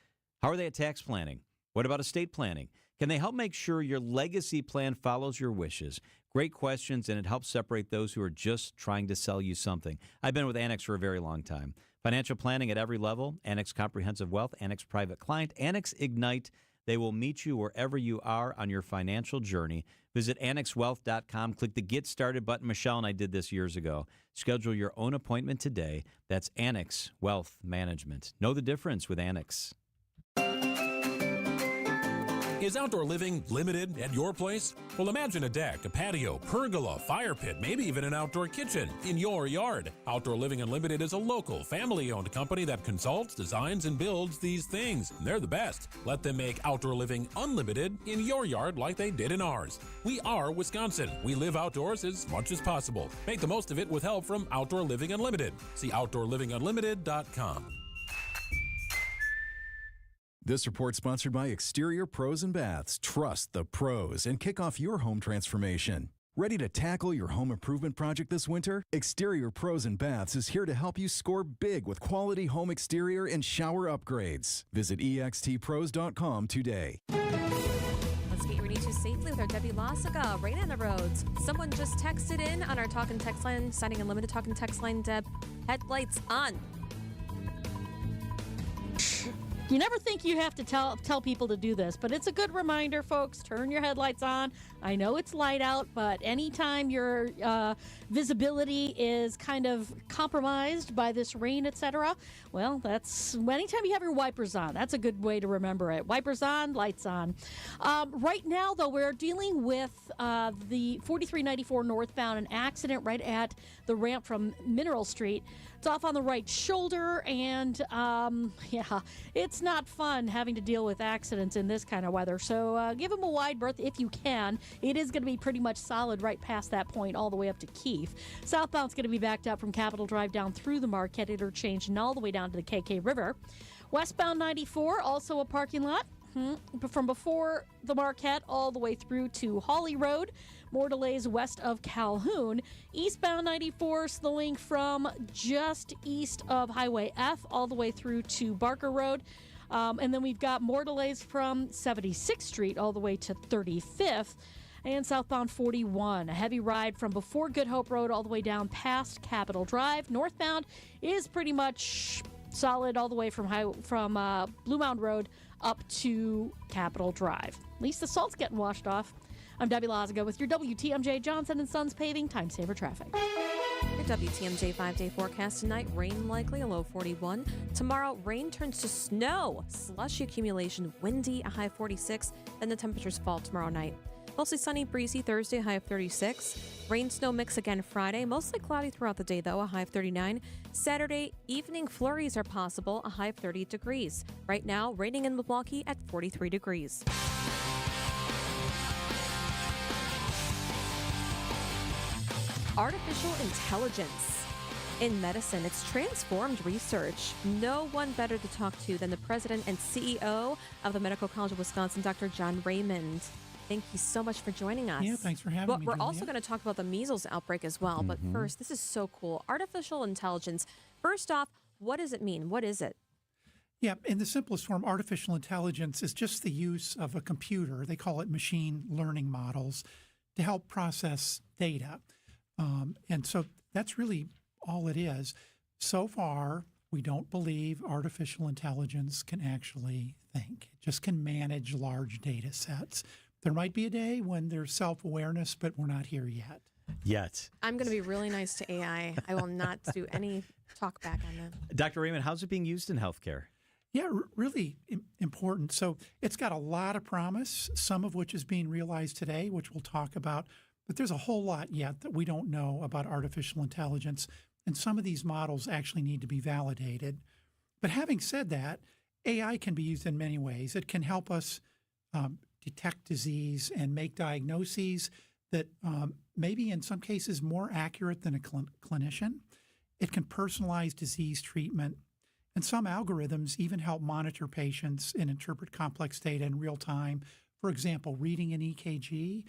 S8: How are they at tax planning? What about estate planning? Can they help make sure your legacy plan follows your wishes? Great questions, and it helps separate those who are just trying to sell you something. I've been with Annex for a very long time. Financial planning at every level, Annex Comprehensive Wealth, Annex Private Client, Annex Ignite. They will meet you wherever you are on your financial journey. Visit annexwealth.com. Click the Get Started button. Michelle and I did this years ago. Schedule your own appointment today. That's Annex Wealth Management. Know the difference with Annex.
S20: Is outdoor living limited at your place? Well, imagine a deck, a patio, pergola, fire pit, maybe even an outdoor kitchen in your yard. Outdoor Living Unlimited is a local, family-owned company that consults, designs, and builds these things. They're the best. Let them make Outdoor Living Unlimited in your yard like they did in ours. We are Wisconsin. We live outdoors as much as possible. Make the most of it with help from Outdoor Living Unlimited. See OutdoorLivingUnlimited.com.
S16: This report sponsored by Exterior Pros and Baths. Trust the pros and kick off your home transformation. Ready to tackle your home improvement project this winter? Exterior Pros and Baths is here to help you score big with quality home exterior and shower upgrades. Visit extpros.com today.
S2: Let's get you ready to safely with our Debbie Lasaga. Rain on the roads. Someone just texted in on our Talk and Text line, signing unlimited Talk and Text line, Deb. Headlights on.
S29: You never think you have to tell people to do this, but it's a good reminder, folks. Turn your headlights on. I know it's light out, but anytime your visibility is kind of compromised by this rain, etc., well, that's anytime you have your wipers on. That's a good way to remember it. Wipers on, lights on. Right now, though, we're dealing with the 4394 northbound, an accident right at the ramp from Mineral Street. It's off on the right shoulder, and yeah, it's not fun having to deal with accidents in this kind of weather. So give them a wide berth if you can. It is going to be pretty much solid right past that point all the way up to Keefe. Southbound's going to be backed up from Capitol Drive down through the Marquette Interchange and all the way down to the KK River. Westbound 94, also a parking lot from before the Marquette all the way through to Hawley Road. More delays west of Calhoun. Eastbound 94 slowing from just east of Highway F all the way through to Barker Road. And then we've got more delays from 76th Street all the way to 35th. And southbound 41, a heavy ride from before Good Hope Road all the way down past Capitol Drive. Northbound is pretty much solid all the way from Blue Mound Road up to Capitol Drive. At least the salt's getting washed off. I'm Debbie Lazaga with your WTMJ Johnson & Sons Paving Time Saver Traffic.
S2: Your WTMJ 5-day forecast tonight, rain likely, a low 41. Tomorrow, rain turns to snow. Slushy accumulation, windy, a high 46. Then the temperatures fall tomorrow night. Mostly sunny, breezy Thursday, high of 36. Rain, snow mix again Friday. Mostly cloudy throughout the day, though, a high of 39. Saturday, evening flurries are possible, a high of 30 degrees. Right now, raining in Milwaukee at 43 degrees. Artificial intelligence in medicine. It's transformed research. No one better to talk to than the president and CEO of the Medical College of Wisconsin, Dr. John Raymond. Thank you so much for joining us.
S5: Yeah, thanks for having me.
S2: We're also going to talk about the measles outbreak as well. But first, this is so cool. Artificial intelligence. First off, what does it mean? What is it?
S5: Yeah, in the simplest form, artificial intelligence is just the use of a computer. They call it machine learning models to help process data. And so that's really all it is. So far, we don't believe artificial intelligence can actually think. It just can manage large data sets. There might be a day when there's self-awareness, but we're not here yet.
S2: I'm going to be really nice to AI. I will not do any talk back on that.
S8: Dr. Raymond, how's it being used in healthcare?
S5: Yeah, really important. So it's got a lot of promise, some of which is being realized today, which we'll talk about. But there's a whole lot yet that we don't know about artificial intelligence, and some of these models actually need to be validated. But having said that, AI can be used in many ways. It can help us detect disease and make diagnoses that maybe in some cases more accurate than a clinician. It can personalize disease treatment. And some algorithms even help monitor patients and interpret complex data in real time. For example, reading an EKG.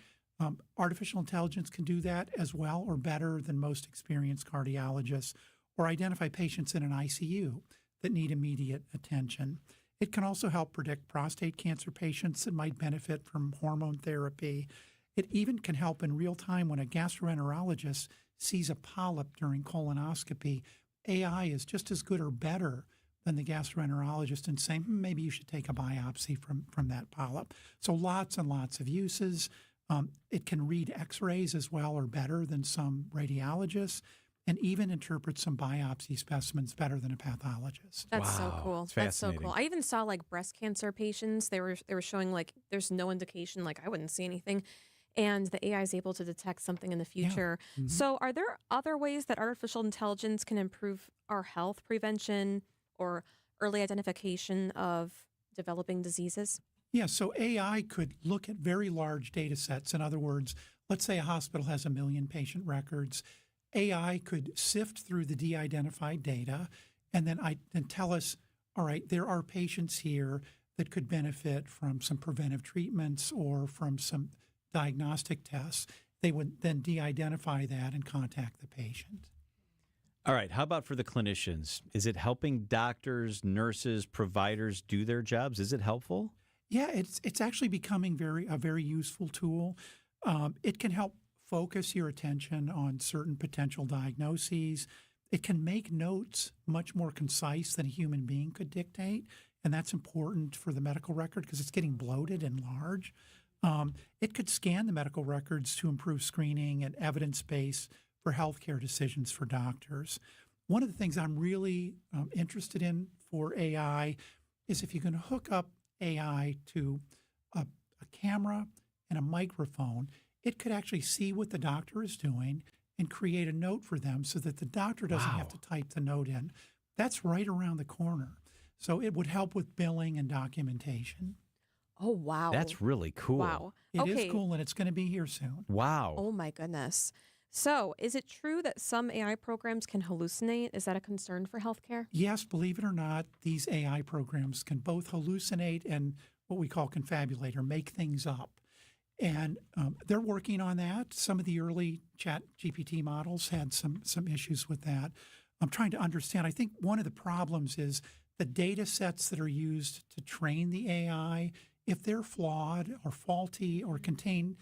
S5: Artificial intelligence can do that as well or better than most experienced cardiologists, or identify patients in an ICU that need immediate attention. It can also help predict prostate cancer patients that might benefit from hormone therapy. It even can help in real time when a gastroenterologist sees a polyp during colonoscopy. AI is just as good or better than the gastroenterologist in saying, maybe you should take a biopsy from that polyp. So lots and lots of uses. It can read x-rays as well or better than some radiologists, and even interpret some biopsy specimens better than a pathologist.
S2: That's so cool. That's so cool. I even saw like breast cancer patients. They were showing like there's no indication, like I wouldn't see anything, and the AI is able to detect something in the future.
S5: Yeah. Mm-hmm.
S2: So are there other ways that artificial intelligence can improve our health prevention or early identification of developing diseases?
S5: Yeah, so AI could look at very large data sets. In other words, let's say a hospital has 1 million patient records. AI could sift through the de-identified data and then tell us, all right, there are patients here that could benefit from some preventive treatments or from some diagnostic tests. They would then de-identify that and contact the patient.
S8: All right, how about for the clinicians? Is it helping doctors, nurses, providers do their jobs? Is it helpful?
S5: Yeah, it's actually becoming a very useful tool. It can help focus your attention on certain potential diagnoses. It can make notes much more concise than a human being could dictate, and that's important for the medical record because it's getting bloated and large. It could scan the medical records to improve screening and evidence base for healthcare decisions for doctors. One of the things I'm really interested in for AI is if you can hook up AI to a camera and a microphone, it could actually see what the doctor is doing and create a note for them so that the doctor doesn't have to type the note in. That's right around the corner. So it would help with billing and documentation.
S2: Oh, wow.
S8: That's really cool.
S2: Wow.
S5: It is cool, and it's going to be here soon.
S8: Wow.
S2: Oh, my goodness. So is it true that some AI programs can hallucinate? Is that a concern for healthcare?
S5: Yes, believe it or not, these AI programs can both hallucinate and what we call confabulate or make things up. And they're working on that. Some of the early ChatGPT models had some issues with that. I'm trying to understand. I think one of the problems is the data sets that are used to train the AI, if they're flawed or faulty or contain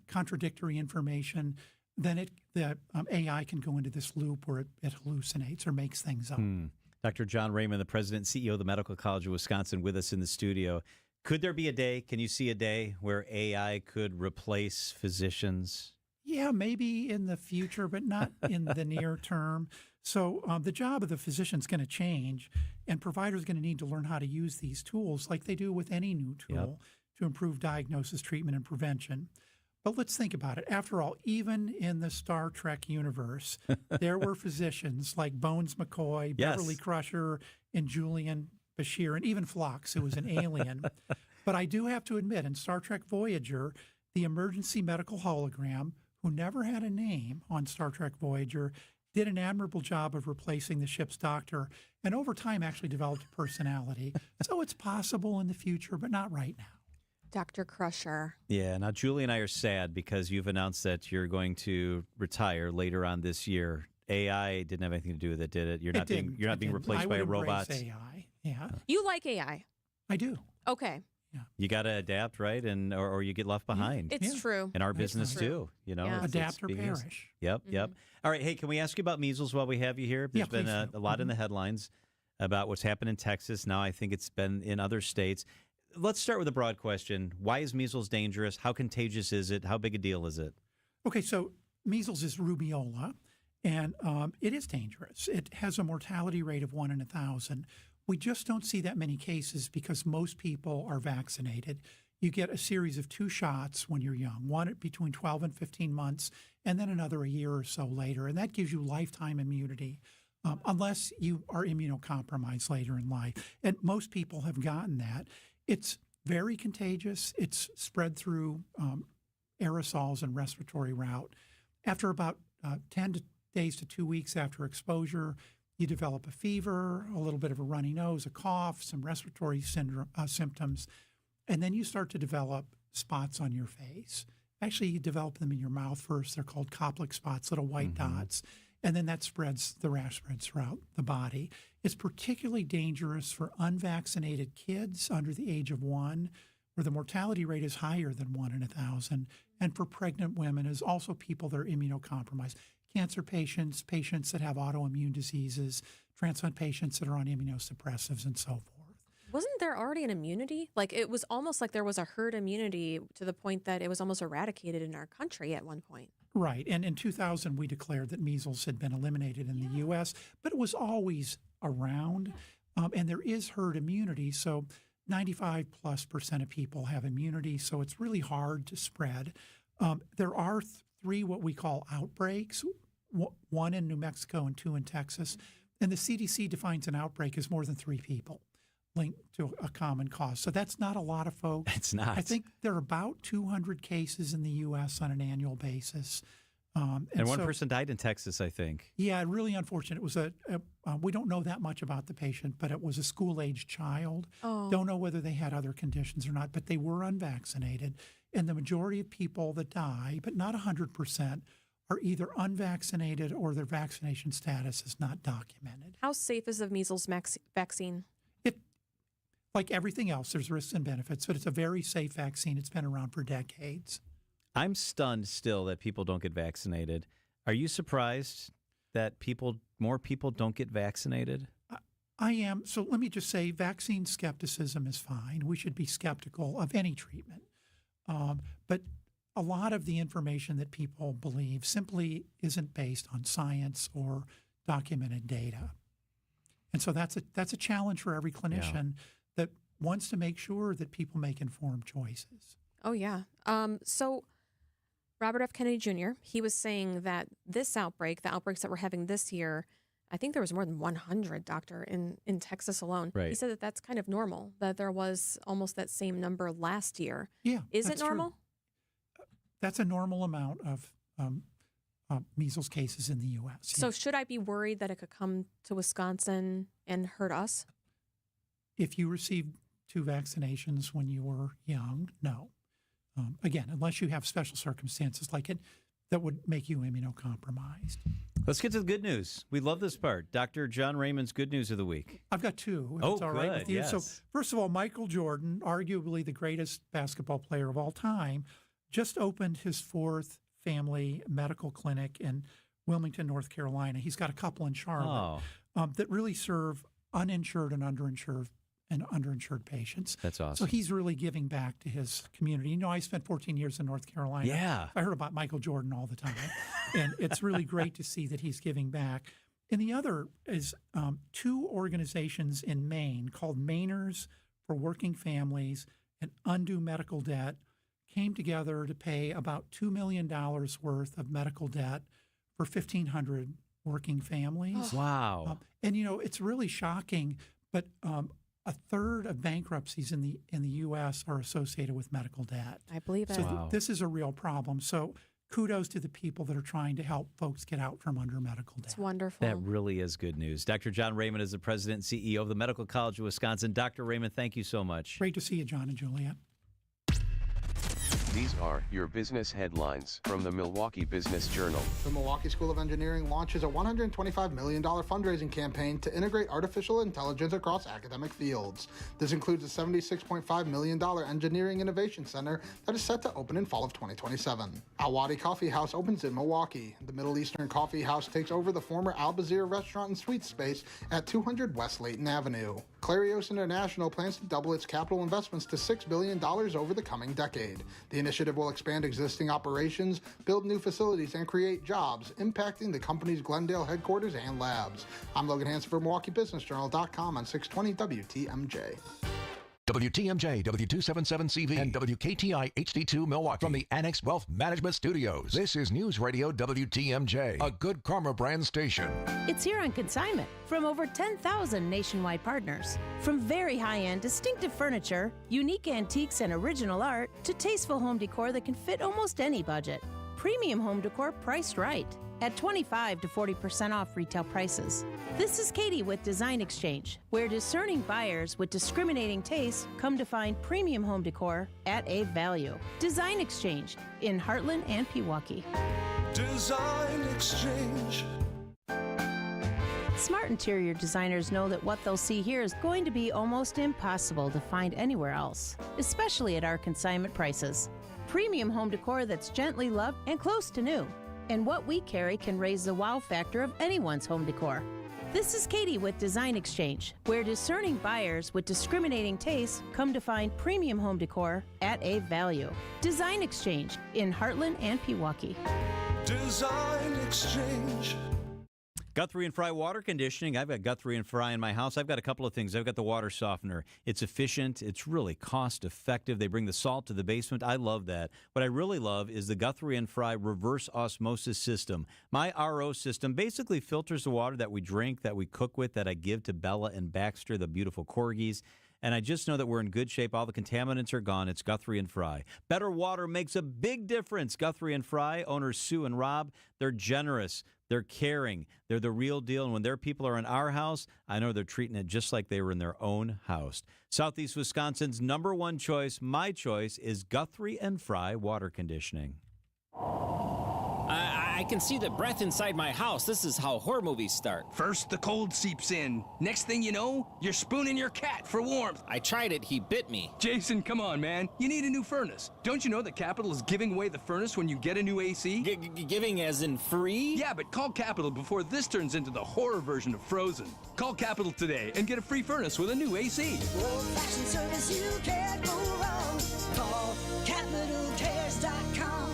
S5: contradictory information, then the AI can go into this loop where it hallucinates or makes things up.
S8: Dr. John Raymond, the president and CEO of the Medical College of Wisconsin, with us in the studio. Could there be a day, can you see a day where AI could replace physicians?
S5: Yeah, maybe in the future, but not in the near term. So the job of the physician is going to change, and providers are going to need to learn how to use these tools like they do with any new tool to improve diagnosis, treatment, and prevention. But let's think about it. After all, even in the Star Trek universe, there were physicians like Bones McCoy, Beverly Crusher, and Julian Bashir, and even Phlox, who was an alien. But I do have to admit, in Star Trek Voyager, the emergency medical hologram, who never had a name on Star Trek Voyager, did an admirable job of replacing the ship's doctor, and over time actually developed a personality. So it's possible in the future, but not right now.
S2: Dr. Crusher.
S8: Yeah, now Julie and I are sad because you've announced that you're going to retire later on this year. AI didn't have anything to do with it, did it? You're not being replaced by a robot.
S5: AI. Yeah.
S2: You like AI?
S5: I do.
S2: Okay.
S8: You got to adapt, right? And or you get left behind.
S2: It's true.
S8: In our business too, you know.
S2: Yeah.
S5: Adapt or perish.
S8: Yep, yep. All right, hey, can we ask you about measles while we have you here? There's been a lot in the headlines about what's happened in Texas. Now I think it's been in other states. Let's start with a broad question. Why is measles dangerous? How contagious is it? How big a deal is it?
S5: Okay, so measles is rubeola, and it is dangerous. It has a mortality rate of 1 in 1,000. We just don't see that many cases because most people are vaccinated. You get a series of 2 shots when you're young, one at between 12 and 15 months, and then another a year or so later. And that gives you lifetime immunity, unless you are immunocompromised later in life. And most people have gotten that. It's very contagious. It's spread through aerosols and respiratory route. After about 10 days to 2 weeks after exposure, you develop a fever, a little bit of a runny nose, a cough, some respiratory symptoms, and then you start to develop spots on your face. Actually, you develop them in your mouth first. They're called Koplik spots, little white dots, and then the rash spreads throughout the body. It's particularly dangerous for unvaccinated kids under the age of 1, where the mortality rate is higher than 1 in 1,000, and for pregnant women is also people that are immunocompromised. Cancer patients, patients that have autoimmune diseases, transplant patients that are on immunosuppressives, and so forth.
S2: Wasn't there already an immunity? Like, it was almost like there was a herd immunity to the point that it was almost eradicated in our country at one point.
S5: Right. And in 2000, we declared that measles had been eliminated in the U.S., but it was always around. And there is herd immunity. So 95+% of people have immunity. So it's really hard to spread. There are 3 what we call outbreaks, 1 in New Mexico and 2 in Texas. And the CDC defines an outbreak as more than 3 people linked to a common cause. So that's not a lot of folks.
S8: It's not.
S5: I think there are about 200 cases in the U.S. on an annual basis.
S8: And one person died in Texas, I think.
S5: Yeah, really unfortunate. It was we don't know that much about the patient, but it was a school-aged child.
S2: Oh.
S5: Don't know whether they had other conditions or not, but they were unvaccinated. And the majority of people that die, but not 100%, are either unvaccinated or their vaccination status is not documented.
S2: How safe is the measles vaccine?
S5: Like everything else, there's risks and benefits, but it's a very safe vaccine. It's been around for decades.
S8: I'm stunned still that people don't get vaccinated. Are you surprised that more people don't get vaccinated?
S5: I am. So let me just say, vaccine skepticism is fine. We should be skeptical of any treatment. But a lot of the information that people believe simply isn't based on science or documented data. And so that's a challenge for every clinician that wants to make sure that people make informed choices.
S2: Oh, yeah. So Robert F. Kennedy Jr., he was saying that this outbreak, the outbreaks that we're having this year, I think there was more than 100, doctor, in Texas alone.
S8: Right.
S2: He said that that's kind of normal, that there was almost that same number last year.
S5: Yeah.
S2: Is it normal?
S5: True. That's a normal amount of measles cases in the U.S.
S2: So should I be worried that it could come to Wisconsin and hurt us?
S5: If you received 2 vaccinations when you were young, no. Again, unless you have special circumstances like it that would make you immunocompromised.
S8: Let's get to the good news. We love this part. Dr. John Raymond's good news of the week.
S5: I've got 2. If
S8: Oh,
S5: it's all right with
S8: good,
S5: you.
S8: yes.
S5: So first of all, Michael Jordan, arguably the greatest basketball player of all time, just opened his 4th family medical clinic in Wilmington, North Carolina. He's got a couple in Charlotte that really serve uninsured and underinsured patients.
S8: That's awesome.
S5: So he's really giving back to his community. You know, I spent 14 years in North Carolina.
S8: Yeah.
S5: I heard about Michael Jordan all the time. And it's really great to see that he's giving back. And the other is 2 organizations in Maine called Mainers for Working Families and Undue Medical Debt came together to pay about $2 million worth of medical debt for 1,500 working families.
S8: Wow.
S5: And, you know, it's really shocking, but a third of bankruptcies in the U.S. are associated with medical debt.
S2: I believe it.
S5: So this is a real problem. So kudos to the people that are trying to help folks get out from under medical debt.
S2: It's wonderful.
S8: That really is good news. Dr. John Raymond is the president and CEO of the Medical College of Wisconsin. Dr. Raymond, thank you so much.
S5: Great to see you, John and Juliet.
S4: These are your business headlines from the Milwaukee Business Journal.
S17: The Milwaukee School of Engineering launches a $125 million fundraising campaign to integrate artificial intelligence across academic fields. This includes a $76.5 million engineering innovation center that is set to open in fall of 2027. Al-Wadi Coffee House opens in Milwaukee. The Middle Eastern Coffee House takes over the former Al-Bazir restaurant and suite space at 200 West Layton Avenue. Clarios International plans to double its capital investments to $6 billion over the coming decade. The initiative will expand existing operations, build new facilities, and create jobs, impacting the company's Glendale headquarters and labs. I'm Logan Hansen for MilwaukeeBusinessJournal.com on 620 WTMJ.
S6: WTMJ, W277CV, and WKTI HD2 Milwaukee from the Annex Wealth Management Studios. This is News Radio WTMJ, a Good Karma brand station.
S19: It's here on consignment from over 10,000 nationwide partners. From very high-end, distinctive furniture, unique antiques and original art, to tasteful home decor that can fit almost any budget. Premium home decor priced right at 25 to 40% off retail prices. This is Katie with Design Exchange, where discerning buyers with discriminating taste come to find premium home decor at a value. Design Exchange in Heartland and Pewaukee.
S11: Design Exchange.
S19: Smart interior designers know that what they'll see here is going to be almost impossible to find anywhere else, especially at our consignment prices. Premium home decor that's gently loved and close to new. And what we carry can raise the wow factor of anyone's home decor. This is Katie with Design Exchange, where discerning buyers with discriminating tastes come to find premium home decor at a value. Design Exchange in Heartland and Pewaukee.
S11: Design Exchange.
S8: Guthrie and Fry water conditioning. I've got Guthrie and Fry in my house. I've got a couple of things. I've got the water softener. It's efficient. It's really cost effective. They bring the salt to the basement. I love that. What I really love is the Guthrie and Fry reverse osmosis system. My RO system basically filters the water that we drink, that we cook with, that I give to Bella and Baxter, the beautiful corgis. And I just know that we're in good shape. All the contaminants are gone. It's Guthrie and Fry. Better water makes a big difference. Guthrie and Fry, owners Sue and Rob, they're generous. They're caring. They're the real deal. And when their people are in our house, I know they're treating it just like they were in their own house. Southeast Wisconsin's #1 choice, my choice, is Guthrie and Fry water conditioning.
S22: I can see the breath inside my house. This is how horror movies start.
S23: First, the cold seeps in. Next thing you know, you're spooning your cat for warmth.
S22: I tried it. He bit me.
S23: Jason, come on, man. You need a new furnace. Don't you know that Capital is giving away the furnace when you get a new AC?
S22: Giving as in free?
S23: Yeah, but call Capital before this turns into the horror version of Frozen. Call Capital today and get a free furnace with a new AC.
S11: Old-fashioned service, you can't go wrong. Call CapitalCares.com.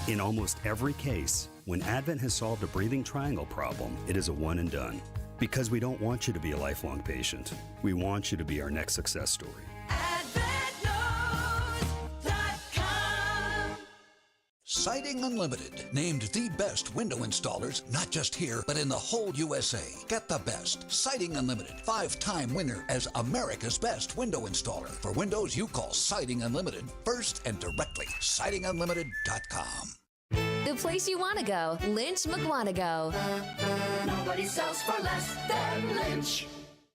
S24: In almost every case, when Advent has solved a breathing triangle problem, it is a one and done. Because we don't want you to be a lifelong patient. We want you to be our next success story.
S25: Siding Unlimited, named the best window installers, not just here, but in the whole USA. Get the best. Siding Unlimited, 5-time winner as America's best window installer. For windows, you call Siding Unlimited first and directly. SidingUnlimited.com.
S7: The place you want to go, Lynch McWanago.
S11: Nobody sells for less than Lynch.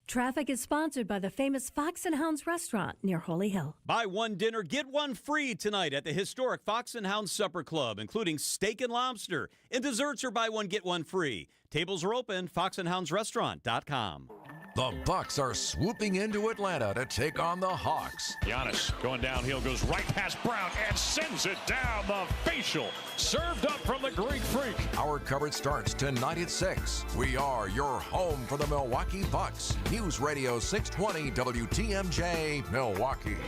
S26: Traffic is sponsored by the famous Fox & Hounds restaurant near Holy Hill.
S8: Buy one dinner, get one free tonight at the historic Fox & Hounds Supper Club, including steak and lobster. And desserts are buy one, get one free. Tables are open, foxandhoundsrestaurant.com.
S6: The Bucks are swooping into Atlanta to take on the Hawks.
S27: Giannis going downhill, goes right past Brown and sends it down the facial. Served up from the Greek Freak.
S6: Our coverage starts tonight at 6. We are your home for the Milwaukee Bucks. News Radio 620 WTMJ, Milwaukee.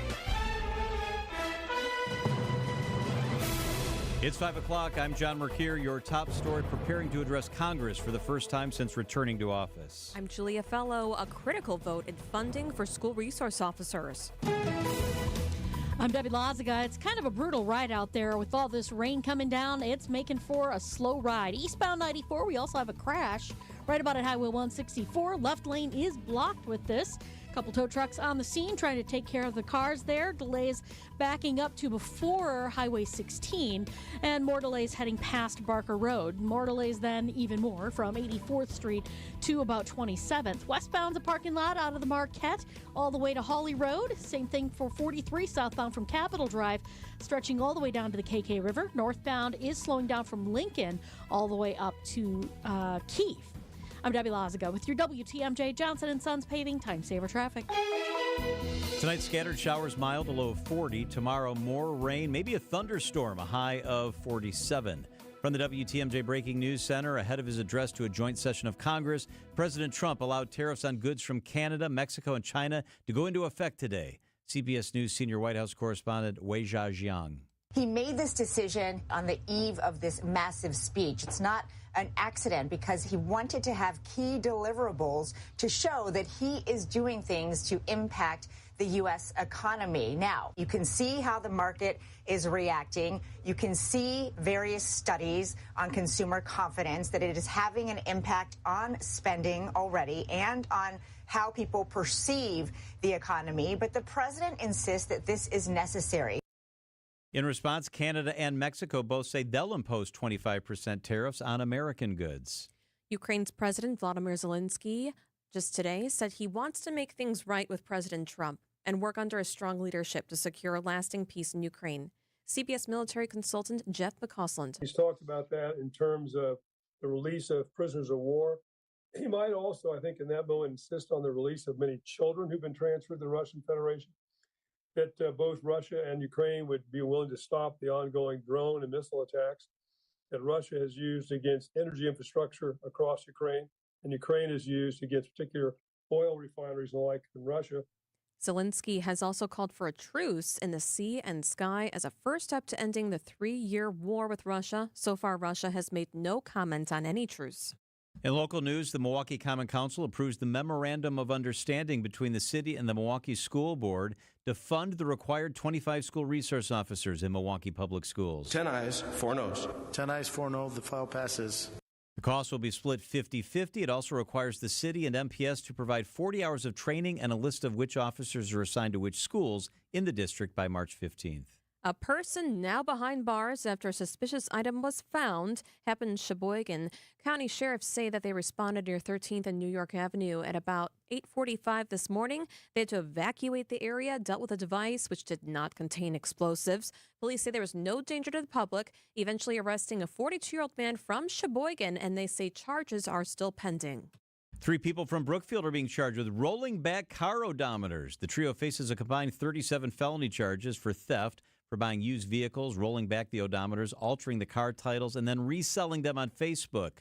S8: It's 5 o'clock. I'm John Mercure. Your top story: preparing to address Congress for the first time since returning to office.
S2: I'm Julia Fellow. A critical vote in funding for school resource officers.
S29: I'm Debbie Lazaga. It's kind of a brutal ride out there with all this rain coming down. It's making for a slow ride. Eastbound 94, we also have a crash right about at Highway 164. Left lane is blocked with this. Couple tow trucks on the scene trying to take care of the cars there. Delays backing up to before Highway 16, and more delays heading past Barker Road. More delays then, even more, from 84th Street to about 27th. Westbound's a parking lot out of the Marquette all the way to Hawley Road. Same thing for 43 southbound from Capitol Drive, stretching all the way down to the KK River. Northbound is slowing down from Lincoln all the way up to Keefe. I'm Debbie Lazaga with your WTMJ Johnson & Sons Paving Time Saver Traffic.
S8: Tonight, scattered showers, mild, a low of 40. Tomorrow, more rain, maybe a thunderstorm, a high of 47. From the WTMJ Breaking News Center, ahead of his address to a joint session of Congress, President Trump allowed tariffs on goods from Canada, Mexico, and China to go into effect today. CBS News senior White House correspondent Weijia Jiang.
S28: He made this decision on the eve of this massive speech. It's not an accident because he wanted to have key deliverables to show that he is doing things to impact the U.S. economy. Now, you can see how the market is reacting. You can see various studies on consumer confidence, that it is having an impact on spending already and on how people perceive the economy. But the president insists that this is necessary.
S8: In response, Canada and Mexico both say they'll impose 25% tariffs on American goods.
S2: Ukraine's President Volodymyr Zelensky just today said he wants to make things right with President Trump and work under a strong leadership to secure a lasting peace in Ukraine. CBS military consultant Jeff McCausland.
S1: He's talked about that in terms of the release of prisoners of war. He might also, I think, in that moment insist on the release of many children who've been transferred to the Russian Federation, that both Russia and Ukraine would be willing to stop the ongoing drone and missile attacks that Russia has used against energy infrastructure across Ukraine, and Ukraine has used against particular oil refineries and the like in Russia.
S2: Zelensky has also called for a truce in the sea and sky as a first step to ending the 3-year war with Russia. So far, Russia has made no comment on any truce.
S8: In local news, the Milwaukee Common Council approves the Memorandum of Understanding between the city and the Milwaukee School Board to fund the required 25 school resource officers in Milwaukee Public Schools.
S9: 10 ayes, 4 noes. 10 ayes, 4 no. The file passes.
S8: The cost will be split 50-50. It also requires the city and MPS to provide 40 hours of training and a list of which officers are assigned to which schools in the district by March 15th.
S2: A person now behind bars after a suspicious item was found happened in Sheboygan. County sheriffs say that they responded near 13th and New York Avenue at about 8:45 this morning. They had to evacuate the area, dealt with a device which did not contain explosives. Police say there was no danger to the public, eventually arresting a 42-year-old man from Sheboygan, and they say charges are still pending.
S8: 3 people from Brookfield are being charged with rolling back car odometers. The trio faces a combined 37 felony charges for theft, for buying used vehicles, rolling back the odometers, altering the car titles, and then reselling them on Facebook.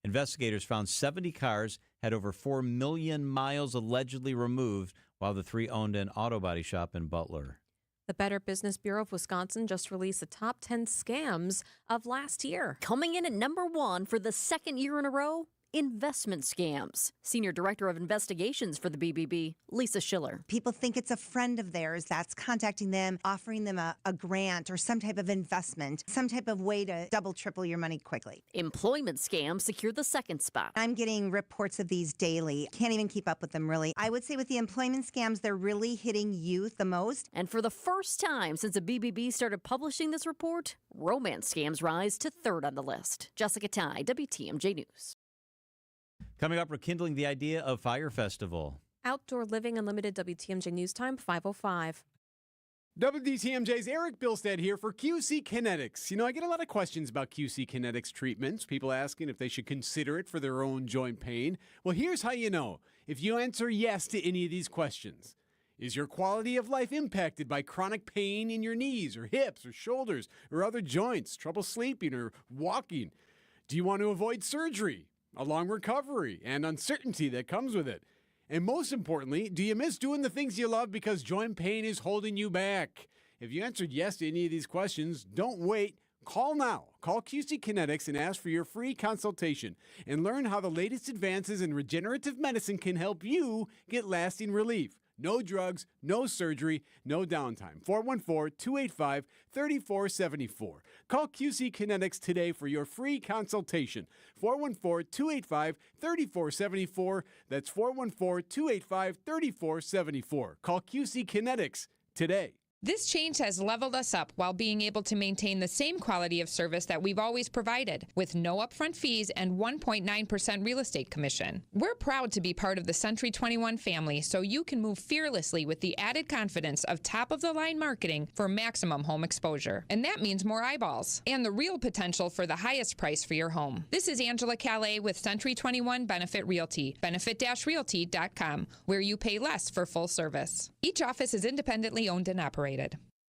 S8: Investigators found 70 cars had over 4 million miles allegedly removed, while the 3 owned an auto body shop in Butler.
S2: The Better Business Bureau of Wisconsin just released the top 10 scams of last year.
S10: Coming in at number 1 for the second year in a row, investment scams. Senior Director of Investigations for the BBB, Lisa Schiller.
S12: People think it's a friend of theirs that's contacting them, offering them a grant or some type of investment, some type of way to double, triple your money quickly.
S10: Employment scams secure the second spot.
S12: I'm getting reports of these daily. Can't even keep up with them, really. I would say with the employment scams, they're really hitting youth the most.
S10: And for the first time since the BBB started publishing this report, romance scams rise to 3rd on the list. Jessica Ty, WTMJ News.
S8: Coming up, rekindling the idea of Fire Festival.
S2: Outdoor Living Unlimited WTMJ News Time, 5:05.
S13: WTMJ's Eric Bilstead here for QC Kinetics. You know, I get a lot of questions about QC Kinetics treatments, people asking if they should consider it for their own joint pain. Well, here's how you know. If you answer yes to any of these questions. Is your quality of life impacted by chronic pain in your knees or hips or shoulders or other joints, trouble sleeping or walking? Do you want to avoid surgery, a long recovery, and uncertainty that comes with it? And most importantly, do you miss doing the things you love because joint pain is holding you back? If you answered yes to any of these questions, don't wait. Call now. Call QC Kinetics and ask for your free consultation and learn how the latest advances in regenerative medicine can help you get lasting relief. No drugs, no surgery, no downtime. 414-285-3474. Call QC Kinetics today for your free consultation. 414-285-3474. That's 414-285-3474. Call QC Kinetics today.
S14: This change has leveled us up while being able to maintain the same quality of service that we've always provided, with no upfront fees and 1.9% real estate commission. We're proud to be part of the Century 21 family, so you can move fearlessly with the added confidence of top-of-the-line marketing for maximum home exposure. And that means more eyeballs and the real potential for the highest price for your home. This is Angela Calais with Century 21 Benefit Realty, benefit-realty.com, where you pay less for full service. Each office is independently owned and operated.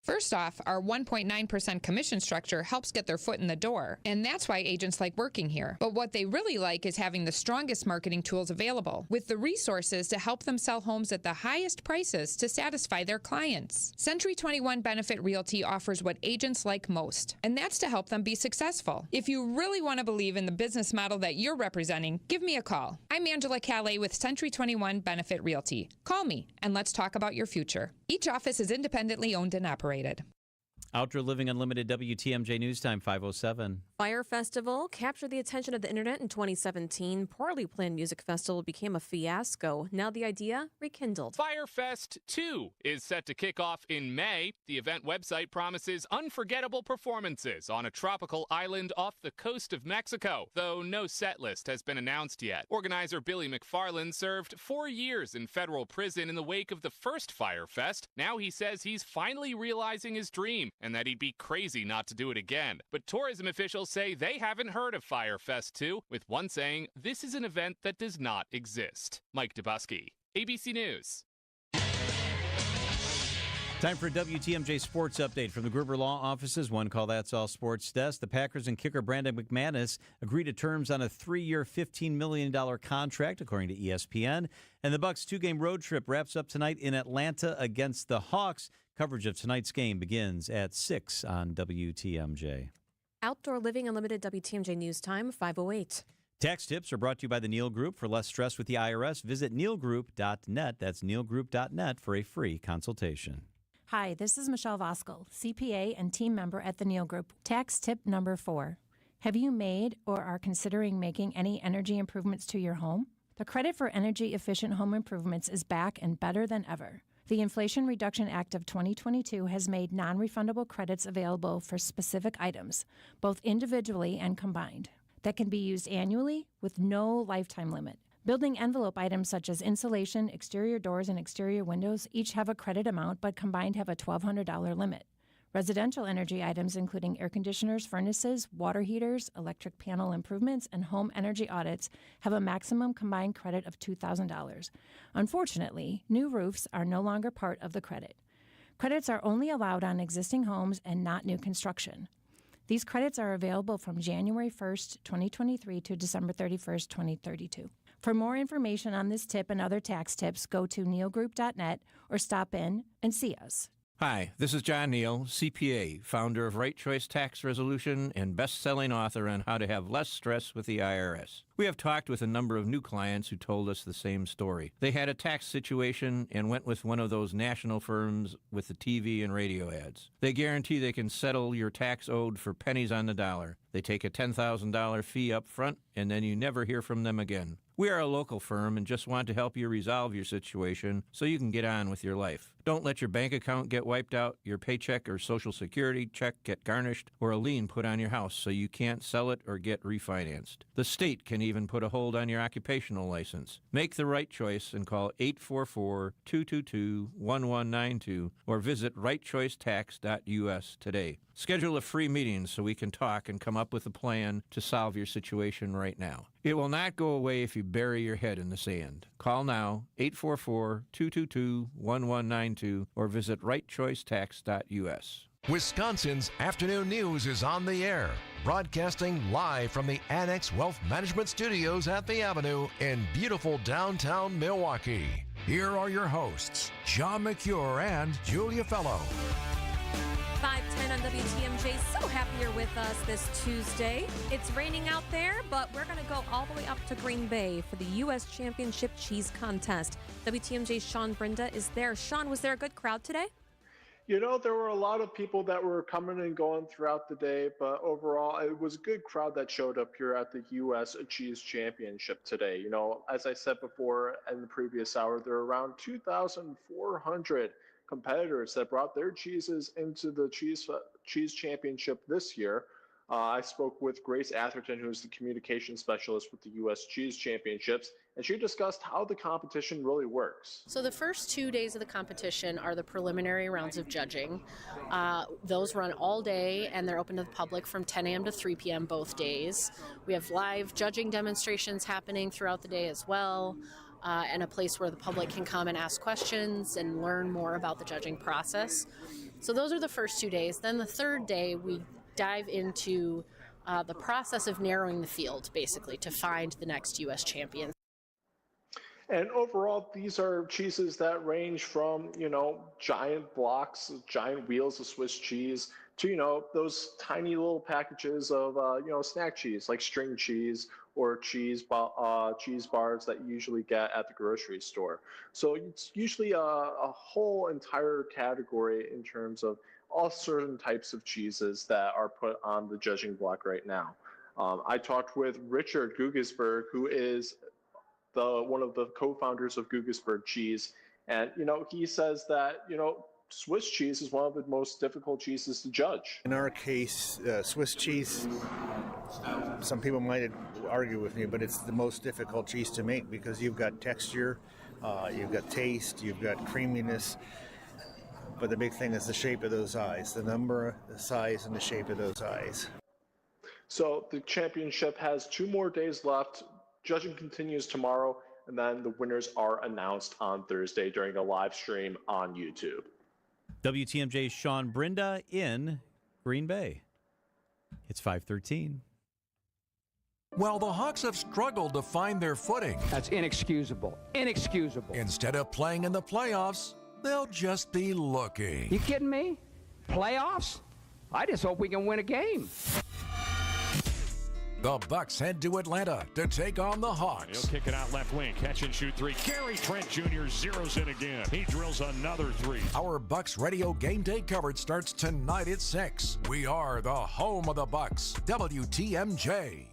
S14: First off, our 1.9% commission structure helps get their foot in the door, and that's why agents like working here. But what they really like is having the strongest marketing tools available, with the resources to help them sell homes at the highest prices to satisfy their clients. Century 21 Benefit Realty offers what agents like most, and that's to help them be successful. If you really want to believe in the business model that you're representing, give me a call. I'm Angela Calais with Century 21 Benefit Realty. Call me, and let's talk about your future. Each office is independently owned and operated.
S8: Outdoor Living Unlimited WTMJ News Time 5:07.
S2: Fyre Festival captured the attention of the internet in 2017. Poorly planned music festival became a fiasco. Now the idea rekindled.
S3: Fyre Fest 2 is set to kick off in May. The event website promises unforgettable performances on a tropical island off the coast of Mexico, though no set list has been announced yet. Organizer Billy McFarland served 4 years in federal prison in the wake of the first Fyre Fest. Now he says he's finally realizing his dream and that he'd be crazy not to do it again. But tourism officials say they haven't heard of Fyre Fest 2, with one saying this is an event that does not exist. Mike Dubusky, ABC News.
S8: Time for a WTMJ Sports Update from the Gruber Law Offices. One call, that's all sports desk. The Packers and kicker Brandon McManus agreed to terms on a 3-year, $15 million contract, according to ESPN. And the Bucs' 2-game road trip wraps up tonight in Atlanta against the Hawks. Coverage of tonight's game begins at 6 on WTMJ.
S2: Outdoor Living Unlimited WTMJ News Time 5:08.
S8: Tax tips are brought to you by the Neal Group. For less stress with the IRS, visit nealgroup.net. That's nealgroup.net for a free consultation.
S19: Hi, this is Michelle Voskel, CPA and team member at the Neal Group. Tax tip number 4. Have you made or are considering making any energy improvements to your home? The credit for energy-efficient home improvements is back and better than ever. The Inflation Reduction Act of 2022 has made non-refundable credits available for specific items, both individually and combined, that can be used annually with no lifetime limit. Building envelope items such as insulation, exterior doors, and exterior windows each have a credit amount, but combined have a $1,200 limit. Residential energy items, including air conditioners, furnaces, water heaters, electric panel improvements, and home energy audits, have a maximum combined credit of $2,000. Unfortunately, new roofs are no longer part of the credit. Credits are only allowed on existing homes and not new construction. These credits are available from January 1st, 2023 to December 31st, 2032. For more information on this tip and other tax tips, go to nealgroup.net or stop in and see us.
S4: Hi, this is John Neal, CPA, founder of Right Choice Tax Resolution and best-selling author on how to have less stress with the IRS. We have talked with a number of new clients who told us the same story. They had a tax situation and went with one of those national firms with the TV and radio ads. They guarantee they can settle your tax owed for pennies on the dollar. They take a $10,000 fee up front, and then you never hear from them again. We are a local firm and just want to help you resolve your situation so you can get on with your life. Don't let your bank account get wiped out, your paycheck or Social Security check get garnished, or a lien put on your house so you can't sell it or get refinanced. The state can even put a hold on your occupational license. Make the right choice and call 844-222-1192 or visit rightchoicetax.us today. Schedule a free meeting so we can talk and come up with a plan to solve your situation right now. It will not go away if you bury your head in the sand. Call now, 844-222-1192, or visit rightchoicetax.us.
S6: Wisconsin's Afternoon News is on the air, broadcasting live from the Annex Wealth Management Studios at The Avenue in beautiful downtown Milwaukee. Here are your hosts, John McCure and Julia Fellow.
S2: 5:10 on WTMJ. So happy you're with us this Tuesday. It's raining out there, but we're going to go all the way up to Green Bay for the U.S. Championship Cheese Contest. WTMJ's Sean Brinda is there. Sean, was there a good crowd today?
S5: You know, there were a lot of people that were coming and going throughout the day, but overall, it was a good crowd that showed up here at the U.S. Cheese Championship today. You know, as I said before in the previous hour, there are around 2,400 competitors that brought their cheeses into the Cheese Championship this year. I spoke with Grace Atherton, who's the communication specialist with the U.S. Cheese Championships, and she discussed how the competition really works.
S15: So the first 2 days of the competition are the preliminary rounds of judging. Those run all day, and they're open to the public from 10 a.m. to 3 p.m. both days. We have live judging demonstrations happening throughout the day as well. and a place where the public can come and ask questions and learn more about the judging process. So those are the first 2 days. Then the third day, we dive into the process of narrowing the field, basically, to find the next U.S. champion.
S5: And overall, these are cheeses that range from, giant blocks, giant wheels of Swiss cheese to, those tiny little packages of, snack cheese like string cheese or cheese bars that you usually get at the grocery store. So it's usually a whole entire category in terms of all certain types of cheeses that are put on the judging block right now. I talked with Richard Guggisberg, who is one of the co-founders of Guggisberg Cheese, and he says that Swiss cheese is one of the most difficult cheeses to judge.
S16: In our case, Swiss cheese, some people might argue with me, but it's the most difficult cheese to make because you've got texture, you've got taste, you've got creaminess. But the big thing is the shape of those eyes, the number, the size, and the shape of those eyes.
S5: So the championship has 2 more days left. Judging continues tomorrow, and then the winners are announced on Thursday during a live stream on YouTube.
S8: WTMJ's Sean Brinda in Green Bay. It's 5:13.
S6: Well, the Hawks have struggled to find their footing.
S17: That's inexcusable. Inexcusable.
S6: Instead of playing in the playoffs, they'll just be looking.
S17: You kidding me? Playoffs? I just hope we can win a game.
S6: The Bucks head to Atlanta to take on the Hawks.
S27: He'll kick it out left wing. Catch and shoot 3. Gary Trent Jr. zeroes in again. He drills another 3.
S6: Our Bucks radio game day coverage starts tonight at 6. We are the home of the Bucks. WTMJ.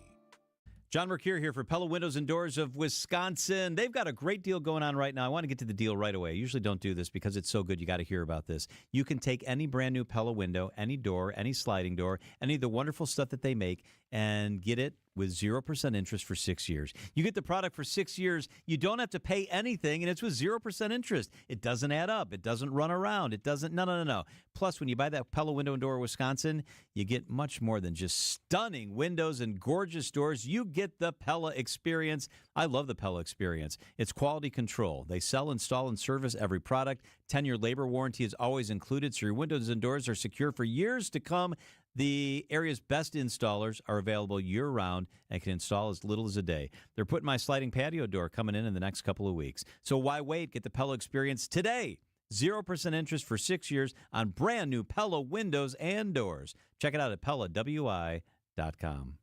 S8: John Mercure here for Pella Windows and Doors of Wisconsin. They've got a great deal going on right now. I want to get to the deal right away. I usually don't do this because it's so good. You got to hear about this. You can take any brand new Pella window, any door, any sliding door, any of the wonderful stuff that they make, and get it with 0% interest for 6 years. You get the product for 6 years. You don't have to pay anything, and it's with 0% interest. It doesn't add up. It doesn't run around. It doesn't. No. Plus, when you buy that Pella Window and Door of Wisconsin, you get much more than just stunning windows and gorgeous doors. You get the Pella experience. I love the Pella experience. It's quality control. They sell, install, and service every product. 10-year labor warranty is always included, so your windows and doors are secure for years to come. The area's best installers are available year-round and can install as little as a day. They're putting my sliding patio door coming in the next couple of weeks. So why wait? Get the Pella experience today. 0% interest for 6 years on brand new Pella windows and doors. Check it out at PellaWI.com.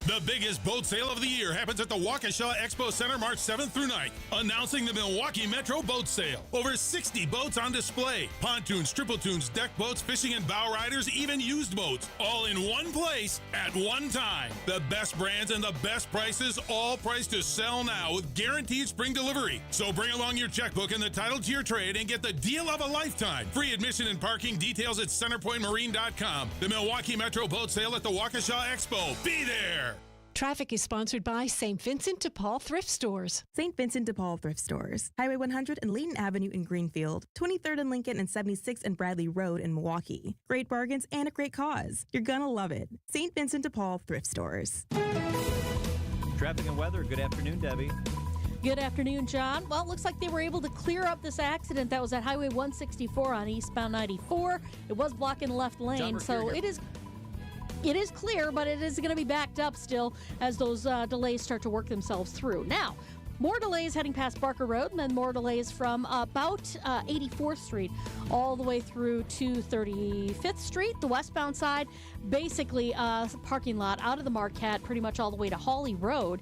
S18: The biggest boat sale of the year happens at the Waukesha Expo Center March 7th through 9th. Announcing the Milwaukee Metro Boat Sale. Over 60 boats on display. Pontoons, triple tunes, deck boats, fishing and bow riders, even used boats. All in one place at one time. The best brands and the best prices, all priced to sell now with guaranteed spring delivery. So bring along your checkbook and the title to your trade and get the deal of a lifetime. Free admission and parking, details at centerpointmarine.com. The Milwaukee Metro Boat Sale at the Waukesha Expo. Be there!
S20: Traffic is sponsored by St. Vincent de Paul Thrift Stores.
S21: St. Vincent de Paul Thrift Stores. Highway 100 and Layton Avenue in Greenfield. 23rd and Lincoln and 76th and Bradley Road in Milwaukee. Great bargains and a great cause. You're gonna love it. St. Vincent de Paul Thrift Stores.
S8: Traffic and weather. Good afternoon, Debbie.
S29: Good afternoon, John. Well, it looks like they were able to clear up this accident that was at Highway 164 on eastbound 94. It was blocking the left lane, so it is clear, but it is going to be backed up still as those delays start to work themselves through. Now, more delays heading past Barker Road, and then more delays from about 84th Street all the way through to 35th Street. The westbound side, basically parking lot out of the Marquette, pretty much all the way to Hawley Road.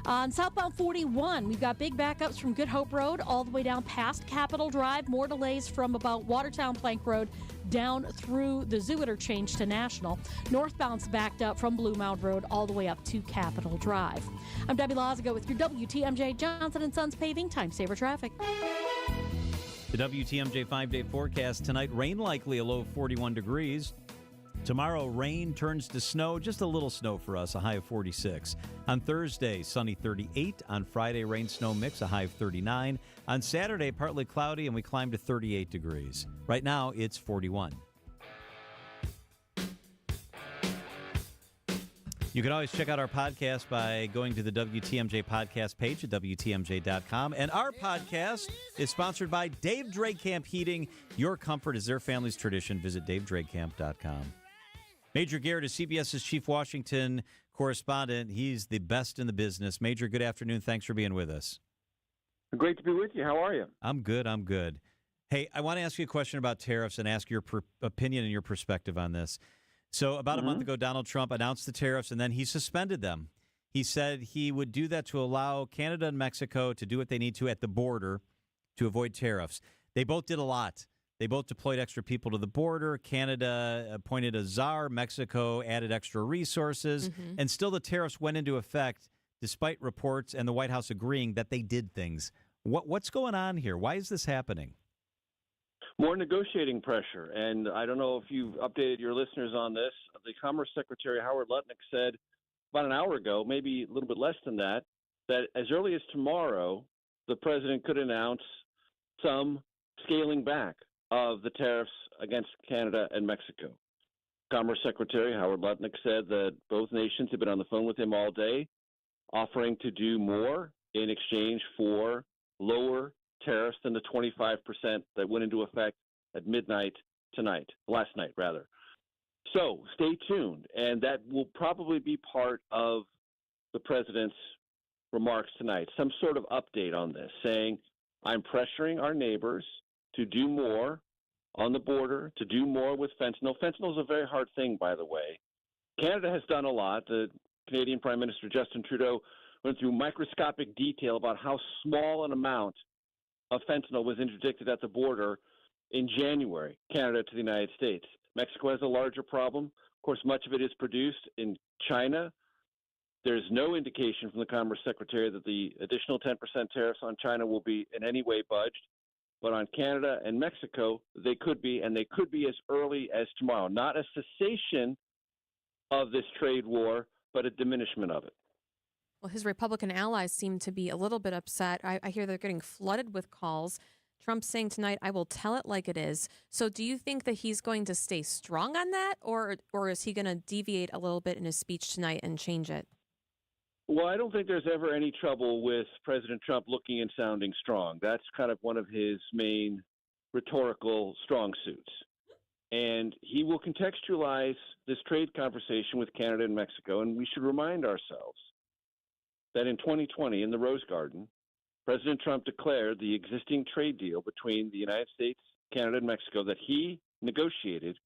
S29: On southbound 41, we've got big backups from Good Hope Road all the way down past Capitol Drive. More delays from about Watertown Plank Road down through the Zoo Interchange to National. Northbound's backed up from Blue Mound Road all the way up to Capitol Drive. I'm Debbie Lazago with your WTMJ Johnson & Sons Paving Time Saver Traffic.
S8: The WTMJ 5-day forecast tonight, rain likely, a low of 41 degrees. Tomorrow, rain turns to snow, just a little snow for us, a high of 46. On Thursday, sunny 38. On Friday, rain-snow mix, a high of 39. On Saturday, partly cloudy, and we climb to 38 degrees. Right now, it's 41. You can always check out our podcast by going to the WTMJ podcast page at WTMJ.com. And our podcast is sponsored by Dave Drakamp Heating. Your comfort is their family's tradition. Visit DaveDrakamp.com. Major Garrett is CBS's Chief Washington correspondent. He's the best in the business. Major, good afternoon. Thanks for being with us.
S1: Great to be with you. How are you?
S8: I'm good. Hey, I want to ask you a question about tariffs and ask your opinion and your perspective on this. So about a month ago, Donald Trump announced the tariffs, and then he suspended them. He said he would do that to allow Canada and Mexico to do what they need to at the border to avoid tariffs. They both did a lot. They both deployed extra people to the border. Canada appointed a czar. Mexico added extra resources. And still the tariffs went into effect despite reports and the White House agreeing that they did things. What's going on here? Why is this happening?
S1: More negotiating pressure. And I don't know if you've updated your listeners on this. The Commerce Secretary, Howard Lutnick, said about an hour ago, maybe a little bit less than that, that as early as tomorrow, the president could announce some scaling back of the tariffs against Canada and Mexico. Commerce Secretary Howard Lutnick said that both nations have been on the phone with him all day, offering to do more in exchange for lower tariffs than the 25% that went into effect at last night. So stay tuned, and that will probably be part of the president's remarks tonight, some sort of update on this, saying, I'm pressuring our neighbors to do more on the border, to do more with fentanyl. Fentanyl is a very hard thing, by the way. Canada has done a lot. The Canadian Prime Minister Justin Trudeau went through microscopic detail about how small an amount of fentanyl was interdicted at the border in January, Canada to the United States. Mexico has a larger problem. Of course, much of it is produced in China. There's no indication from the Commerce Secretary that the additional 10% tariffs on China will be in any way budged. But on Canada and Mexico, they could be, and they could be as early as tomorrow. Not a cessation of this trade war, but a diminishment of it.
S2: Well, his Republican allies seem to be a little bit upset. I hear they're getting flooded with calls. Trump's saying tonight, I will tell it like it is. So do you think that he's going to stay strong on that, or is he going to deviate a little bit in his speech tonight and change it?
S1: Well, I don't think there's ever any trouble with President Trump looking and sounding strong. That's kind of one of his main rhetorical strong suits. And he will contextualize this trade conversation with Canada and Mexico, and we should remind ourselves that in 2020, in the Rose Garden, President Trump declared the existing trade deal between the United States, Canada, and Mexico that he negotiated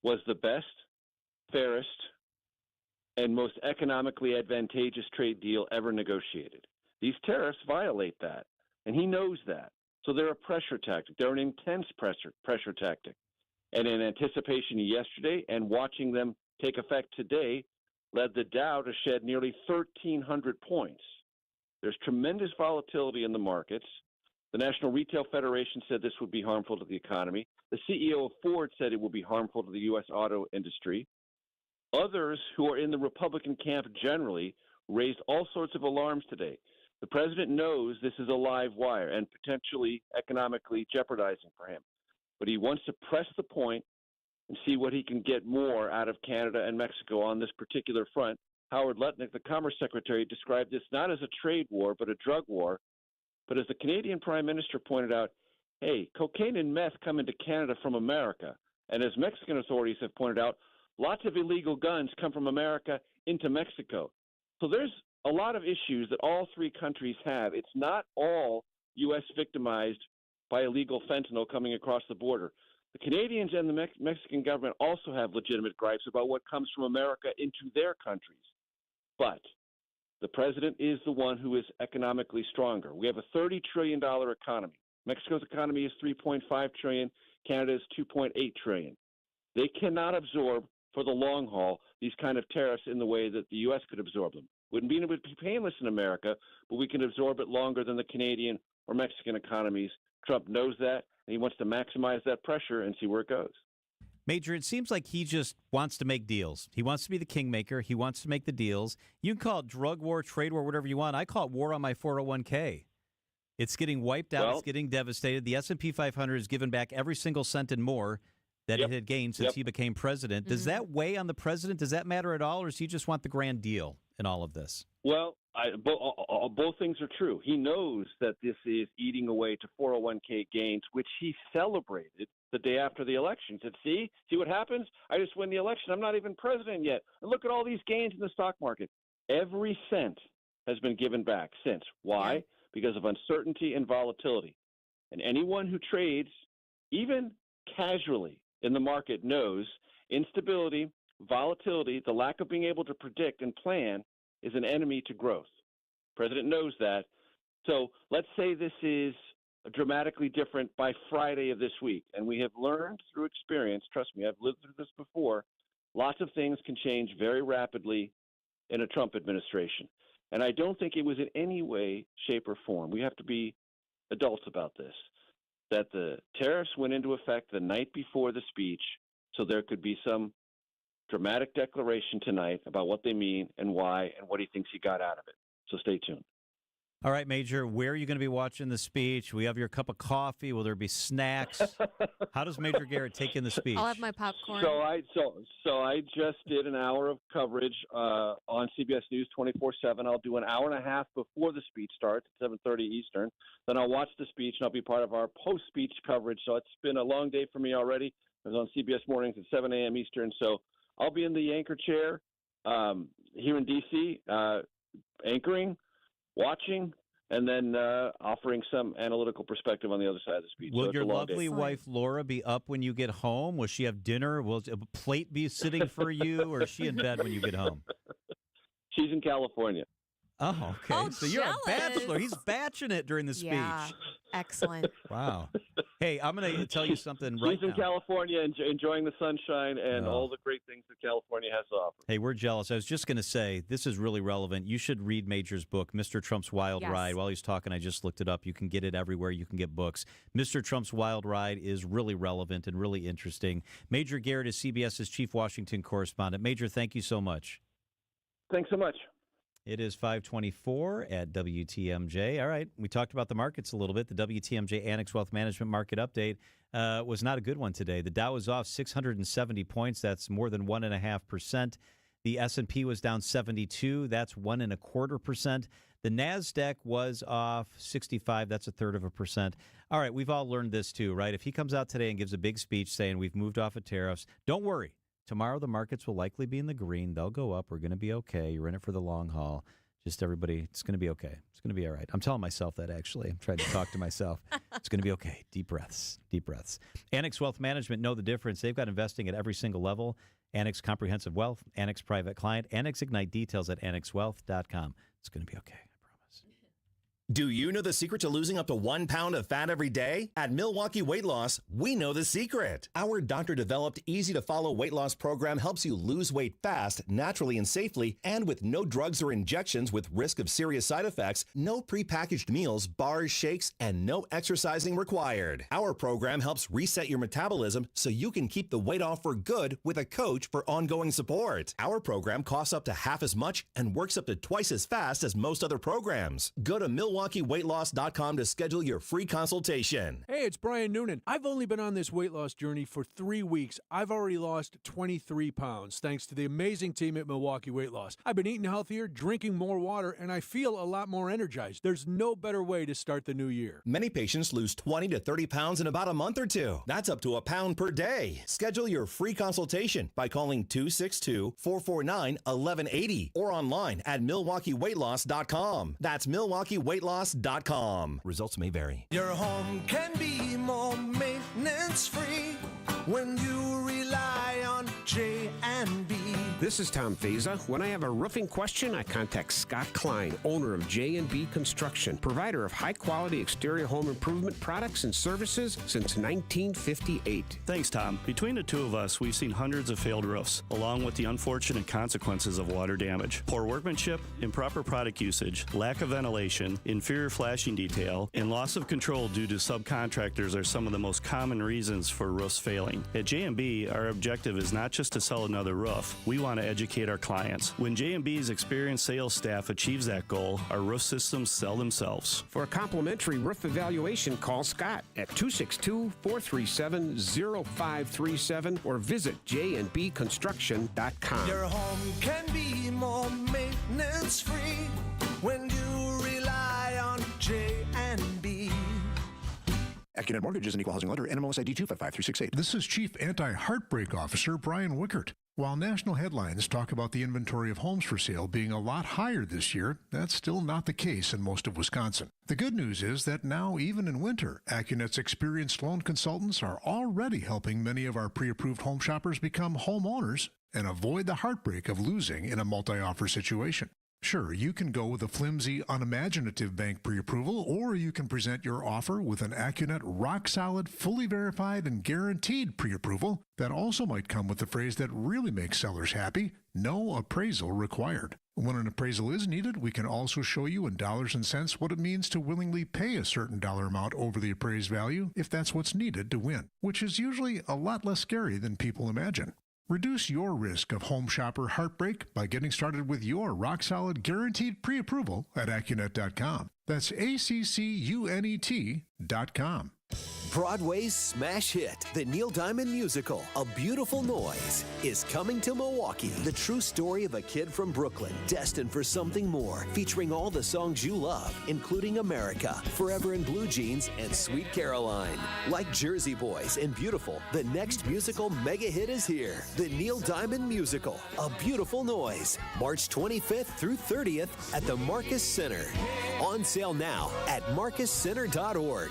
S1: was the best, fairest, and most economically advantageous trade deal ever negotiated. These tariffs violate that, and he knows that. So they're a pressure tactic. They're an intense pressure tactic. And in anticipation yesterday and watching them take effect today, led the Dow to shed nearly 1,300 points. There's tremendous volatility in the markets. The National Retail Federation said this would be harmful to the economy. The CEO of Ford said it will be harmful to the U.S. auto industry. Others who are in the Republican camp generally raised all sorts of alarms today. The president knows this is a live wire and potentially economically jeopardizing for him. But he wants to press the point and see what he can get more out of Canada and Mexico on this particular front. Howard Lutnick, the Commerce Secretary, described this not as a trade war, but a drug war. But as the Canadian Prime Minister pointed out, hey, cocaine and meth come into Canada from America. And as Mexican authorities have pointed out, lots of illegal guns come from America into Mexico. So there's a lot of issues that all three countries have. It's not all U.S. victimized by illegal fentanyl coming across the border. The Canadians and the Mexican government also have legitimate gripes about what comes from America into their countries. But the president is the one who is economically stronger. We have a $30 trillion economy. Mexico's economy is $3.5 trillion. Canada's $2.8 trillion. They cannot absorb for the long haul these kind of tariffs in the way that the U.S. could absorb them. Wouldn't mean it would be painless in America, but we can absorb it longer than the Canadian or Mexican economies. Trump knows that, and he wants to maximize that pressure and see where it goes.
S8: Major, it seems like he just wants to make deals. He wants to be the kingmaker. He wants to make the deals. You can call it drug war, trade war, whatever you want. I call it war on my 401k. It's getting wiped out. It's getting devastated. The S&P 500 has given back every single cent and more that it had gained since he became president. Does that weigh on the president? Does that matter at all, or does he just want the grand deal in all of this?
S1: Well, both things are true. He knows that this is eating away to 401k gains, which he celebrated the day after the election. He said, see what happens? I just win the election. I'm not even president yet. And look at all these gains in the stock market. Every cent has been given back since. Why? Yeah. Because of uncertainty and volatility. And anyone who trades, even casually in the market, knows instability, volatility, the lack of being able to predict and plan is an enemy to growth. The president knows that. So let's say this is dramatically different by Friday of this week. And we have learned through experience, trust me, I've lived through this before, lots of things can change very rapidly in a Trump administration. And I don't think it was in any way, shape, or form, we have to be adults about this, that the tariffs went into effect the night before the speech so there could be some dramatic declaration tonight about what they mean and why and what he thinks he got out of it. So stay tuned.
S8: All right, Major, where are you going to be watching the speech? We have your cup of coffee. Will there be snacks? How does Major Garrett take in the speech?
S2: I'll have my popcorn.
S1: So I just did an hour of coverage on CBS News 24/7. I'll do an hour and a half before the speech starts at 7:30 Eastern. Then I'll watch the speech, and I'll be part of our post-speech coverage. So it's been a long day for me already. I was on CBS Mornings at 7 a.m. Eastern. So I'll be in the anchor chair here in D.C., anchoring, watching, and then offering some analytical perspective on the other side of the speech.
S8: Will your lovely wife, Laura, be up when you get home? Will she have dinner? Will a plate be sitting for you, or is she in bed when you get home?
S1: She's in California.
S8: Oh, okay.
S2: Oh,
S8: so you're a bachelor. He's batching it during the speech.
S2: Yeah, excellent.
S8: Wow. Hey, I'm going to tell you something right now.
S1: She's in California enjoying the sunshine and all the great things that California has to offer.
S8: Hey, we're jealous. I was just going to say, this is really relevant. You should read Major's book, Mr. Trump's Wild Ride. While he's talking, I just looked it up. You can get it everywhere. You can get books. Mr. Trump's Wild Ride is really relevant and really interesting. Major Garrett is CBS's chief Washington correspondent. Major, thank you so much.
S1: Thanks so much.
S8: It is 5:24 at WTMJ. All right, we talked about the markets a little bit. The WTMJ Annex Wealth Management Market Update was not a good one today. The Dow was off 670 points. That's more than 1.5%. The S&P was down 72. That's 1.25%. The NASDAQ was off 65. That's 1/3%. All right, we've all learned this too, right? If he comes out today and gives a big speech saying we've moved off of tariffs, don't worry. Tomorrow, the markets will likely be in the green. They'll go up. We're going to be okay. You're in it for the long haul. Just everybody, it's going to be okay. It's going to be all right. I'm telling myself that, actually. I'm trying to talk to myself. It's going to be okay. Deep breaths. Deep breaths. Annex Wealth Management know the difference. They've got investing at every single level. Annex Comprehensive Wealth, Annex Private Client, Annex Ignite. Details at annexwealth.com. It's going to be okay.
S7: Do you know the secret to losing up to 1 pound of fat every day? At Milwaukee Weight Loss, we know the secret. Our doctor-developed, easy-to-follow weight loss program helps you lose weight fast, naturally and safely, and with no drugs or injections with risk of serious side effects, no prepackaged meals, bars, shakes, and no exercising required. Our program helps reset your metabolism so you can keep the weight off for good with a coach for ongoing support. Our program costs up to half as much and works up to twice as fast as most other programs. Go to MilwaukeeWeightLoss.com to schedule your free consultation.
S9: Hey, it's Brian Noonan. I've only been on this weight loss journey for 3 weeks. I've already lost 23 pounds thanks to the amazing team at Milwaukee Weight Loss. I've been eating healthier, drinking more water, and I feel a lot more energized. There's no better way to start the new year.
S7: Many patients lose 20 to 30 pounds in about a month or two. That's up to a pound per day. Schedule your free consultation by calling 262-449-1180 or online at MilwaukeeWeightLoss.com. That's MilwaukeeWeightLoss.com. Results may vary.
S11: Your home can be more maintenance-free when you rely on J&B.
S22: This is Tom Feza. When I have a roofing question, I contact Scott Klein, owner of J&B Construction, provider of high-quality exterior home improvement products and services since 1958.
S23: Thanks, Tom. Between the two of us, we've seen hundreds of failed roofs, along with the unfortunate consequences of water damage. Poor workmanship, improper product usage, lack of ventilation, inferior flashing detail, and loss of control due to subcontractors are some of the most common reasons for roofs failing. At J&B, our objective is not just to sell another roof. We want want to educate our clients. When J&B's experienced sales staff achieves that goal, our roof systems sell themselves.
S22: For a complimentary roof evaluation, call Scott at 262-437-0537 or visit jnbconstruction.com.
S11: Your home can be more maintenance-free when you rely on J&B.
S3: AccuNet Mortgage is an equal housing lender. NMLS ID 255368.
S10: This is Chief Anti-Heartbreak Officer Brian Wickert. While national headlines talk about the inventory of homes for sale being a lot higher this year, that's still not the case in most of Wisconsin. The good news is that now, even in winter, AccuNet's experienced loan consultants are already helping many of our pre-approved home shoppers become homeowners and avoid the heartbreak of losing in a multi-offer situation. Sure, you can go with a flimsy, unimaginative bank pre-approval, or you can present your offer with an AccuNet rock-solid, fully verified, and guaranteed pre-approval that also might come with the phrase that really makes sellers happy: no appraisal required. When an appraisal is needed, we can also show you in dollars and cents what it means to willingly pay a certain dollar amount over the appraised value if that's what's needed to win, which is usually a lot less scary than people imagine. Reduce your risk of home shopper heartbreak by getting started with your rock-solid guaranteed pre-approval at AccuNet.com. That's ACCUNET.com.
S12: Broadway's smash hit, the Neil Diamond musical, A Beautiful Noise, is coming to Milwaukee. The true story of a kid from Brooklyn destined for something more, featuring all the songs you love, including America, Forever in Blue Jeans, and Sweet Caroline. Like Jersey Boys and Beautiful, the next musical mega hit is here. The Neil Diamond musical, A Beautiful Noise, March 25th through 30th at the Marcus Center. On sale now at marcuscenter.org.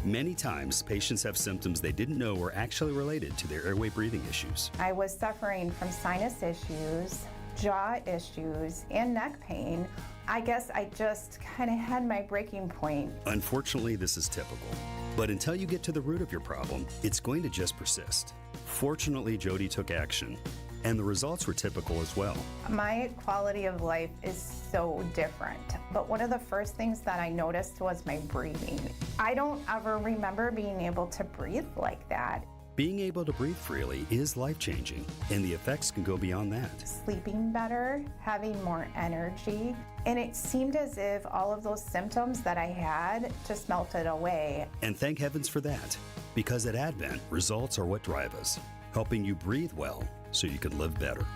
S23: Many times, patients have symptoms they didn't know were actually related to their airway breathing issues.
S13: I was suffering from sinus issues, jaw issues, and neck pain. I guess I just kind of had my breaking point.
S23: Unfortunately, this is typical. But until you get to the root of your problem, it's going to just persist. Fortunately, Jody took action, and the results were typical as well.
S13: My quality of life is so different, but one of the first things that I noticed was my breathing. I don't ever remember being able to breathe like that.
S23: Being able to breathe freely is life-changing, and the effects can go beyond that.
S13: Sleeping better, having more energy, and it seemed as if all of those symptoms that I had just melted away.
S23: And thank heavens for that, because at Advent, results are what drive us, helping you breathe well so you can live better.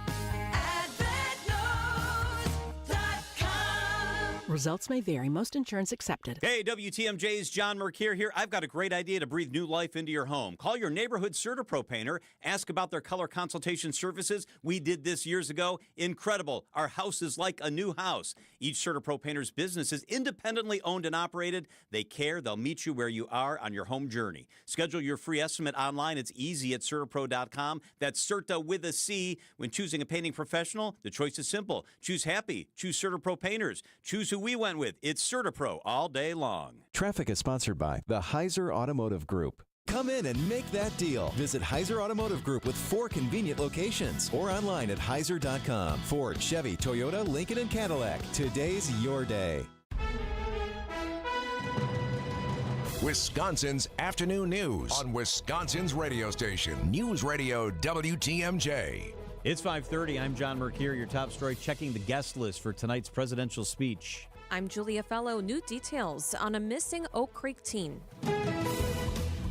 S14: Results may vary. Most insurance accepted.
S8: Hey, WTMJ's John Mercure here. I've got a great idea to breathe new life into your home. Call your neighborhood CertaPro painter. Ask about their color consultation services. We did this years ago. Incredible. Our house is like a new house. Each CertaPro painter's business is independently owned and operated. They care. They'll meet you where you are on your home journey. Schedule your free estimate online. It's easy at CertaPro.com. That's Certa with a C. When choosing a painting professional, the choice is simple. Choose happy. Choose CertaPro painters. Choose who we went with. It's CertaPro all day long.
S24: Traffic is sponsored by the Heiser Automotive Group.
S25: Come in and make that deal. Visit Heiser Automotive Group with 4 convenient locations or online at Heiser.com. Ford, Chevy, Toyota, Lincoln, and Cadillac. Today's your day.
S6: Wisconsin's afternoon news on Wisconsin's radio station, News Radio WTMJ.
S8: It's 5:30. I'm John Mercure. Your top story, checking the guest list for tonight's presidential speech.
S2: I'm Julia Fellow. New details on a missing Oak Creek teen.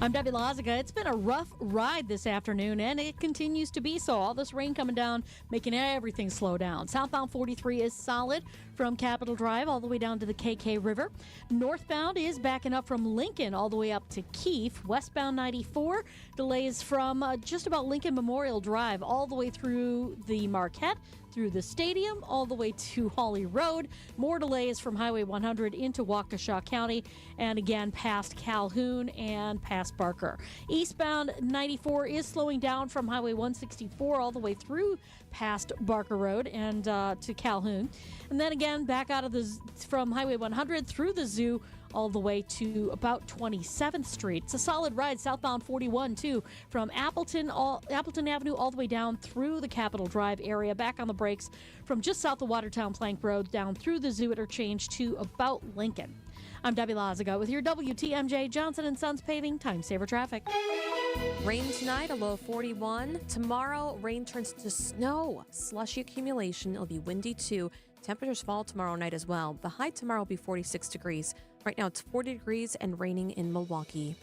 S29: I'm Debbie Lazica. It's been a rough ride this afternoon, and it continues to be so. All this rain coming down, making everything slow down. Southbound 43 is solid from Capitol Drive all the way down to the KK River. Northbound is backing up from Lincoln all the way up to Keefe. Westbound 94 delays from just about Lincoln Memorial Drive all the way through the Marquette, through the stadium, all the way to Hawley Road. More delays from Highway 100 into Waukesha County, and again past Calhoun and past Barker. Eastbound 94 is slowing down from Highway 164 all the way through past Barker Road and to Calhoun. And then again back out of from Highway 100 through the zoo all the way to about 27th Street. It's a solid ride southbound 41 too, from Appleton Avenue all the way down through the Capitol Drive area, back on the brakes from just south of Watertown Plank Road down through the zoo interchange to about Lincoln. I'm Debbie Lazica with your WTMJ Johnson & Sons Paving Time Saver Traffic.
S2: Rain tonight, a low of 41. Tomorrow, rain turns to snow. Slushy accumulation. It'll be windy too. Temperatures fall tomorrow night as well. The high tomorrow will be 46 degrees. Right now it's 40 degrees and raining in Milwaukee.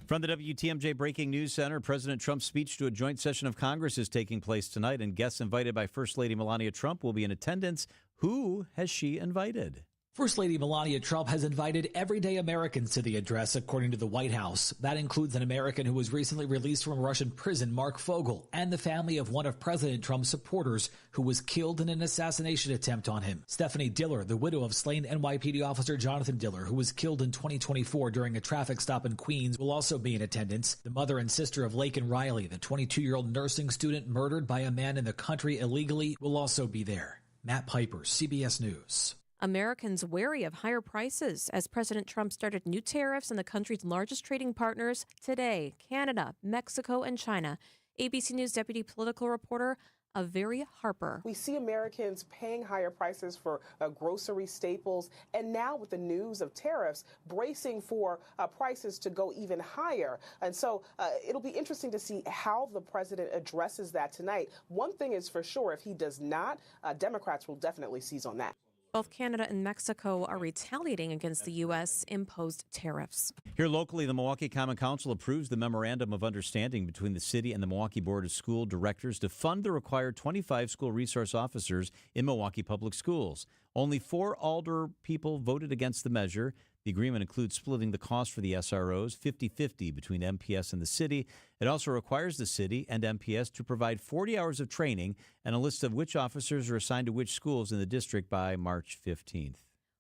S8: From the WTMJ Breaking News Center, President Trump's speech to a joint session of Congress is taking place tonight, and guests invited by First Lady Melania Trump will be in attendance. Who has she invited?
S4: First Lady Melania Trump has invited everyday Americans to the address, according to the White House. That includes an American who was recently released from a Russian prison, Mark Fogel, and the family of one of President Trump's supporters who was killed in an assassination attempt on him. Stephanie Diller, the widow of slain NYPD officer Jonathan Diller, who was killed in 2024 during a traffic stop in Queens, will also be in attendance. The mother and sister of Laken Riley, the 22-year-old nursing student murdered by a man in the country illegally, will also be there. Matt Piper, CBS News.
S2: Americans wary of higher prices as President Trump started new tariffs on the country's largest trading partners today: Canada, Mexico, and China. ABC News deputy political reporter Avery Harper.
S5: We see Americans paying higher prices for grocery staples, and now with the news of tariffs, bracing for prices to go even higher. And so it'll be interesting to see how the president addresses that tonight. One thing is for sure, if he does not, Democrats will definitely seize on that.
S2: Both Canada and Mexico are retaliating against the U.S. imposed tariffs.
S8: Here locally, the Milwaukee Common Council approves the memorandum of understanding between the city and the Milwaukee Board of School Directors to fund the required 25 school resource officers in Milwaukee Public Schools. Only 4 Alder people voted against the measure. The agreement includes splitting the cost for the SROs 50-50 between MPS and the city. It also requires the city and MPS to provide 40 hours of training and a list of which officers are assigned to which schools in the district by March 15th.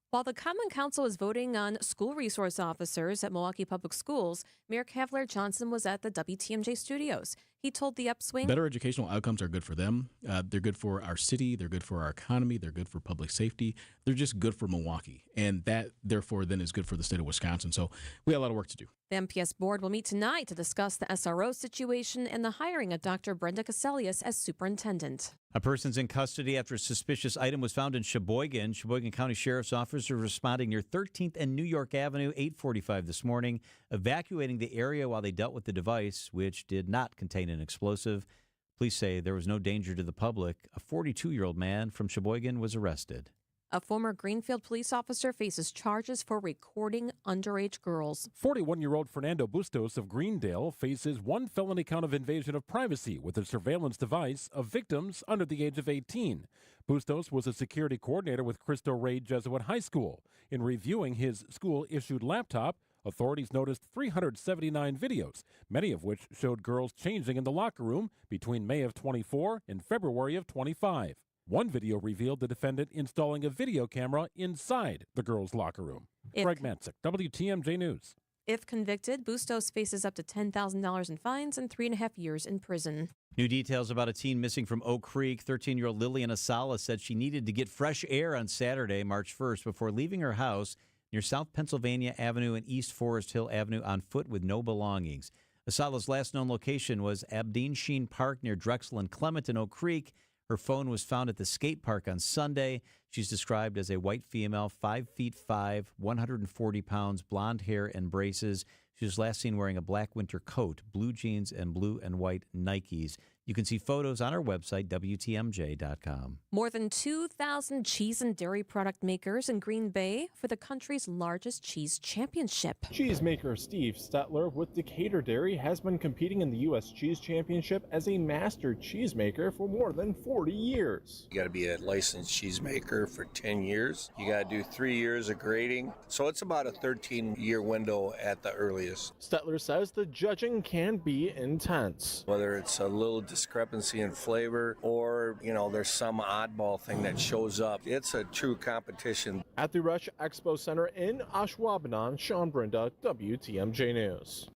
S2: While the Common Council is voting on school resource officers at Milwaukee Public Schools, Mayor Cavalier Johnson was at the WTMJ studios. He told The Upswing,
S15: better educational outcomes are good for them. They're good for our city. They're good for our economy. They're good for public safety. They're just good for Milwaukee. And that, therefore, then is good for the state of Wisconsin. So we have a lot of work to do.
S2: The MPS board will meet tonight to discuss the SRO situation and the hiring of Dr. Brenda Caselius as superintendent.
S8: A person's in custody after a suspicious item was found in Sheboygan. Sheboygan County Sheriff's officers are responding near 13th and New York Avenue, 8:45 this morning, evacuating the area while they dealt with the device, which did not contain an explosive. Police say there was no danger to the public. A 42-year-old man from Sheboygan was arrested.
S2: A former Greenfield police officer faces charges for recording underage girls.
S16: 41-year-old Fernando Bustos of Greendale faces 1 felony count of invasion of privacy with a surveillance device of victims under the age of 18. Bustos was a security coordinator with Cristo Rey Jesuit High School. In reviewing his school-issued laptop, authorities noticed 379 videos, many of which showed girls changing in the locker room between May of 24 and February of 25. One video revealed the defendant installing a video camera inside the girls' locker room. Greg Matzik, WTMJ News.
S2: If convicted, Bustos faces up to $10,000 in fines and 3.5 years in prison.
S8: New details about a teen missing from Oak Creek. 13-year-old Lillian Asala said she needed to get fresh air on Saturday, March 1st, before leaving her house near South Pennsylvania Avenue and East Forest Hill Avenue on foot with no belongings. Asala's last known location was Abdeen Sheen Park near Drexel and Clement in Oak Creek. Her phone was found at the skate park on Sunday. She's described as a white female, 5'5", 140 pounds, blonde hair and braces. She was last seen wearing a black winter coat, blue jeans, and blue and white Nikes. You can see photos on our website, WTMJ.com.
S2: More than 2,000 cheese and dairy product makers in Green Bay for the country's largest cheese championship.
S17: Cheesemaker Steve Stetler with Decatur Dairy has been competing in the U.S. Cheese Championship as a master cheesemaker for more than 40 years.
S19: You got to be a licensed cheesemaker for 10 years. You got to do 3 years of grading. So it's about a 13-year window at the earliest.
S17: Stetler says the judging can be intense.
S19: Whether it's a little discrepancy in flavor or, there's some oddball thing that shows up. It's a true competition.
S17: At the Rush Expo Center in Ashwaubenon, Sean Brenda, WTMJ News.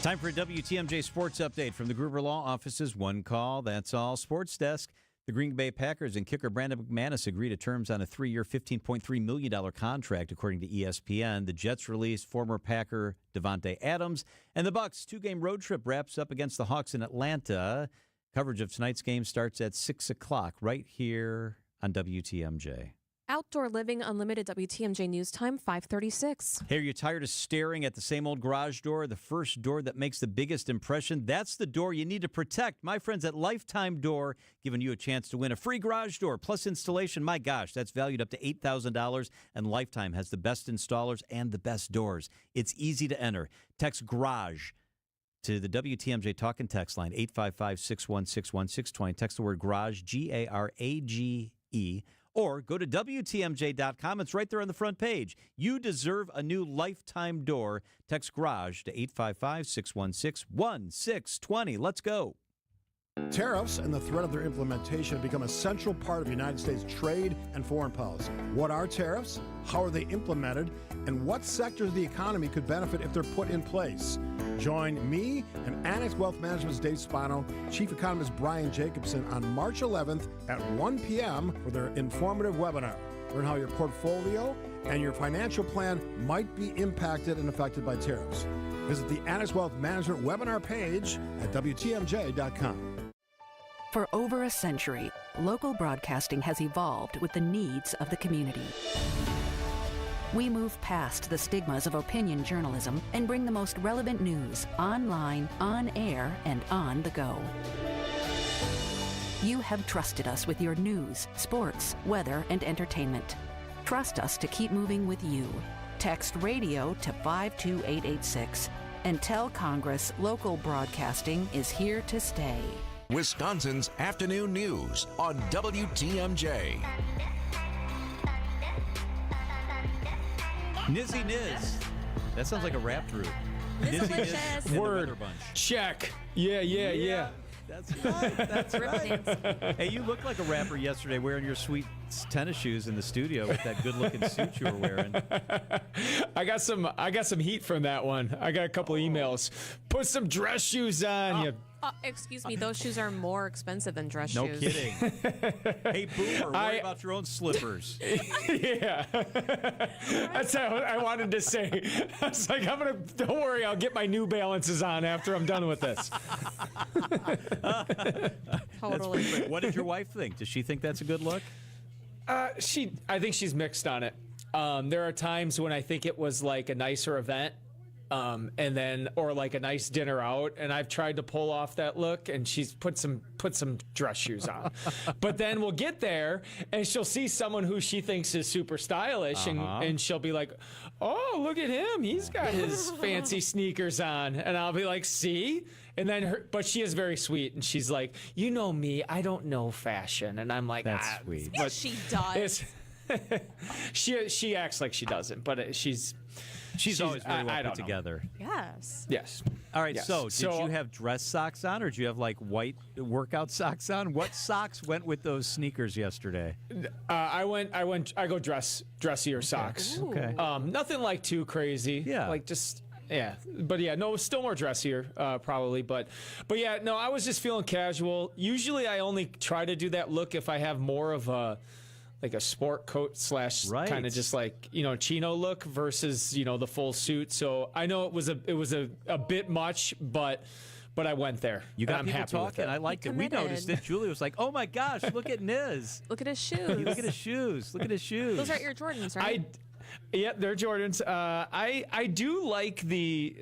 S8: Time for a WTMJ Sports Update from the Gruber Law Office's One Call. That's all. Sports Desk. The Green Bay Packers and kicker Brandon McManus agree to terms on a 3-year, $15.3 million contract, according to ESPN. The Jets released former Packer Devontae Adams. And the Bucs' 2-game road trip wraps up against the Hawks in Atlanta. Coverage of tonight's game starts at 6 o'clock right here on WTMJ.
S2: Outdoor Living Unlimited WTMJ News Time, 5:36.
S8: Hey, are you tired of staring at the same old garage door? The first door that makes the biggest impression? That's the door you need to protect. My friends at Lifetime Door giving you a chance to win a free garage door plus installation. My gosh, that's valued up to $8,000, and Lifetime has the best installers and the best doors. It's easy to enter. Text GARAGE to the WTMJ Talk and Text line, 855-616-1620. Text the word GARAGE, GARAGE, or go to WTMJ.com. It's right there on the front page. You deserve a new Lifetime door. Text GARAGE to 855-616-1620. Let's go.
S1: Tariffs and the threat of their implementation have become a central part of the United States trade and foreign policy. What are tariffs? How are they implemented? And what sectors of the economy could benefit if they're put in place? Join me and Annex Wealth Management's Dave Spano, Chief Economist Brian Jacobson on March 11th at 1 p.m. for their informative webinar. Learn how your portfolio and your financial plan might be impacted and affected by tariffs. Visit the Annex Wealth Management webinar page at WTMJ.com.
S14: For over a century, local broadcasting has evolved with the needs of the community. We move past the stigmas of opinion journalism and bring the most relevant news online, on air, and on the go. You have trusted us with your news, sports, weather, and entertainment. Trust us to keep moving with you. Text radio to 52886 and tell Congress local broadcasting is here to stay.
S6: Wisconsin's afternoon news on WTMJ.
S8: Nizzy Niz. That sounds like a rap group. Nizzy Niz and the Weather Bunch.
S7: Check. Yeah.
S8: That's right. That's right. Hey, you looked like a rapper yesterday wearing your sweet tennis shoes in the studio with that good-looking suit you were wearing.
S7: I got some heat from that one. I got a couple emails. Put some dress shoes on. You.
S2: Excuse me, those shoes are more expensive than dress
S8: No
S2: shoes.
S8: kidding. Hey, Boomer, worry about your own slippers.
S7: Yeah. That's what I wanted to say. I was like, don't worry, I'll get my New Balances on after I'm done with this.
S2: Totally.
S8: What did your wife think? Does she think that's a good look?
S7: I think she's mixed on it. There are times when I think it was like a nicer event. Or like a nice dinner out, and I've tried to pull off that look, and she's put some dress shoes on. But then we'll get there, and she'll see someone who she thinks is super stylish, and she'll be like, "Oh, look at him! He's got his fancy sneakers on," and I'll be like, "See?" And then, but she is very sweet, and she's like, "You know me, I don't know fashion," and I'm like,
S8: "That's sweet."
S2: Yes, she does.
S7: She acts like she doesn't, but she's
S8: always very well put together.
S2: Yes.
S7: All
S8: right,
S7: yes.
S8: so did you have dress socks on, or did you have like white workout socks on? What socks went with those sneakers yesterday?
S7: I go dressier socks.
S8: Okay.
S7: Nothing like too crazy.
S8: Yeah.
S7: Like just. Yeah, but yeah, no, still more dressier, probably. But yeah, no, I was just feeling casual. Usually I only try to do that look if I have more of a sport coat / kind of just like, chino look versus, the full suit. So I know it was a bit much, but I went there.
S8: You got
S7: I'm
S8: people
S7: happy
S8: talking.
S7: with it.
S8: I liked it. We noticed it. Julie was like, "Oh my gosh, look at Niz.
S2: Look at his shoes.
S8: Look at his shoes. Look at his shoes."
S2: Those are your Jordans, right?
S7: Yeah, they're Jordans. I do like the.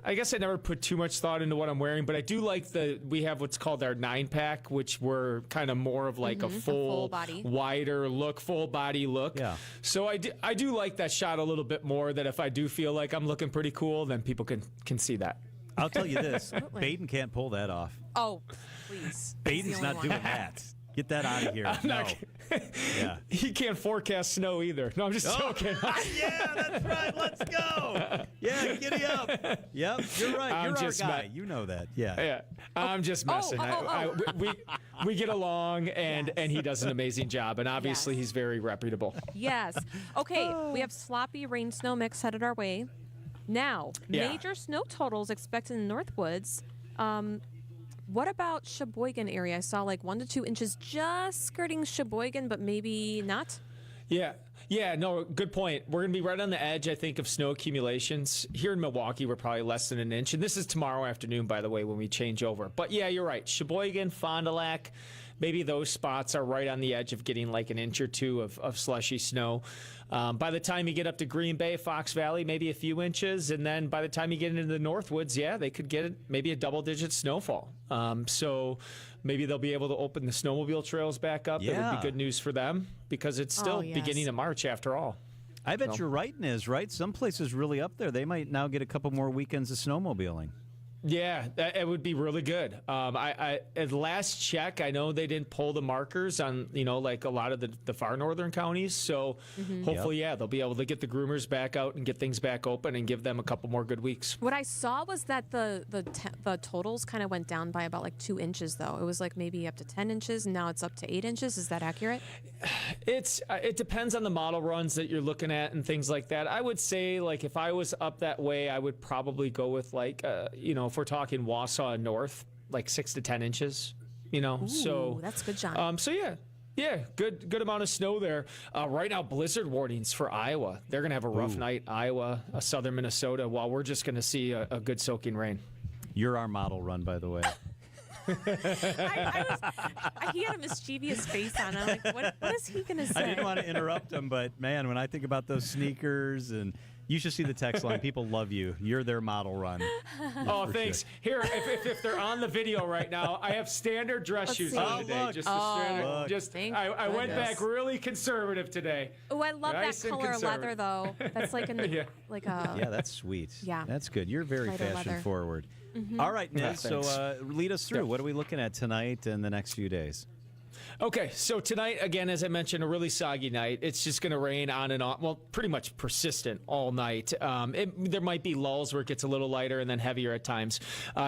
S7: I guess I never put too much thought into what I'm wearing, but I do like we have what's called our 9-pack, which were kind of more of like a full
S2: body,
S7: wider look, full body look.
S8: Yeah.
S7: So I do like that shot a little bit more, that if I do feel like I'm looking pretty cool, then people can see that.
S8: I'll tell you this, Baden can't pull that off.
S2: Oh, please.
S8: Baden's not doing that. Get that out of here. Yeah.
S7: He can't forecast snow either. No, I'm just joking.
S8: Yeah, that's right. Let's go. Yeah, giddy up. Yep, you're right. You're our guy. You know that. Yeah.
S7: Yeah. I'm just messing. We get along, and he does an amazing job, and obviously he's very reputable.
S2: Yes. Okay, we have sloppy rain snow mix headed our way. Now, major snow totals expected in Northwoods. What about Sheboygan area? I saw like 1 to 2 inches just skirting Sheboygan, but maybe not.
S7: Yeah, no, good point. We're going to be right on the edge, I think, of snow accumulations. Here in Milwaukee, we're probably less than an inch. And this is tomorrow afternoon, by the way, when we change over. But yeah, you're right. Sheboygan, Fond du Lac, maybe those spots are right on the edge of getting like an inch or two of slushy snow. By the time you get up to Green Bay, Fox Valley, maybe a few inches. And then by the time you get into the Northwoods, they could get maybe a double-digit snowfall. So maybe they'll be able to open the snowmobile trails back up. That would be good news for them because it's still beginning of March after all.
S8: I bet you're right, Niz, right? Some places really up there, they might now get a couple more weekends of snowmobiling.
S7: Yeah, it would be really good. I at last check, I know they didn't pull the markers on, like a lot of the far northern counties. So hopefully, they'll be able to get the groomers back out and get things back open and give them a couple more good weeks.
S2: What I saw was that the totals kind of went down by about like 2 inches, though. It was like maybe up to 10 inches, and now it's up to 8 inches. Is that accurate?
S7: It depends on the model runs that you're looking at and things like that. I would say, like, if I was up that way, I would probably go with like, if we're talking Wausau north, like 6 to 10 inches,
S2: Ooh,
S7: so
S2: that's good, John.
S7: Good amount of snow there. Right now, blizzard warnings for Iowa. They're going to have a rough night, Iowa, southern Minnesota, while we're just going to see a good soaking rain.
S8: You're our model run, by the way.
S2: He had a mischievous face on. I'm like, what is he going to say?
S8: I didn't want to interrupt him, but man, when I think about those sneakers and you should see the text line. People love you. You're their model run.
S7: Oh, thanks. Sure. Here, if they're on the video right now, I have standard dress shoes on today.
S8: Look.
S7: I went back really conservative today.
S2: Oh, I love that color leather though. That's like
S8: that's sweet.
S2: Yeah,
S8: that's good. You're very fashion forward.
S2: Mm-hmm.
S8: All right, Niz. So lead us through. What are we looking at tonight and the next few days?
S7: Okay, so tonight, again, as I mentioned, a really soggy night. It's just going to rain on and on, well, pretty much persistent all night. There might be lulls where it gets a little lighter and then heavier at times.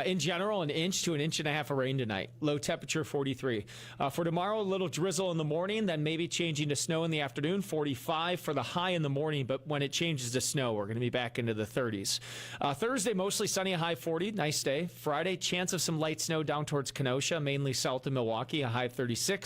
S7: In general, 1 inch to 1.5 inches of rain tonight. Low temperature, 43. For tomorrow, a little drizzle in the morning, then maybe changing to snow in the afternoon, 45 for the high in the morning, but when it changes to snow, we're going to be back into the 30s. Thursday, mostly sunny, a high 40, nice day. Friday, chance of some light snow down towards Kenosha, mainly south of Milwaukee, a high 36.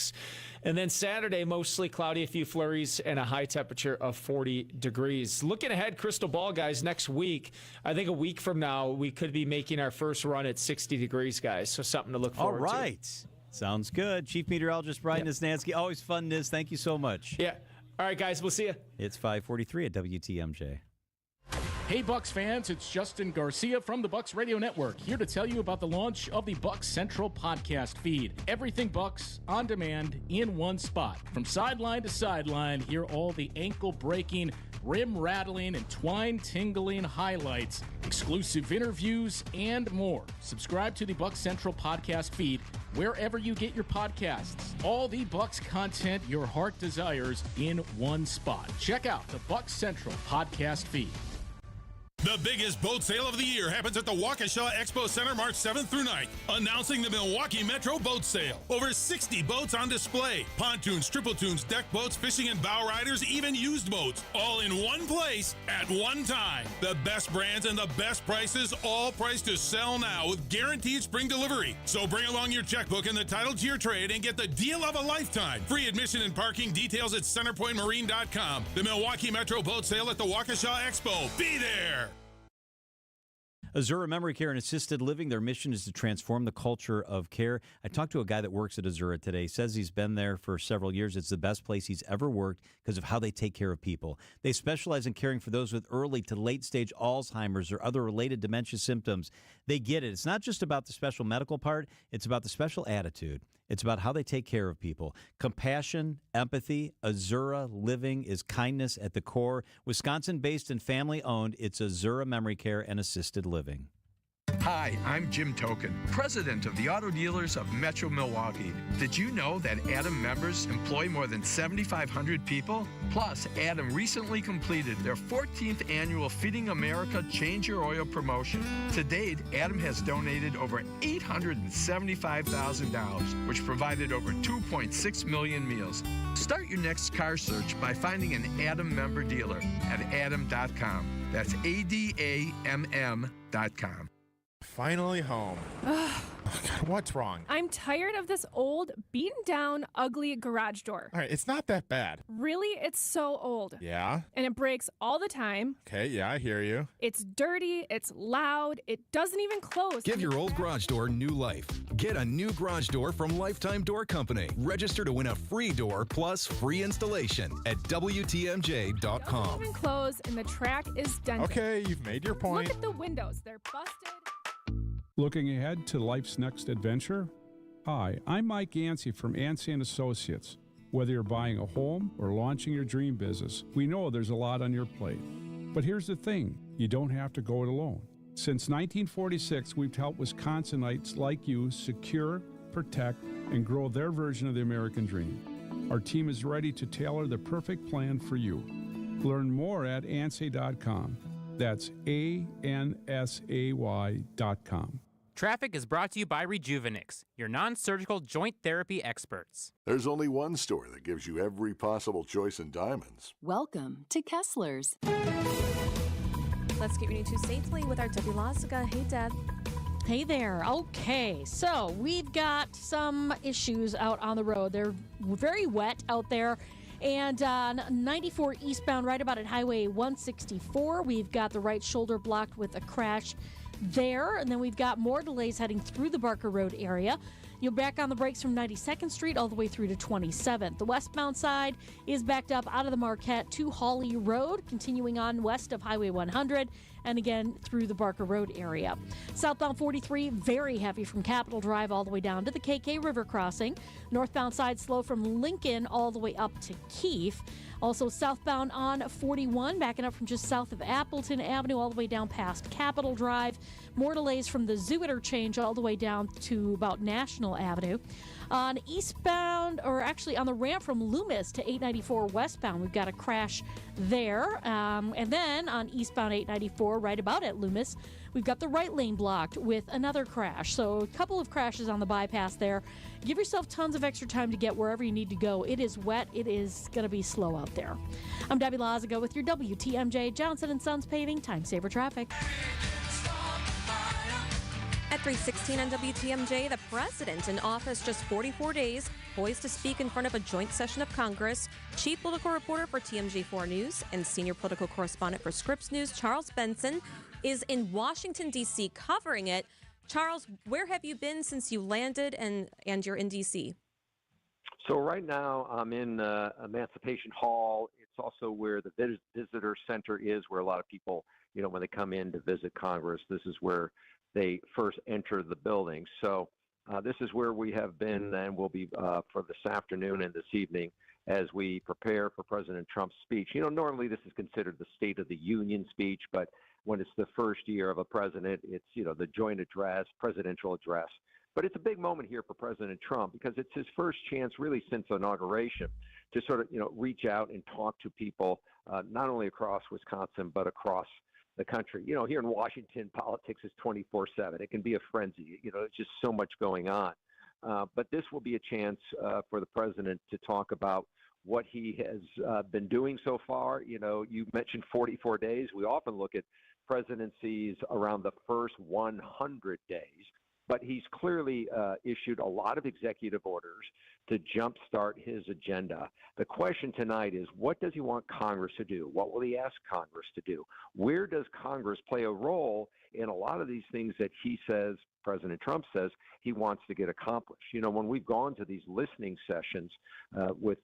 S7: And then Saturday, mostly cloudy, a few flurries, and a high temperature of 40 degrees. Looking ahead, crystal ball, guys, next week, I think a week from now, we could be making our first run at 60 degrees, guys. So something to look forward to.
S8: All right. Sounds good. Chief Meteorologist Brian Niznansky. Always fun, Niz. Thank you so much.
S7: Yeah. All right, guys. We'll see you.
S8: It's 5:43 at WTMJ.
S9: Hey Bucks fans, it's Justin Garcia from the Bucks Radio Network, here to tell you about the launch of the Bucks Central podcast feed. Everything Bucks, on demand, in one spot. From sideline to sideline, hear all the ankle-breaking, rim-rattling, and twine-tingling highlights, exclusive interviews, and more. Subscribe to the Bucks Central podcast feed wherever you get your podcasts. All the Bucks content your heart desires in one spot. Check out the Bucks Central podcast feed.
S11: The biggest boat sale of the year happens at the Waukesha Expo Center March 7th through 9th. Announcing the Milwaukee Metro Boat Sale. Over 60 boats on display. Pontoons, triple tunes, deck boats, fishing and bow riders, even used boats. All in one place at one time. The best brands and the best prices, all priced to sell now with guaranteed spring delivery. So bring along your checkbook and the title to your trade and get the deal of a lifetime. Free admission and parking, details at centerpointmarine.com. The Milwaukee Metro Boat Sale at the Waukesha Expo. Be there!
S8: Azura Memory Care and Assisted Living, their mission is to transform the culture of care. I talked to a guy that works at Azura today. He says he's been there for several years. It's the best place he's ever worked because of how they take care of people. They specialize in caring for those with early to late-stage Alzheimer's or other related dementia symptoms. They get it. It's not just about the special medical part. It's about the special attitude. It's about how they take care of people. Compassion, empathy. Azura Living is kindness at the core. Wisconsin-based and family-owned, it's Azura Memory Care and Assisted Living.
S18: Hi, I'm Jim Token, president of the Auto Dealers of Metro Milwaukee. Did you know that Adam members employ more than 7,500 people? Plus, Adam recently completed their 14th annual Feeding America Change Your Oil promotion. To date, Adam has donated over $875,000, which provided over 2.6 million meals. Start your next car search by finding an Adam member dealer at adam.com. That's ADAMM.com.
S20: Finally home.
S3: What's wrong?
S10: I'm tired of this old, beaten down, ugly garage door.
S3: All right, it's not that bad.
S10: Really? It's so old.
S3: Yeah?
S10: And it breaks all the time.
S3: Okay, yeah, I hear you.
S10: It's dirty, it's loud, it doesn't even close.
S25: Give your old garage door new life. Get a new garage door from Lifetime Door Company. Register to win a free door plus free installation at WTMJ.com.
S10: Doesn't even close, and the track is dented.
S3: Okay, you've made your point.
S10: Look at the windows. They're busted.
S12: Looking ahead to life's next adventure? Hi, I'm Mike Yancey from Yancey & Associates. Whether you're buying a home or launching your dream business, we know there's a lot on your plate. But here's the thing, you don't have to go it alone. Since 1946, we've helped Wisconsinites like you secure, protect, and grow their version of the American dream. Our team is ready to tailor the perfect plan for you. Learn more at ANSAY.com. That's ANSAY.com.
S20: Traffic is brought to you by Rejuvenix, your non-surgical joint therapy experts.
S21: There's only one store that gives you every possible choice in diamonds.
S22: Welcome to Kessler's.
S2: Let's get you to safely with our Debbie Lazaga. Hey, Deb.
S29: Hey there. Okay, so we've got some issues out on the road. They're very wet out there. And 94 eastbound, right about at Highway 164, we've got the right shoulder blocked with a crash there. And then we've got more delays heading through the Barker Road area. You're back on the brakes from 92nd Street all the way through to 27th. The westbound side is backed up out of the Marquette to Hawley Road, continuing on west of Highway 100, and again through the Barker Road area. Southbound 43, very heavy from Capitol Drive all the way down to the KK River crossing. Northbound side slow from Lincoln all the way up to Keefe. Also southbound on 41, backing up from just south of Appleton Avenue all the way down past Capitol Drive. More delays from the Zoo Interchange all the way down to about National Avenue. On eastbound, or actually on the ramp from Loomis to 894 westbound, we've got a crash there. And then on eastbound 894, right about at Loomis, we've got the right lane blocked with another crash. So a couple of crashes on the bypass there. Give yourself tons of extra time to get wherever you need to go. It is wet. It is going to be slow out there. I'm Debbie Lazaga with your WTMJ Johnson & Sons Paving Time Saver Traffic.
S2: At 3:16 on WTMJ, the president in office just 44 days, poised to speak in front of a joint session of Congress. Chief political reporter for TMJ4 News and senior political correspondent for Scripps News, Charles Benson, is in Washington, D.C. covering it. Charles, where have you been since you landed and you're in D.C.?
S26: So right now I'm in Emancipation Hall. It's also where the visitor center is, where a lot of people, when they come in to visit Congress, this is where they first enter the building. So this is where we have been and will be for this afternoon and this evening as we prepare for President Trump's speech. Normally this is considered the State of the Union speech, but when it's the first year of a president, it's, the joint address, presidential address. But it's a big moment here for President Trump because it's his first chance really since inauguration to sort of, reach out and talk to people, not only across Wisconsin, but across the country. Here in Washington, politics is 24/7. It can be a frenzy. It's just so much going on. But this will be a chance for the president to talk about what he has been doing so far. You mentioned 44 days. We often look at presidencies around the first 100 days. But he's clearly issued a lot of executive orders to jumpstart his agenda. The question tonight is, what does he want Congress to do? What will he ask Congress to do? Where does Congress play a role in a lot of these things that he says, President Trump says, he wants to get accomplished? When we've gone to these listening sessions with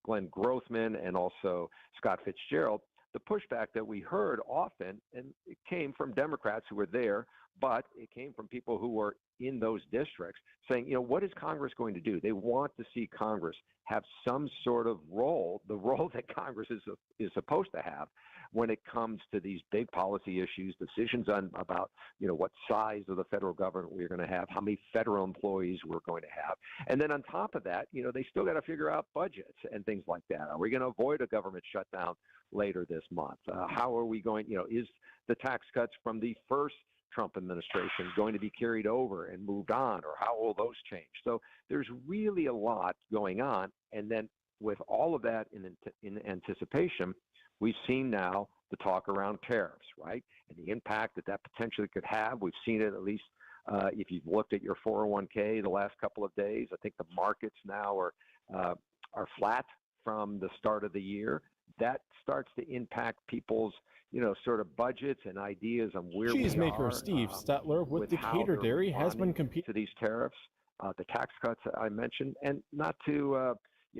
S26: Glenn Grothman and also Scott Fitzgerald, the pushback that we heard often, and it came from Democrats who were there, but it came from people who were in those districts saying, what is Congress going to do? They want to see Congress have some sort of role, the role that Congress is supposed to have when it comes to these big policy issues, decisions on about, what size of the federal government we're going to have, how many federal employees we're going to have. And then on top of that, they still got to figure out budgets and things like that. Are we going to avoid a government shutdown later this month? How are we going, is the tax cuts from the first Trump administration going to be carried over and moved on, or how will those change? So there's really a lot going on. And then with all of that in anticipation, we've seen now the talk around tariffs, right? And the impact that potentially could have. We've seen it at least If you've looked at your 401k the last couple of days, I think the markets now are flat from the start of the year. That starts to impact people's, sort of budgets and ideas on where we are.
S17: Cheesemaker Steve Stetler with Decatur Dairy has been competing
S26: to these tariffs, the tax cuts I mentioned, and not to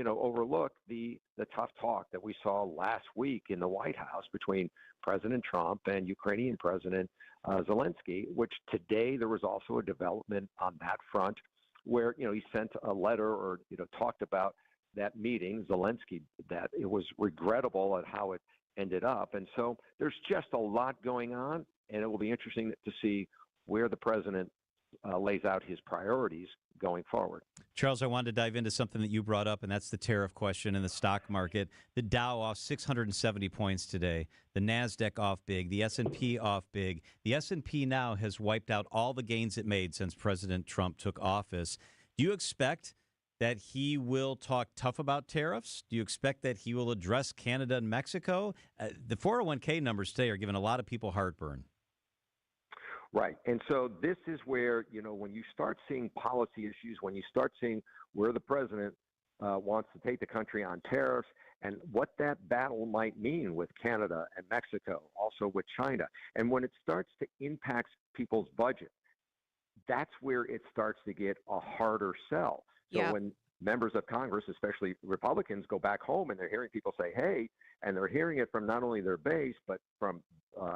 S26: overlook the tough talk that we saw last week in the White House between President Trump and Ukrainian President Zelensky, which today there was also a development on that front where, he sent a letter or, talked about that meeting, Zelensky, that it was regrettable at how it ended up. And so there's just a lot going on, and it will be interesting to see where the president lays out his priorities going forward.
S8: Charles, I wanted to dive into something that you brought up, and that's the tariff question in the stock market. The Dow off 670 points today. The NASDAQ off big. The S&P off big. The S&P now has wiped out all the gains it made since President Trump took office. Do you expect that he will talk tough about tariffs? Do you expect that he will address Canada and Mexico? The 401k numbers today are giving a lot of people heartburn.
S26: Right. And so this is where, when you start seeing policy issues, when you start seeing where the president wants to take the country on tariffs and what that battle might mean with Canada and Mexico, also with China, and when it starts to impact people's budget, that's where it starts to get a harder sell. So when members of Congress, especially Republicans, go back home and they're hearing people say, hey, and they're hearing it from not only their base, but from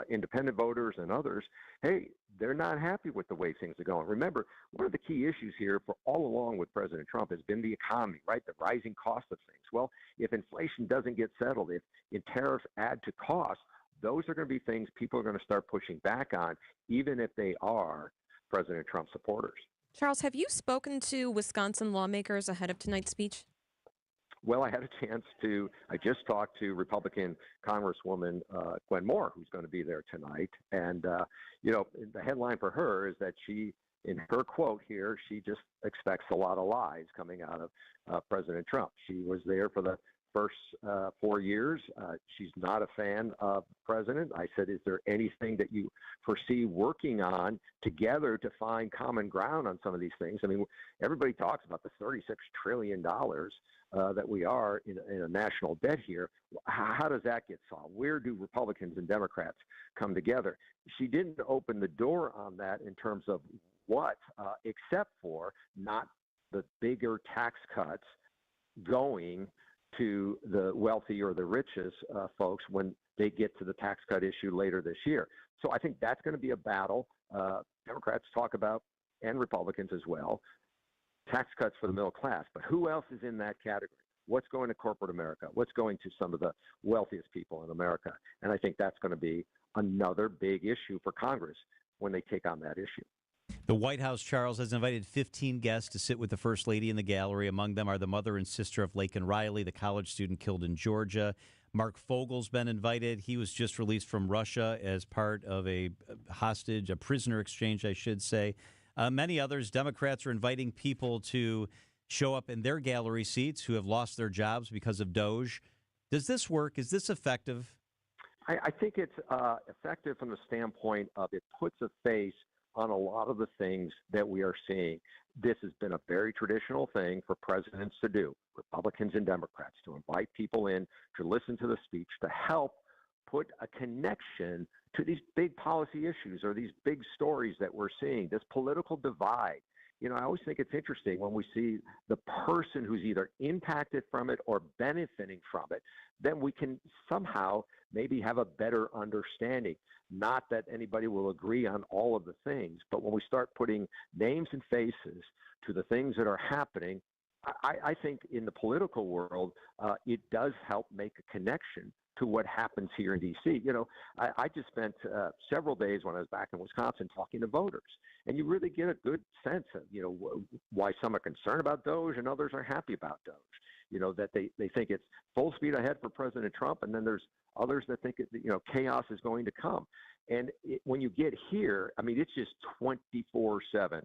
S26: independent voters and others, hey, they're not happy with the way things are going. Remember, one of the key issues here for all along with President Trump has been the economy, right? The rising cost of things. Well, if inflation doesn't get settled, if tariffs add to costs, those are going to be things people are going to start pushing back on, even if they are President Trump supporters.
S2: Charles, have you spoken to Wisconsin lawmakers ahead of tonight's speech?
S26: Well, I had a chance I just talked to Republican Congresswoman Gwen Moore, who's going to be there tonight. And, the headline for her is that she, in her quote here, she just expects a lot of lies coming out of President Trump. She was there for the first 4 years. She's not a fan of the president. I said, is there anything that you foresee working on together to find common ground on some of these things? I mean, everybody talks about the $36 trillion that we are in a national debt here. How does that get solved? Where do Republicans and Democrats come together? She didn't open the door on that in terms of what, except for not the bigger tax cuts going to the wealthy or the richest folks when they get to the tax cut issue later this year. So I think that's going to be a battle Democrats talk about, and Republicans as well, tax cuts for the middle class. But who else is in that category? What's going to corporate America? What's going to some of the wealthiest people in America? And I think that's going to be another big issue for Congress when they take on that issue.
S8: The White House, Charles, has invited 15 guests to sit with the First Lady in the gallery. Among them are the mother and sister of Laken Riley, the college student killed in Georgia. Mark Fogel's been invited. He was just released from Russia as part of a prisoner exchange, I should say. Many others, Democrats are inviting people to show up in their gallery seats who have lost their jobs because of DOGE. Does this work? Is this effective?
S26: I think it's effective from the standpoint of it puts a face on a lot of the things that we are seeing. This has been a very traditional thing for presidents to do, Republicans and Democrats, to invite people in to listen to the speech, to help put a connection to these big policy issues or these big stories that we're seeing, this political divide. I always think it's interesting when we see the person who's either impacted from it or benefiting from it, then we can somehow maybe have a better understanding. Not that anybody will agree on all of the things, but when we start putting names and faces to the things that are happening, I think in the political world, it does help make a connection to what happens here in D.C. I just spent several days when I was back in Wisconsin talking to voters, and you really get a good sense of, why some are concerned about DOGE and others are happy about DOGE. That they think it's full speed ahead for President Trump, and then there's others that think, chaos is going to come. And when you get here, I mean, it's just 24/7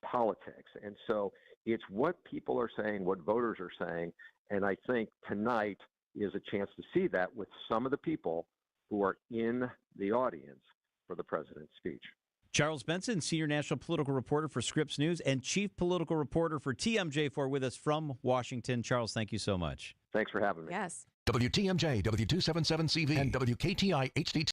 S26: politics. And so it's what people are saying, what voters are saying, and I think tonight is a chance to see that with some of the people who are in the audience for the president's speech.
S8: Charles Benson, senior national political reporter for Scripps News and chief political reporter for TMJ4 with us from Washington. Charles, thank you so much.
S26: Thanks for having me.
S2: Yes.
S6: WTMJ, W277CV, and WKTI HD2.